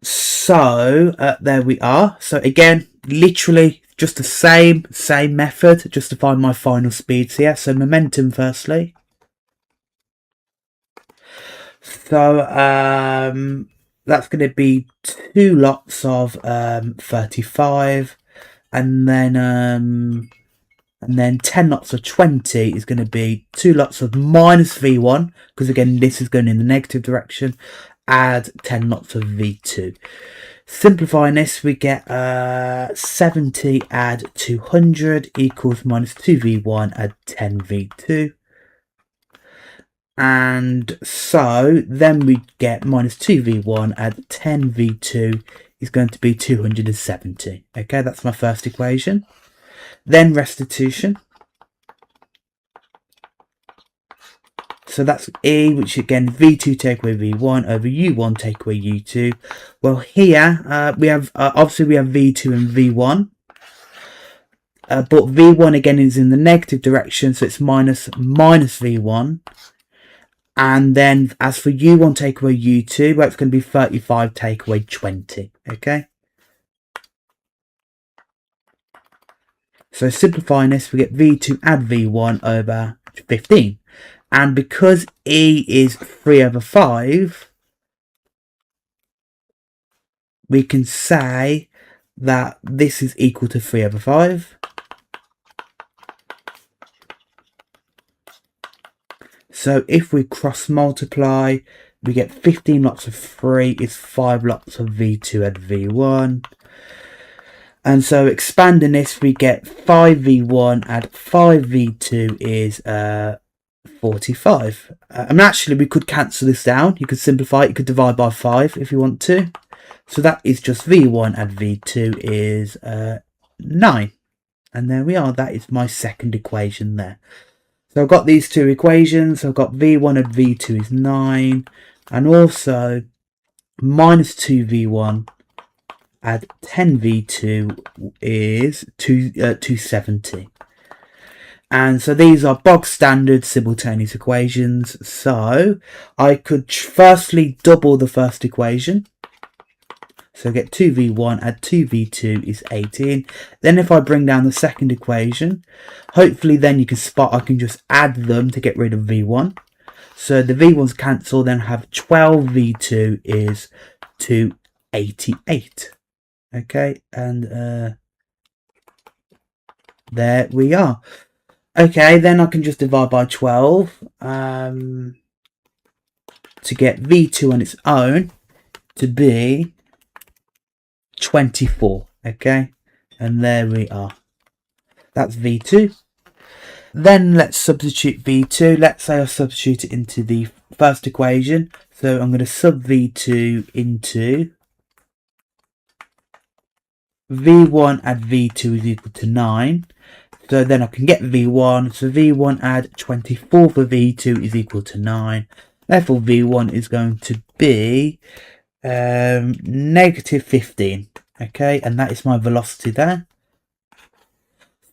So there we are. So again, literally just the same method, just to find my final speeds here. So momentum firstly. So that's going to be 2 lots of 35, and then 10 lots of 20 is going to be 2 lots of minus V1, because again this is going in the negative direction. Add 10 lots of V2. Simplifying this, we get 70 add 200 equals minus 2V1 add 10V2. And so then we get minus 2V1 add 10V2 is going to be 270. Okay, that's my first equation. Then restitution. So that's E, which again, V2 take away V1 over U1 take away U2. Well, here we have, obviously we have V2 and V1. But V1 again is in the negative direction, so it's minus V1. And then as for U1 take away U2, well, it's going to be 35 take away 20. Okay. So simplifying this, we get V2 add V1 over 15. And because E is 3/5, we can say that this is equal to 3/5. So if we cross multiply, we get 15 lots of 3 is 5 lots of V2 add V1. And so expanding this, we get 5V1 add 5V2 is 45. And actually we could cancel this down. You could simplify it. You could divide by 5 if you want to. So that is just V1 add V2 is 9. And there we are. That is my second equation there. So I've got these two equations. I've got V1 add V2 is 9. And also minus 2V1 add 10V2 is 270. And so these are bog standard simultaneous equations. So I could firstly double the first equation. So get 2V1 add 2V2 is 18. Then if I bring down the second equation, hopefully then you can spot I can just add them to get rid of V1. So the V1s cancel, then have 12V2 is 288. Okay, and there we are. Okay, then I can just divide by 12 to get V2 on its own to be 24. Okay, and there we are. That's V2. Then let's substitute V2. Let's say I substitute it into the first equation. So I'm going to sub V2 into V1 add V2 is equal to 9. So then I can get V1. So V1 add 24 for V2 is equal to 9. Therefore V1 is going to be negative 15. Okay, and that is my velocity there.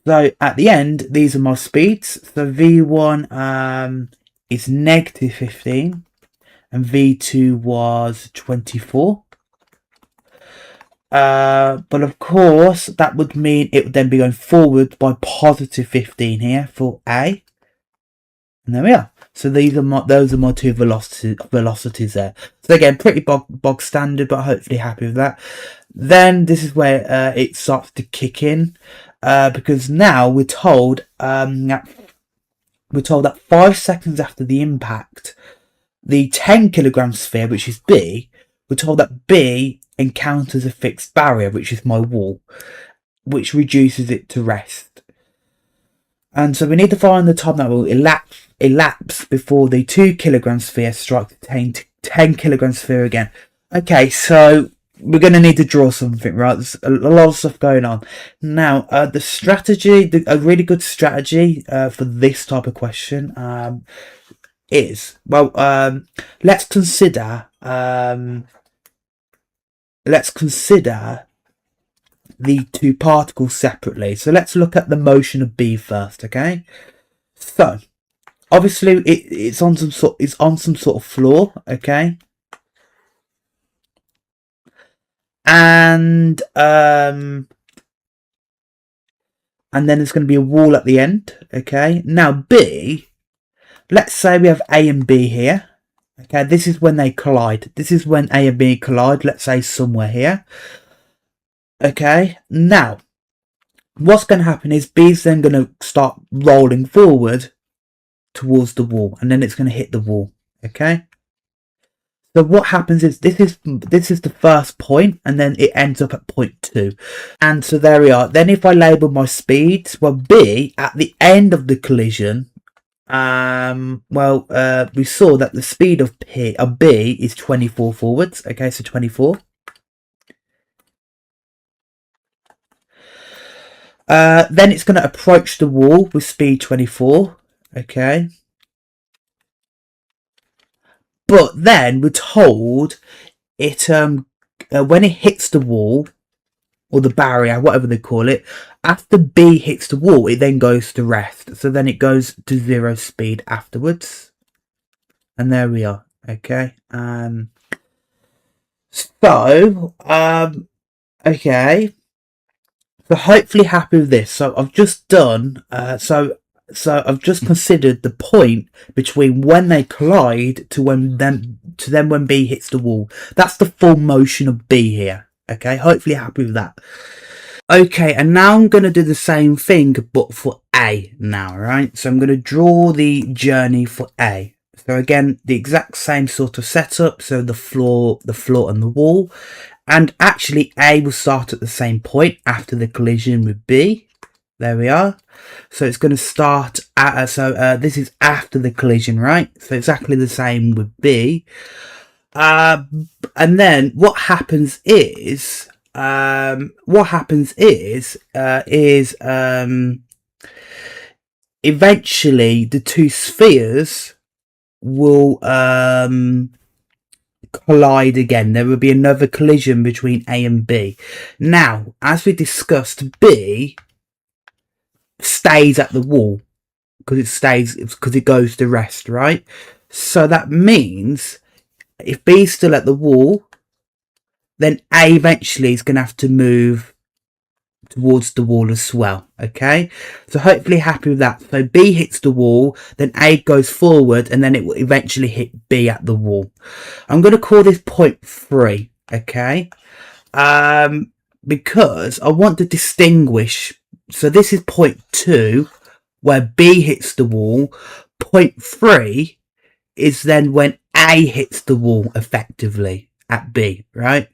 So at the end, these are my speeds. So V1 is negative 15 and V2 was 24. But of course, that would mean it would then be going forward by positive 15 here for A. And there we are. So those are my two velocities there. So again, pretty bog standard, but hopefully happy with that. Then this is where it starts to kick in, because now we're told that 5 seconds after the impact, the 10 kilogram sphere, which is B, we're told that B encounters a fixed barrier, which is my wall, which reduces it to rest. And so we need to find the time that will elapse before the 2 kilogram sphere strikes the 10 kilogram sphere again. Okay, so we're going to need to draw something, right? There's a lot of stuff going on. Now, the strategy, a really good strategy for this type of question is, well, let's consider the two particles separately. So let's look at the motion of B first, okay? So obviously it's on some sort of floor, okay? And then there's going to be a wall at the end, okay? Now B, let's say we have A and B here. Okay, this is when they collide. This is when A and B collide, let's say somewhere here. Okay, now, what's going to happen is B's then going to start rolling forward towards the wall, and then it's going to hit the wall, okay? So what happens is, this is the first point, and then it ends up at point 2. And so there we are. Then if I label my speeds, well, B, at the end of the collision, we saw that the speed of B is 24 forwards, okay, so 24. Then it's going to approach the wall with speed 24, okay. But then we're told it when it hits the wall, or the barrier, whatever they call it, after B hits the wall, it then goes to rest. So then it goes to 0 speed afterwards. And there we are, okay. Okay. So hopefully happy with this. So I've just done, so I've just considered the point between when they collide to when B hits the wall. That's the full motion of B here. Okay, hopefully happy with that. Okay, and now I'm going to do the same thing, but for A now, right? So I'm going to draw the journey for A. So again, the exact same sort of setup. So the floor and the wall. And actually A will start at the same point after the collision with B. There we are. So it's going to start at, this is after the collision, right? So exactly the same with B. And then what happens is eventually the two spheres will collide again. There will be another collision between A and B. Now, as we discussed, B stays at the wall because it goes to rest, right? So that means if B's still at the wall, then A eventually is going to have to move towards the wall as well, okay? So hopefully happy with that. So B hits the wall, then A goes forward, and then it will eventually hit B at the wall. I'm going to call this point 3, okay? Because I want to distinguish. So this is point 2, where B hits the wall. Point 3 is then when A hits the wall effectively at B, right?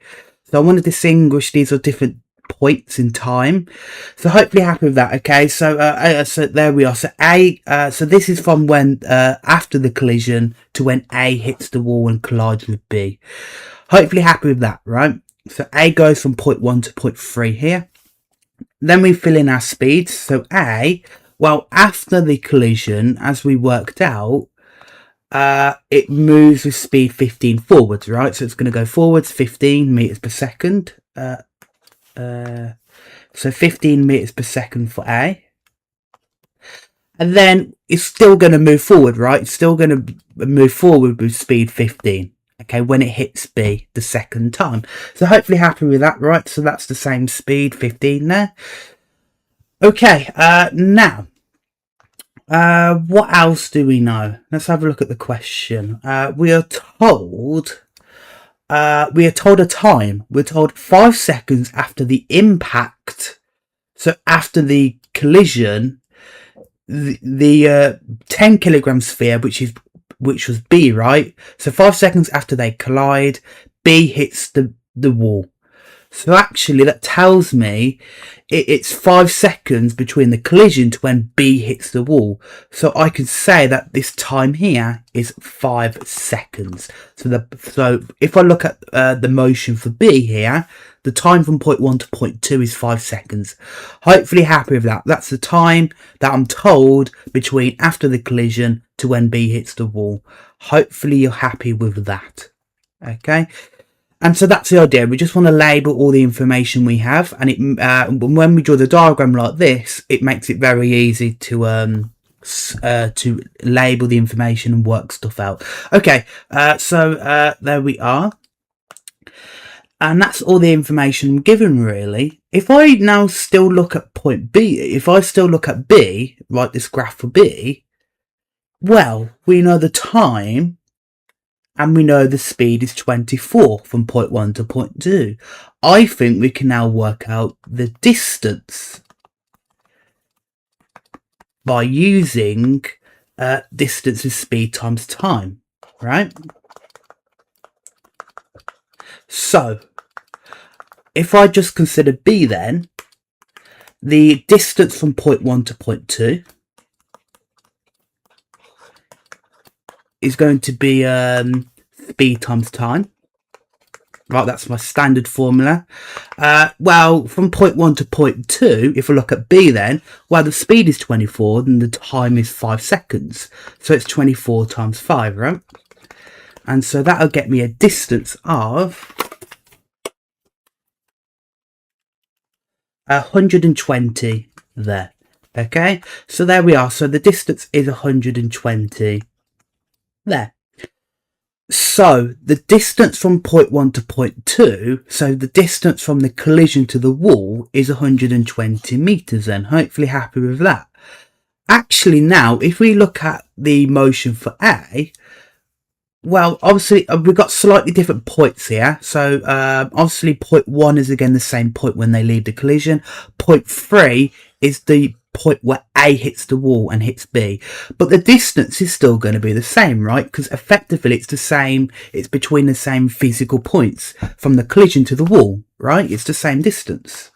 So I want to distinguish these are different points in time. So hopefully happy with that, okay? So so there we are. So A, so this is from when after the collision to when A hits the wall and collides with B. Hopefully happy with that, right? So A goes from point 1 to point 3 here. Then we fill in our speeds. So A, well, after the collision, as we worked out, it moves with speed 15 forwards, right? So it's going to go forwards 15 meters per second. So 15 meters per second for A. And then it's still going to move forward, right? It's still going to move forward with speed 15. Okay, when it hits B the second time. So hopefully happy with that, right? So that's the same speed, 15 there. Okay, now, what else do we know? Let's have a look at the question. We are told a time. We're told 5 seconds after the impact. So after the collision, the 10 kilogram sphere, which was B, right? So 5 seconds after they collide, B hits the wall. So actually that tells me it's 5 seconds between the collision to when B hits the wall. So I can say that this time here is 5 seconds. So if I look at the motion for B here, the time from point 1 to point 2 is 5 seconds. Hopefully happy with that. That's the time that I'm told between after the collision to when B hits the wall. Hopefully you're happy with that. Okay. And so that's the idea. We just want to label all the information we have, and when we draw the diagram like this, it makes it very easy to label the information and work stuff out. Okay, so there we are, and that's all the information given really. If I now still look at point B, if I still look at B, write this graph for B, well, we know the time. And we know the speed is 24 from point 1 to point 2. I think we can now work out the distance by using distance is speed times time, right? So, if I just consider B then, the distance from point 1 to point 2 is going to be speed times time. Right, that's my standard formula. Well, from point 1 to point 2, if we look at B then, well, the speed is 24 and the time is 5 seconds. So it's 24 times 5, right? And so that'll get me a distance of 120 there. Okay, so there we are. So the distance is 120 there. So the distance from point 1 to point 2, so the distance from the collision to the wall is 120 meters then. Hopefully happy with that. Actually now, if we look at the motion for A, well, obviously we've got slightly different points here. So obviously point 1 is again the same point when they leave the collision. Point 3 is the point where A hits the wall and hits B, but the distance is still going to be the same, right? Because effectively it's the same, it's between the same physical points from the collision to the wall, right? It's the same distance.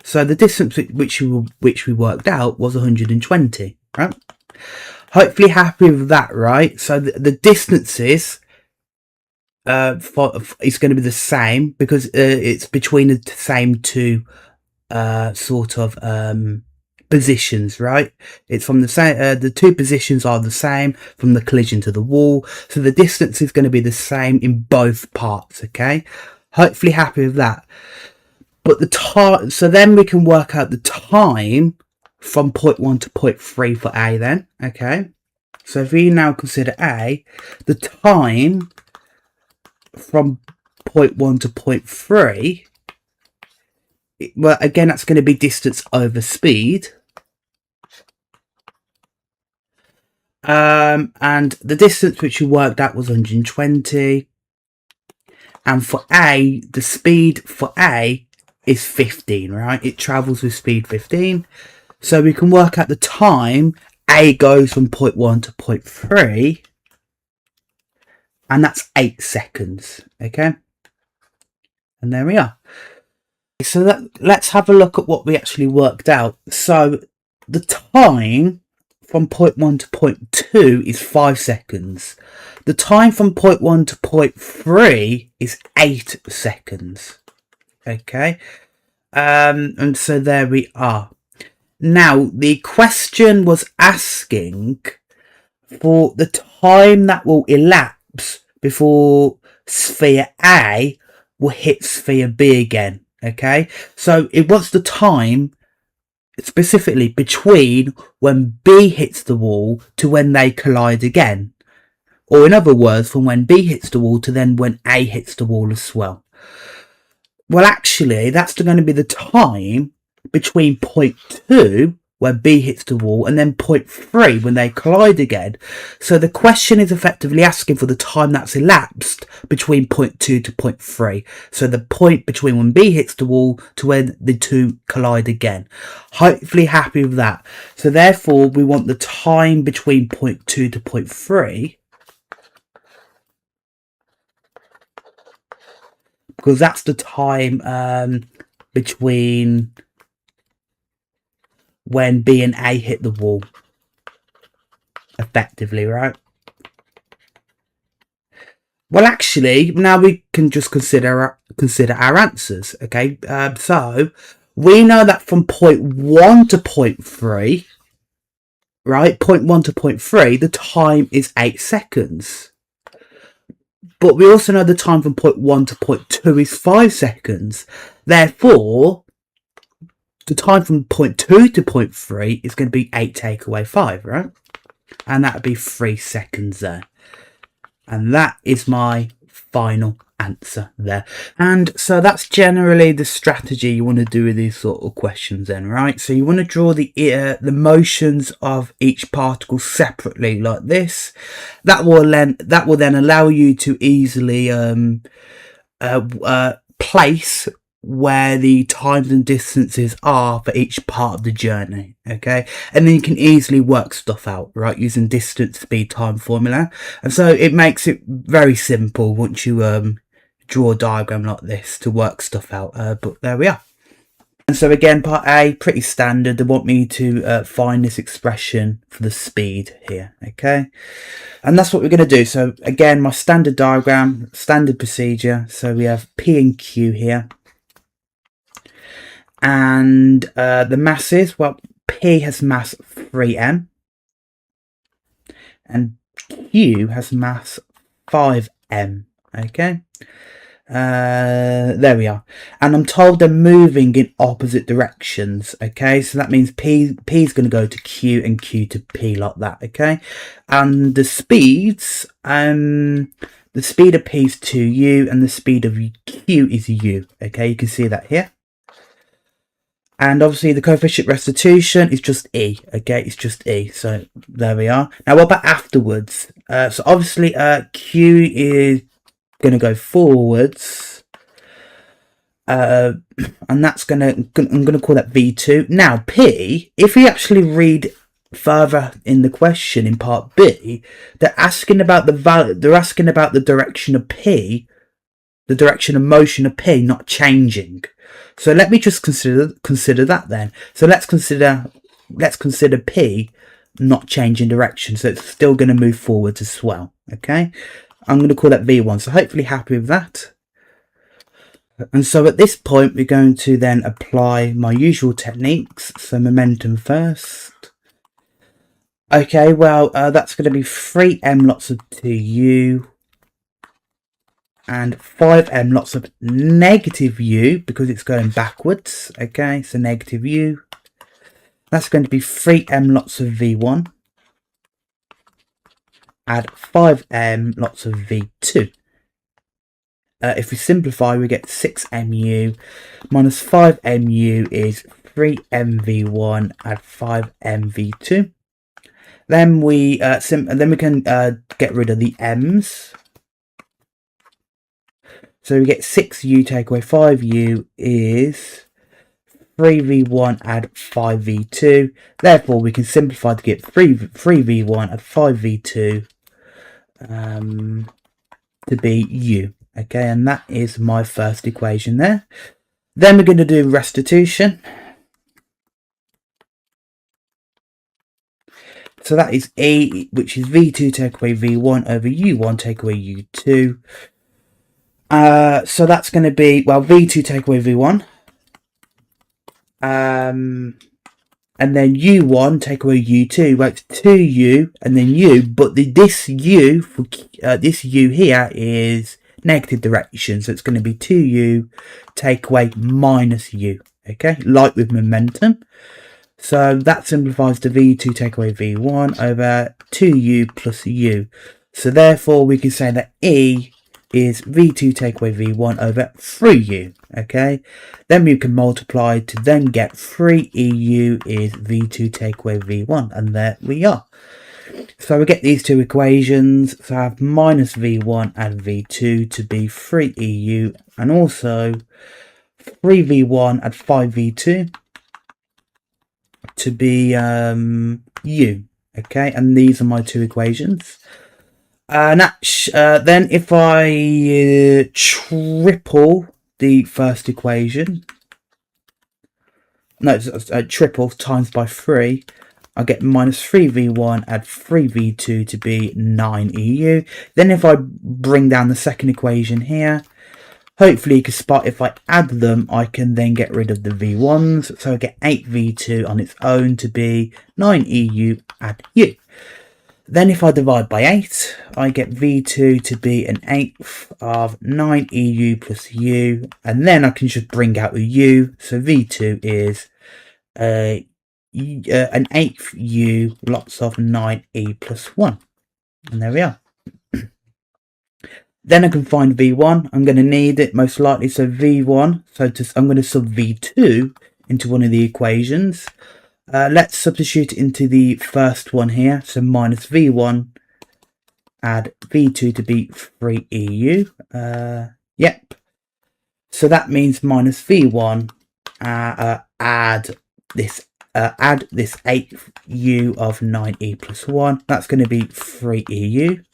So the distance which we worked out was 120, right? Hopefully happy with that, right? So the distances is going to be the same because it's between the same two sort of positions, right? It's from the same, the two positions are the same from the collision to the wall, so the distance is going to be the same in both parts. Okay, hopefully happy with that. But the time, so then we can work out the time from point 1 to point 3 for A then. Okay, so if we now consider A, the time from point 1 to point 3, well, again, that's going to be distance over speed. And the distance which we worked out was 120. And for A, the speed for A is 15, right? It travels with speed 15. So we can work out the time A goes from point 1 to point 3. And that's 8 seconds, okay? And there we are. So let's have a look at what we actually worked out. So the time from point 1 to point 2 is 5 seconds. The time from point 1 to point 3 is 8 seconds. Okay. And so there we are. Now, the question was asking for the time that will elapse before sphere A will hit sphere B again. Okay. So it wants the time specifically between when B hits the wall to when they collide again. Or in other words, from when B hits the wall to then when A hits the wall as well. Well, actually, that's going to be the time between point 2, where B hits the wall, and then point 3, when they collide again. So the question is effectively asking for the time that's elapsed between point 2 to point 3. So the point between when B hits the wall to when the two collide again. Hopefully happy with that. So therefore, we want the time between point 2 to point 3. Because that's the time between when B and A hit the wall, effectively, right? Well, actually, now we can just consider our answers, okay? So we know that from point 1 to point 3, right? Point 1 to point 3, the time is 8 seconds. But we also know the time from point 1 to point 2 is 5 seconds. Therefore, the time from point 2 to point 3 is going to be 8 take away 5, right? And that would be 3 seconds there. And that is my final answer there. And so that's generally the strategy you want to do with these sort of questions then, right? So you want to draw the motions of each particle separately like this. That will then allow you to easily place where the times and distances are for each part of the journey, okay? And then you can easily work stuff out, right, using distance, speed, time formula. And so it makes it very simple once you draw a diagram like this to work stuff out. But there we are. And so again, part A, pretty standard. They want me to find this expression for the speed here, okay? And that's what we're going to do. So again, my standard diagram, standard procedure. So we have P and Q here. And the masses, well, P has mass 3m. And Q has mass 5m, okay? There we are. And I'm told they're moving in opposite directions, okay? So that means P is going to go to Q and Q to P like that, okay? And the speeds, the speed of P is 2u and the speed of Q is u, okay? You can see that here. And obviously the coefficient restitution is just E, okay? It's just E, so there we are. Now what about afterwards? So obviously Q is going to go forwards. And that's I'm going to call that V2. Now P, if we actually read further in the question in part B, they're asking about the direction of P, the direction of motion of P not changing. So let me just consider that then. So let's consider P not changing direction. So it's still going to move forwards as well. Okay. I'm going to call that V1. So hopefully happy with that. And so at this point, we're going to then apply my usual techniques. So momentum first. Okay, well, that's going to be 3m lots of 2u. And 5m lots of negative u, because it's going backwards. Okay, so negative u. That's going to be 3m lots of v1. Add 5m lots of v2. If we simplify, we get 6mu minus 5mu is 3mv1. Add 5mv2. Then we can get rid of the m's. So we get 6u take away 5u is 3v1 add 5v2. Therefore, we can simplify to get 3v1 add 5v2 to be u. Okay, and that is my first equation there. Then we're going to do restitution. So that is E, which is v2 take away v1 over u1 take away u2. So that's going to be, well, v2 take away v1. And then u1 take away u2. Well, it's 2u and then u, but this u for this u here is negative direction, so it's going to be 2u take away minus u. Okay, like with momentum. So that simplifies to v2 take away v1 over 2u plus u. So therefore we can say that E is v2 take away v1 over 3u. Okay, then we can multiply to then get 3eu is v2 take away v1, and there we are. So we get these two equations. So I have minus v1 and v2 to be 3eu, and also 3v1 and 5v2 to be u. Okay, and these are my two equations. Then if I triple the first equation, no, triple times by 3, I get minus 3v1 add 3v2 to be 9eu. Then if I bring down the second equation here, hopefully you can spot if I add them, I can then get rid of the v1s. So I get 8v2 on its own to be 9eu add u. Then if I divide by 8, I get v2 to be an eighth of 9eu plus u. And then I can just bring out a u. So v2 is an eighth u lots of 9e plus 1. And there we are. Then I can find v1. I'm going to need it most likely. So v1. So I'm going to sub v2 into one of the equations. Let's substitute it into the first one here. So minus v1 add v2 to be 3eu. Yep. So that means minus v1 add this 8th u of 9e plus 1. That's going to be 3eu.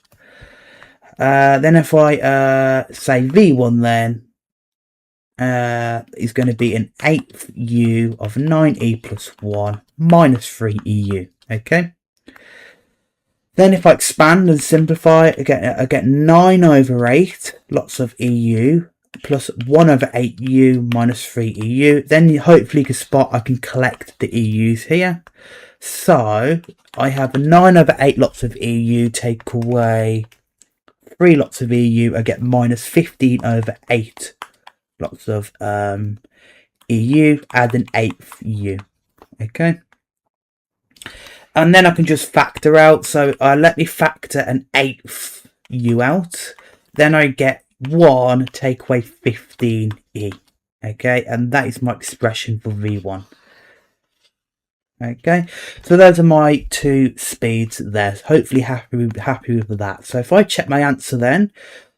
Then if I say v1 then is going to be an 8th u of 9e plus 1 minus 3eu. Okay. Then if I expand and simplify, I get 9 over 8 lots of eu plus 1 over 8u minus 3eu. Then hopefully you can spot I can collect the eu's here. So I have 9 over 8 lots of eu, take away 3 lots of eu, I get minus 15 over 8 lots of eu, add an 8th u. Okay. And then I can just factor out. So let me factor an 8th u out. Then I get 1 take away 15e. Okay. And that is my expression for v1. Okay. So those are my two speeds there. Hopefully happy with that. So if I check my answer then.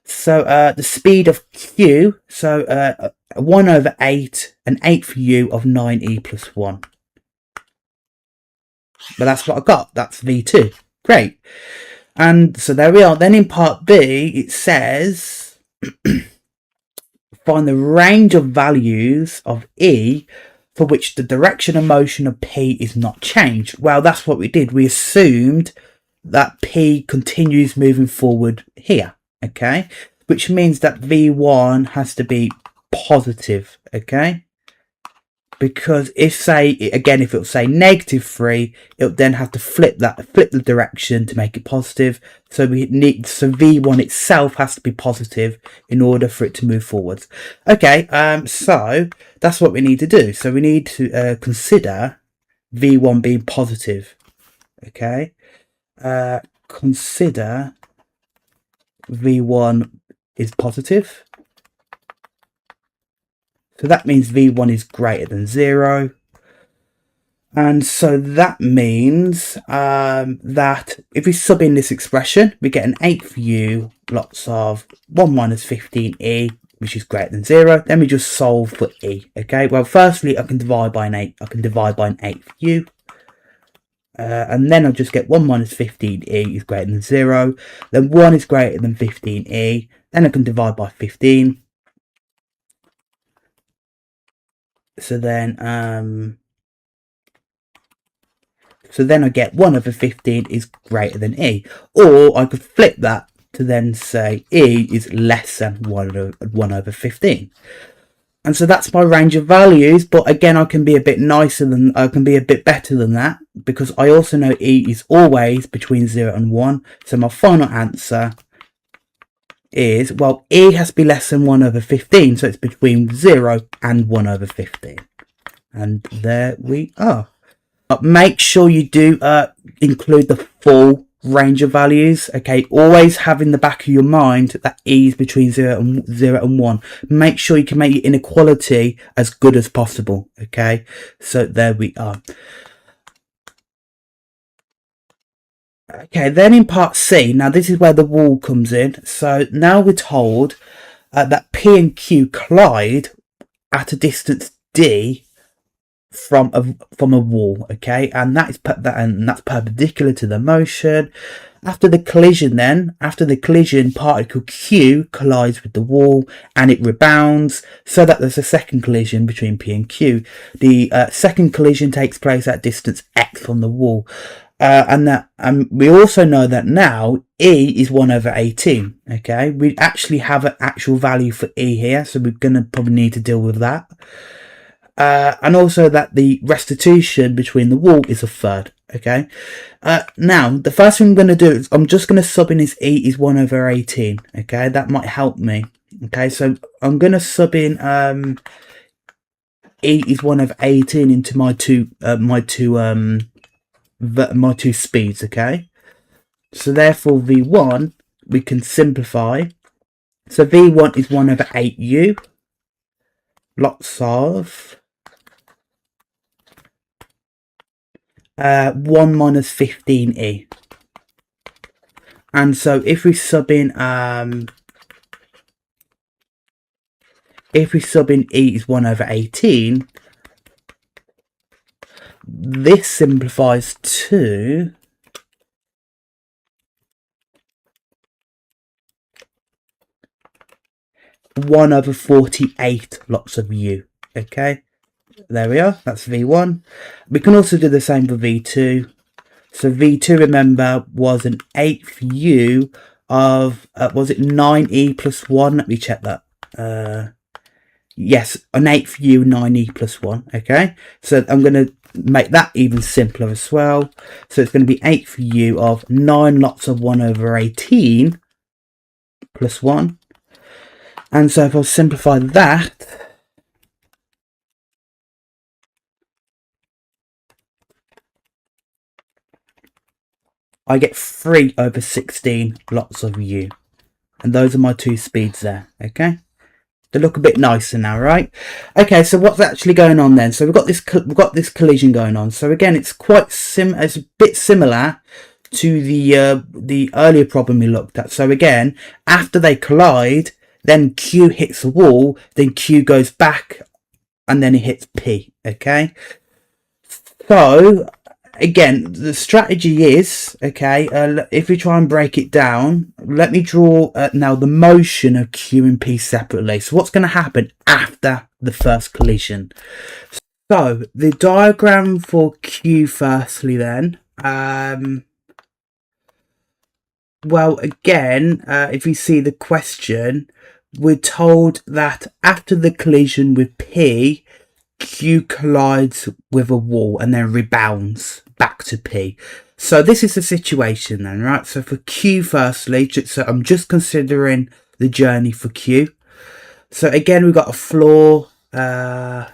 So the speed of q. So 1 over 8, an 8th u of 9e plus 1. But that's what I got. That's v2. Great. And so there we are. Then in part B, it says find the range of values of E for which the direction of motion of P is not changed. Well, that's what we did. We assumed that P continues moving forward here. Okay. Which means that V1 has to be positive. Okay. Because if it will say -3, it'll then have to flip the direction to make it positive. So V1 itself has to be positive in order for it to move forwards. Okay, so that's what we need to do. So we need to consider V1 being positive. Okay, consider V1 is positive. So that means V1 is greater than 0. And so that means that if we sub in this expression, we get an 8th u lots of 1 minus 15e, which is greater than 0. Then we just solve for e. Okay, well, firstly, I can divide by an 8. I can divide by an 8th u. And then I'll just get 1 minus 15e is greater than 0. Then 1 is greater than 15e. Then I can divide by 15. So then I get 1 over 15 is greater than e. Or I could flip that to then say e is less than 1 over 15. And so that's my range of values. But again, I can be a bit better than that, because I also know e is always between 0 and 1. So my final answer is, well, e has to be less than 1 over 15, so it's between 0 and 1 over 15. And there we are. But make sure you do include the full range of values. Okay, always have in the back of your mind that e is between 0 and 1. Make sure you can make your inequality as good as possible. Okay, so there we are. Okay, then in part C, now this is where the wall comes in. So now we're told that P and Q collide at a distance D from a wall. Okay, and that's perpendicular to the motion. After the collision, particle Q collides with the wall and it rebounds, so that there's a second collision between P and Q. The second collision takes place at distance x from the wall. And we also know that now E is 1 over 18. Okay, we actually have an actual value for E here, so we're going to probably need to deal with that. And also that the restitution between the wall is a third. Okay, now the first thing I'm going to do is I'm just going to sub in is E is 1 over 18. Okay, that might help me. Okay, so I'm going to sub in E is 1 over 18 into my two speeds. Okay, so therefore V1 we can simplify. So V1 is 1 over 8u lots of 1 minus 15e. And so if we sub in E is 1 over 18, this simplifies to 1 over 48 lots of u. Okay, there we are, that's V1. We can also do the same for V2. So V2, remember, was an 8th u of, was it 9e plus 1? Let me check that. Yes, an 8th u, 9e plus 1. Okay, so I'm going to make that even simpler as well. So it's going to be 8th u of 9 lots of 1 over 18 plus 1. And so if I simplify that, I get 3 over 16 lots of u. And those are my two speeds there. Okay, they look a bit nicer now, right? Okay, so what's actually going on then? So we've got this collision going on. So again, it's it's a bit similar to the earlier problem we looked at. So again, after they collide, then Q hits the wall, then Q goes back, and then it hits P. Okay, so again, the strategy is, okay, if we try and break it down, let me draw now the motion of Q and P separately. So what's going to happen after the first collision? So the diagram for Q firstly then, well, again, if you see the question, we're told that after the collision with P, Q collides with a wall and then rebounds back to P. So this is the situation then, right? So for Q firstly, so I'm just considering the journey for Q. So again, we've got a floor, like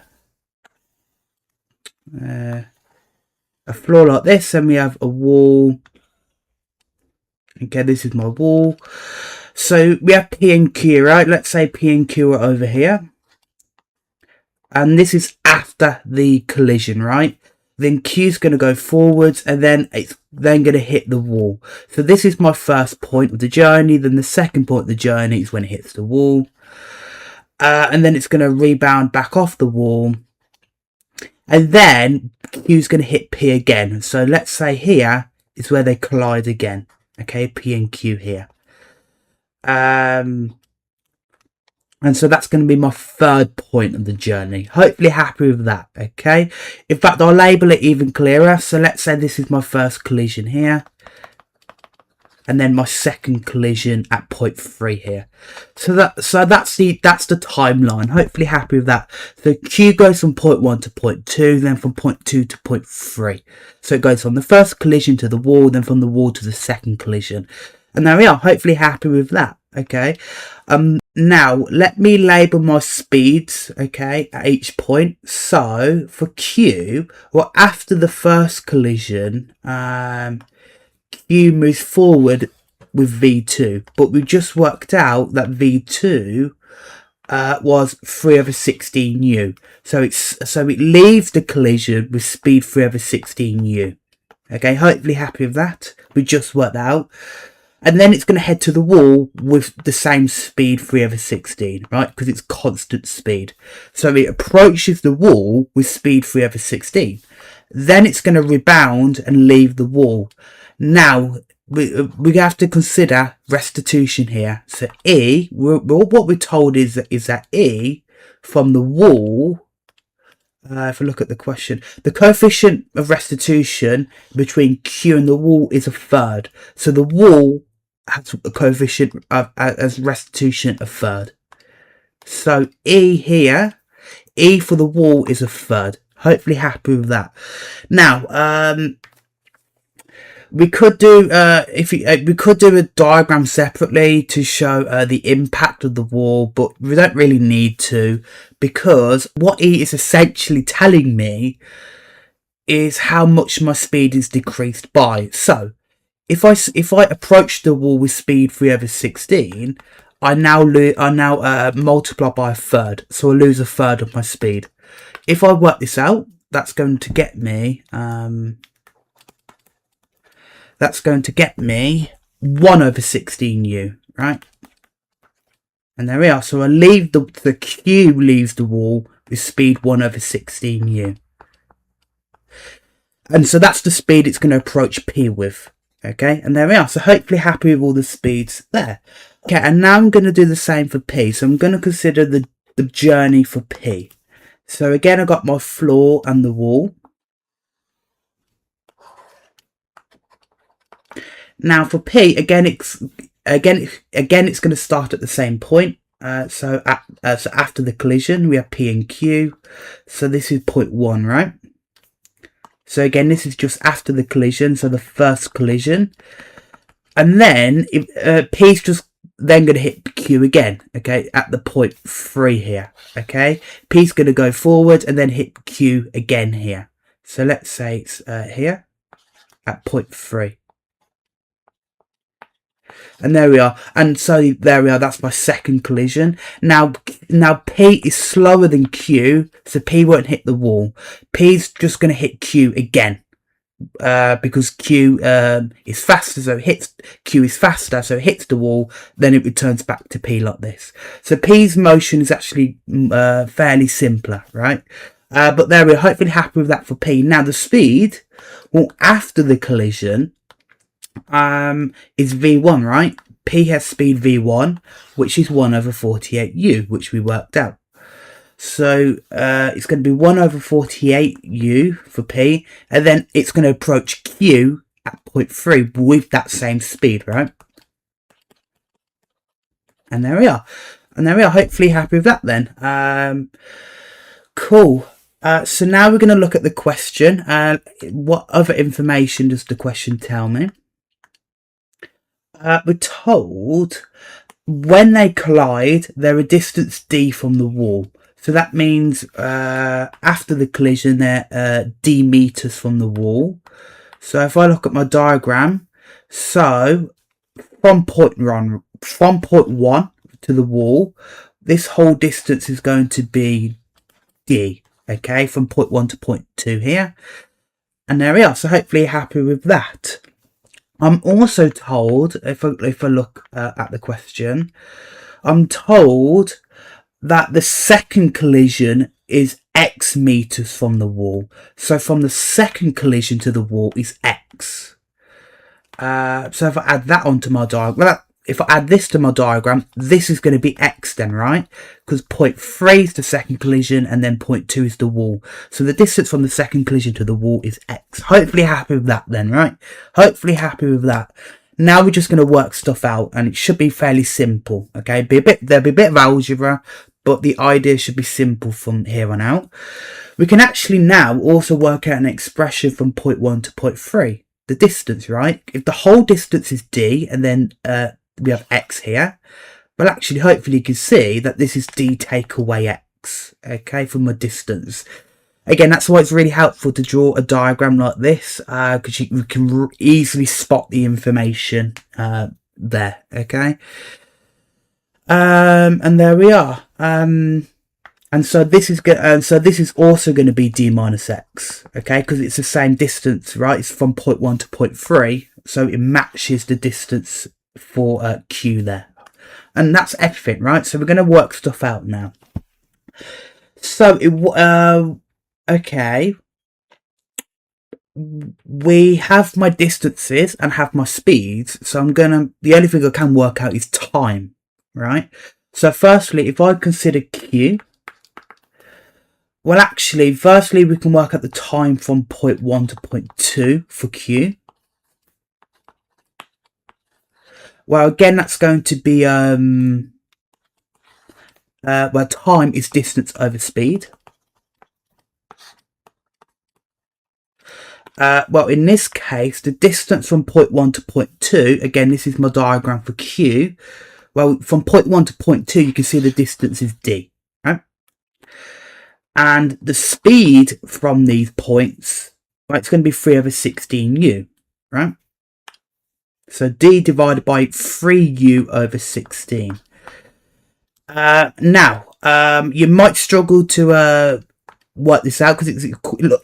this, and we have a wall. Okay, this is my wall. So we have P and Q, right? Let's say P and Q are over here. And this is after the collision, right? Then Q's going to go forwards, and then it's then going to hit the wall. So this is my first point of the journey. Then the second point of the journey is when it hits the wall. And then it's going to rebound back off the wall. And then Q's going to hit P again. So let's say here is where they collide again. Okay, P and Q here. And so that's going to be my third point of the journey. Hopefully happy with that, okay? In fact, I'll label it even clearer. So let's say this is my first collision here. And then my second collision at point 3 here. So that's the timeline. Hopefully happy with that. So Q goes from point 1 to point 2, then from point 2 to point 3. So it goes from the first collision to the wall, then from the wall to the second collision. And there we are. Hopefully happy with that, okay? Now, let me label my speeds, okay, at each point. So, for Q, well, after the first collision, Q moves forward with V2. But we just worked out that V2 was 3/16u. So it leaves the collision with speed 3/16u. Okay, hopefully happy with that. We just worked that out. And then it's going to head to the wall with the same speed 3/16, right? Because it's constant speed. So it approaches the wall with speed 3/16. Then it's going to rebound and leave the wall. Now, we have to consider restitution here. So E, what we're told is that E from the wall, if I look at the question, the coefficient of restitution between Q and the wall is a third. So the wall has a coefficient of as restitution a third. So E here, E for the wall is a third. Hopefully happy with that. Now, we could do we could do a diagram separately to show the impact of the wall, but we don't really need to, because what E is essentially telling me is how much my speed is decreased by. So if I approach the wall with speed 3/16, I now multiply by a third, so I lose a third of my speed. If I work this out, that's going to get me 1/16u, right? And there we are. So I leave the Q leaves the wall with speed 1/16u. And so that's the speed it's going to approach P with. Okay, and there we are. So hopefully happy with all the speeds there. Okay, and now I'm going to do the same for P. So I'm going to consider the journey for P. So again, I got my floor and the wall. Now for P, again it's going to start at the same point. So after the collision, we have P and Q. So this is point 1, right? So again, this is just after the collision, so the first collision. And then P is just then going to hit Q again, okay, at the point 3 here, okay? P is going to go forward and then hit Q again here. So let's say it's here at point 3. And there we are. And so there we are. That's my second collision. Now P is slower than Q, so P won't hit the wall. P's just going to hit Q again, because Q is faster, so it hits Q is faster, so it hits the wall. Then it returns back to P like this. So P's motion is actually fairly simpler, right? But there we are. Hopefully happy with that for P. Now the speed, well, after the collision, is V1, right? P has speed V1, which is 1/48u, which we worked out. So it's going to be 1/48u for P, and then it's going to approach Q at point 3 with that same speed, right? And there we are. And there we are. Hopefully happy with that then. Cool. So now we're going to look at the question. What other information does the question tell me? We're told when they collide, they're a distance d from the wall. So that means after the collision, they're d meters from the wall. So if I look at my diagram, so from point 1 to the wall, this whole distance is going to be d. Okay, from point 1 to point 2 here. And there we are. So hopefully happy with that. I'm also told, if I look at the question, I'm told that the second collision is x meters from the wall. So from the second collision to the wall is x. So if I add that onto my diagram, if I add this to my diagram, this is going to be x then, right? Because point 3 is the second collision and then point 2 is the wall. So the distance from the second collision to the wall is x. Hopefully happy with that then, right? Hopefully happy with that. Now we're just going to work stuff out, and it should be fairly simple, okay? There'll be a bit of algebra, but the idea should be simple from here on out. We can actually now also work out an expression from point 1 to point 3. The distance, right? If the whole distance is d, and then we have x here, Well, actually, hopefully you can see that this is d take away x, okay, from a distance. Again, that's why it's really helpful to draw a diagram like this, because you can easily spot the information there, okay. And there we are. And so this is also going to be d minus x, okay, because it's the same distance, right? It's from point 1 to point 3, so it matches the distance for q there. And that's everything, right? So we're going to work stuff out now. So, okay. We have my distances and have my speeds. So the only thing I can work out is time, right? So firstly, if I consider q, well, actually, firstly, we can work out the time from point 1 to point 2 for q. Well, again, that's going to be, well, time is distance over speed. Well, in this case, the distance from point 1 to point 2, again, this is my diagram for q. Well, from point 1 to point 2, you can see the distance is d, right? And the speed from these points, well, it's going to be 3 over 16u, right? So d divided by 3u over 16. Now, you might struggle to work this out because it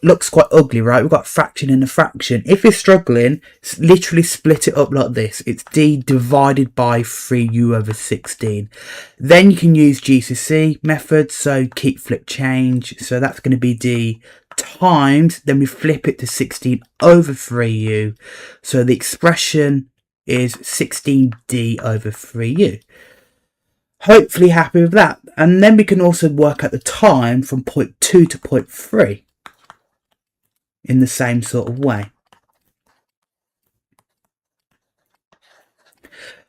looks quite ugly, right? We've got a fraction and a fraction. If you're struggling, literally split it up like this. It's d divided by 3u over 16. Then you can use GCSE method, so keep, flip, change. So that's going to be d times, then we flip it to 16 over 3u. So the expression is 16d over 3u. Hopefully happy with that. And then we can also work out the time from point 2 to point 3 in the same sort of way.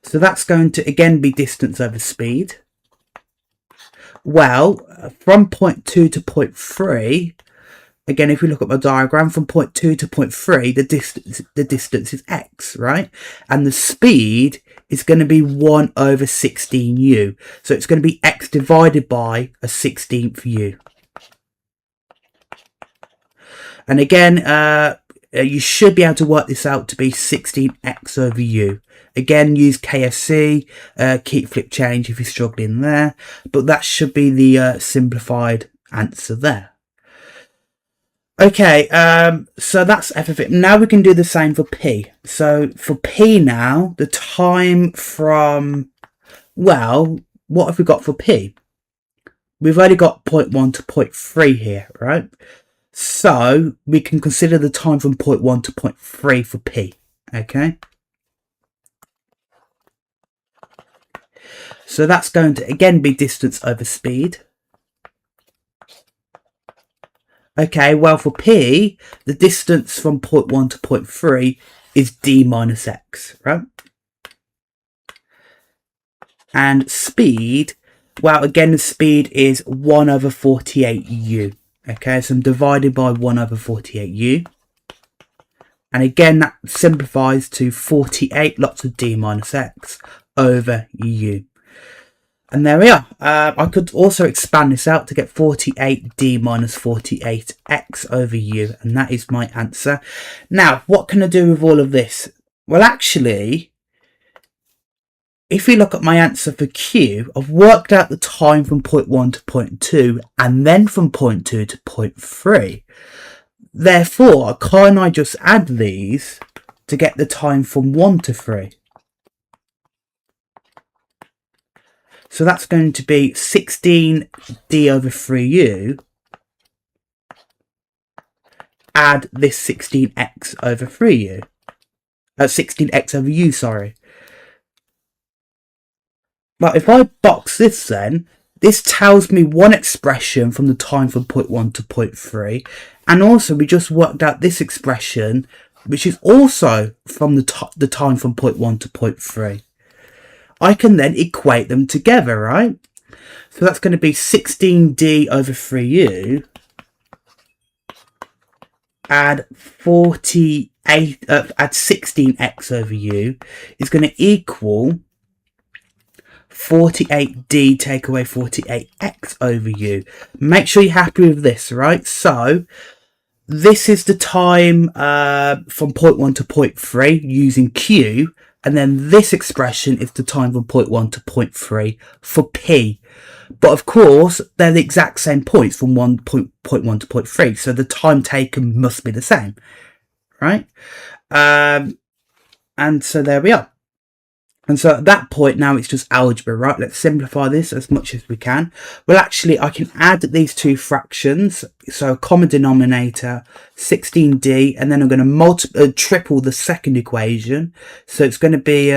So that's going to again be distance over speed. Well, from point 2 to point 3, again, if we look at my diagram, from point 2 to point 3, the distance is x, right? And the speed is going to be 1 over 16u. So it's going to be x divided by a 16th u. And again, you should be able to work this out to be 16x over u. Again, use KFC, keep, flip, change if you're struggling there. But that should be the simplified answer there. Okay, so that's everything. Now we can do the same for P. So for P now, the time from, well, what have we got for P? We've only got point 1 to point 3 here, right? So we can consider the time from point 1 to point 3 for P, okay? So that's going to, again, be distance over speed. Okay, well, for P, the distance from point 1 to point 3 is d minus x, right? And speed, well, again, the speed is 1 over 48u. Okay, so I'm divided by 1 over 48u. And again, that simplifies to 48 lots of d minus x over u. And there we are. I could also expand this out to get 48d minus 48x over u. And that is my answer. Now, what can I do with all of this? Well, actually, if you look at my answer for Q, I've worked out the time from point 1 to point 2 and then from point 2 to point 3. Therefore, can't I just add these to get the time from 1 to 3? So that's going to be 16d over 3u, add this 16x over 3u. 16x over u, sorry. But if I box this then, this tells me one expression from the time from point 1 to point 3. And also we just worked out this expression, which is also from the time from point 1 to point 3. I can then equate them together, right? So that's going to be 16d over 3u, add 16x over u is going to equal 48d take away 48x over u. Make sure you're happy with this, right? So this is the time from point 1 to point 3 using q, and then this expression is the time from point 1 to point 3 for p. But of course, they're the exact same points from point 1 to point 3, so the time taken must be the same, right? And so there we are. And so at that point now it's just algebra, right? Let's simplify this as much as we can. Well, actually, I can add these two fractions. So common denominator, 16d, and then I'm going to triple the second equation. So it's going to be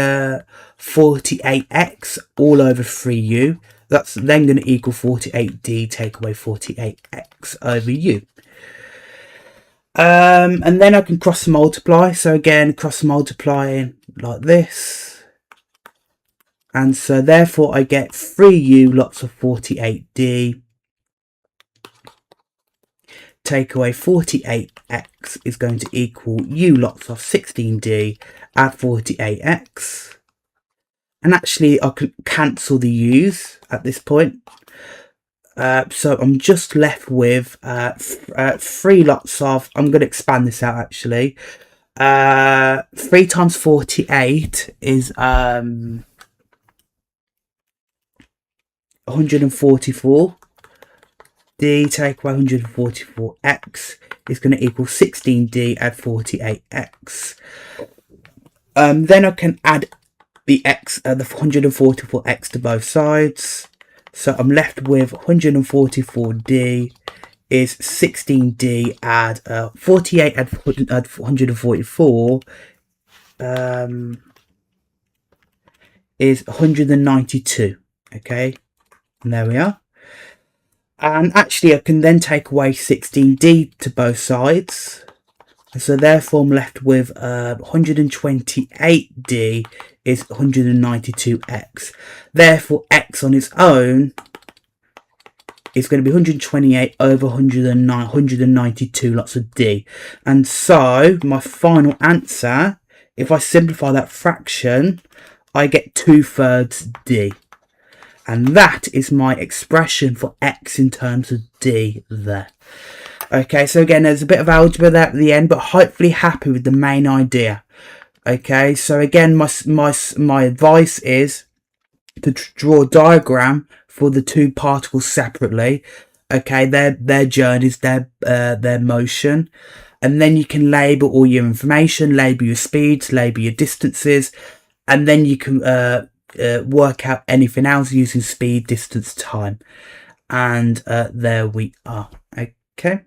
48x all over 3u. That's then going to equal 48d take away 48x over u. And then I can cross multiply. So again, cross multiplying like this. And so therefore I get 3u lots of 48d take away 48x is going to equal u lots of 16d add 48x. And actually I can cancel the u's at this point. So I'm just left with 3 lots of, I'm going to expand this out actually. 3 times 48 is 144. D take away 144x is going to equal 16d add 48x. Then I can add the x, the 144x to both sides. So I'm left with 144d is 16d add 48 add 144 is 192. Okay. And there we are. And actually I can then take away 16d to both sides. So therefore I'm left with 128d is 192x. Therefore x on its own is going to be 128 over 192 lots of d. And so my final answer, if I simplify that fraction, I get 2/3 d. And that is my expression for x in terms of d there. Okay, so again, there's a bit of algebra there at the end, but hopefully happy with the main idea. Okay, so again, my advice is to draw a diagram for the two particles separately. Okay, their journeys, their motion. And then you can label all your information, label your speeds, label your distances, and then you can work out anything else using speed, distance, time, and there we are. Okay.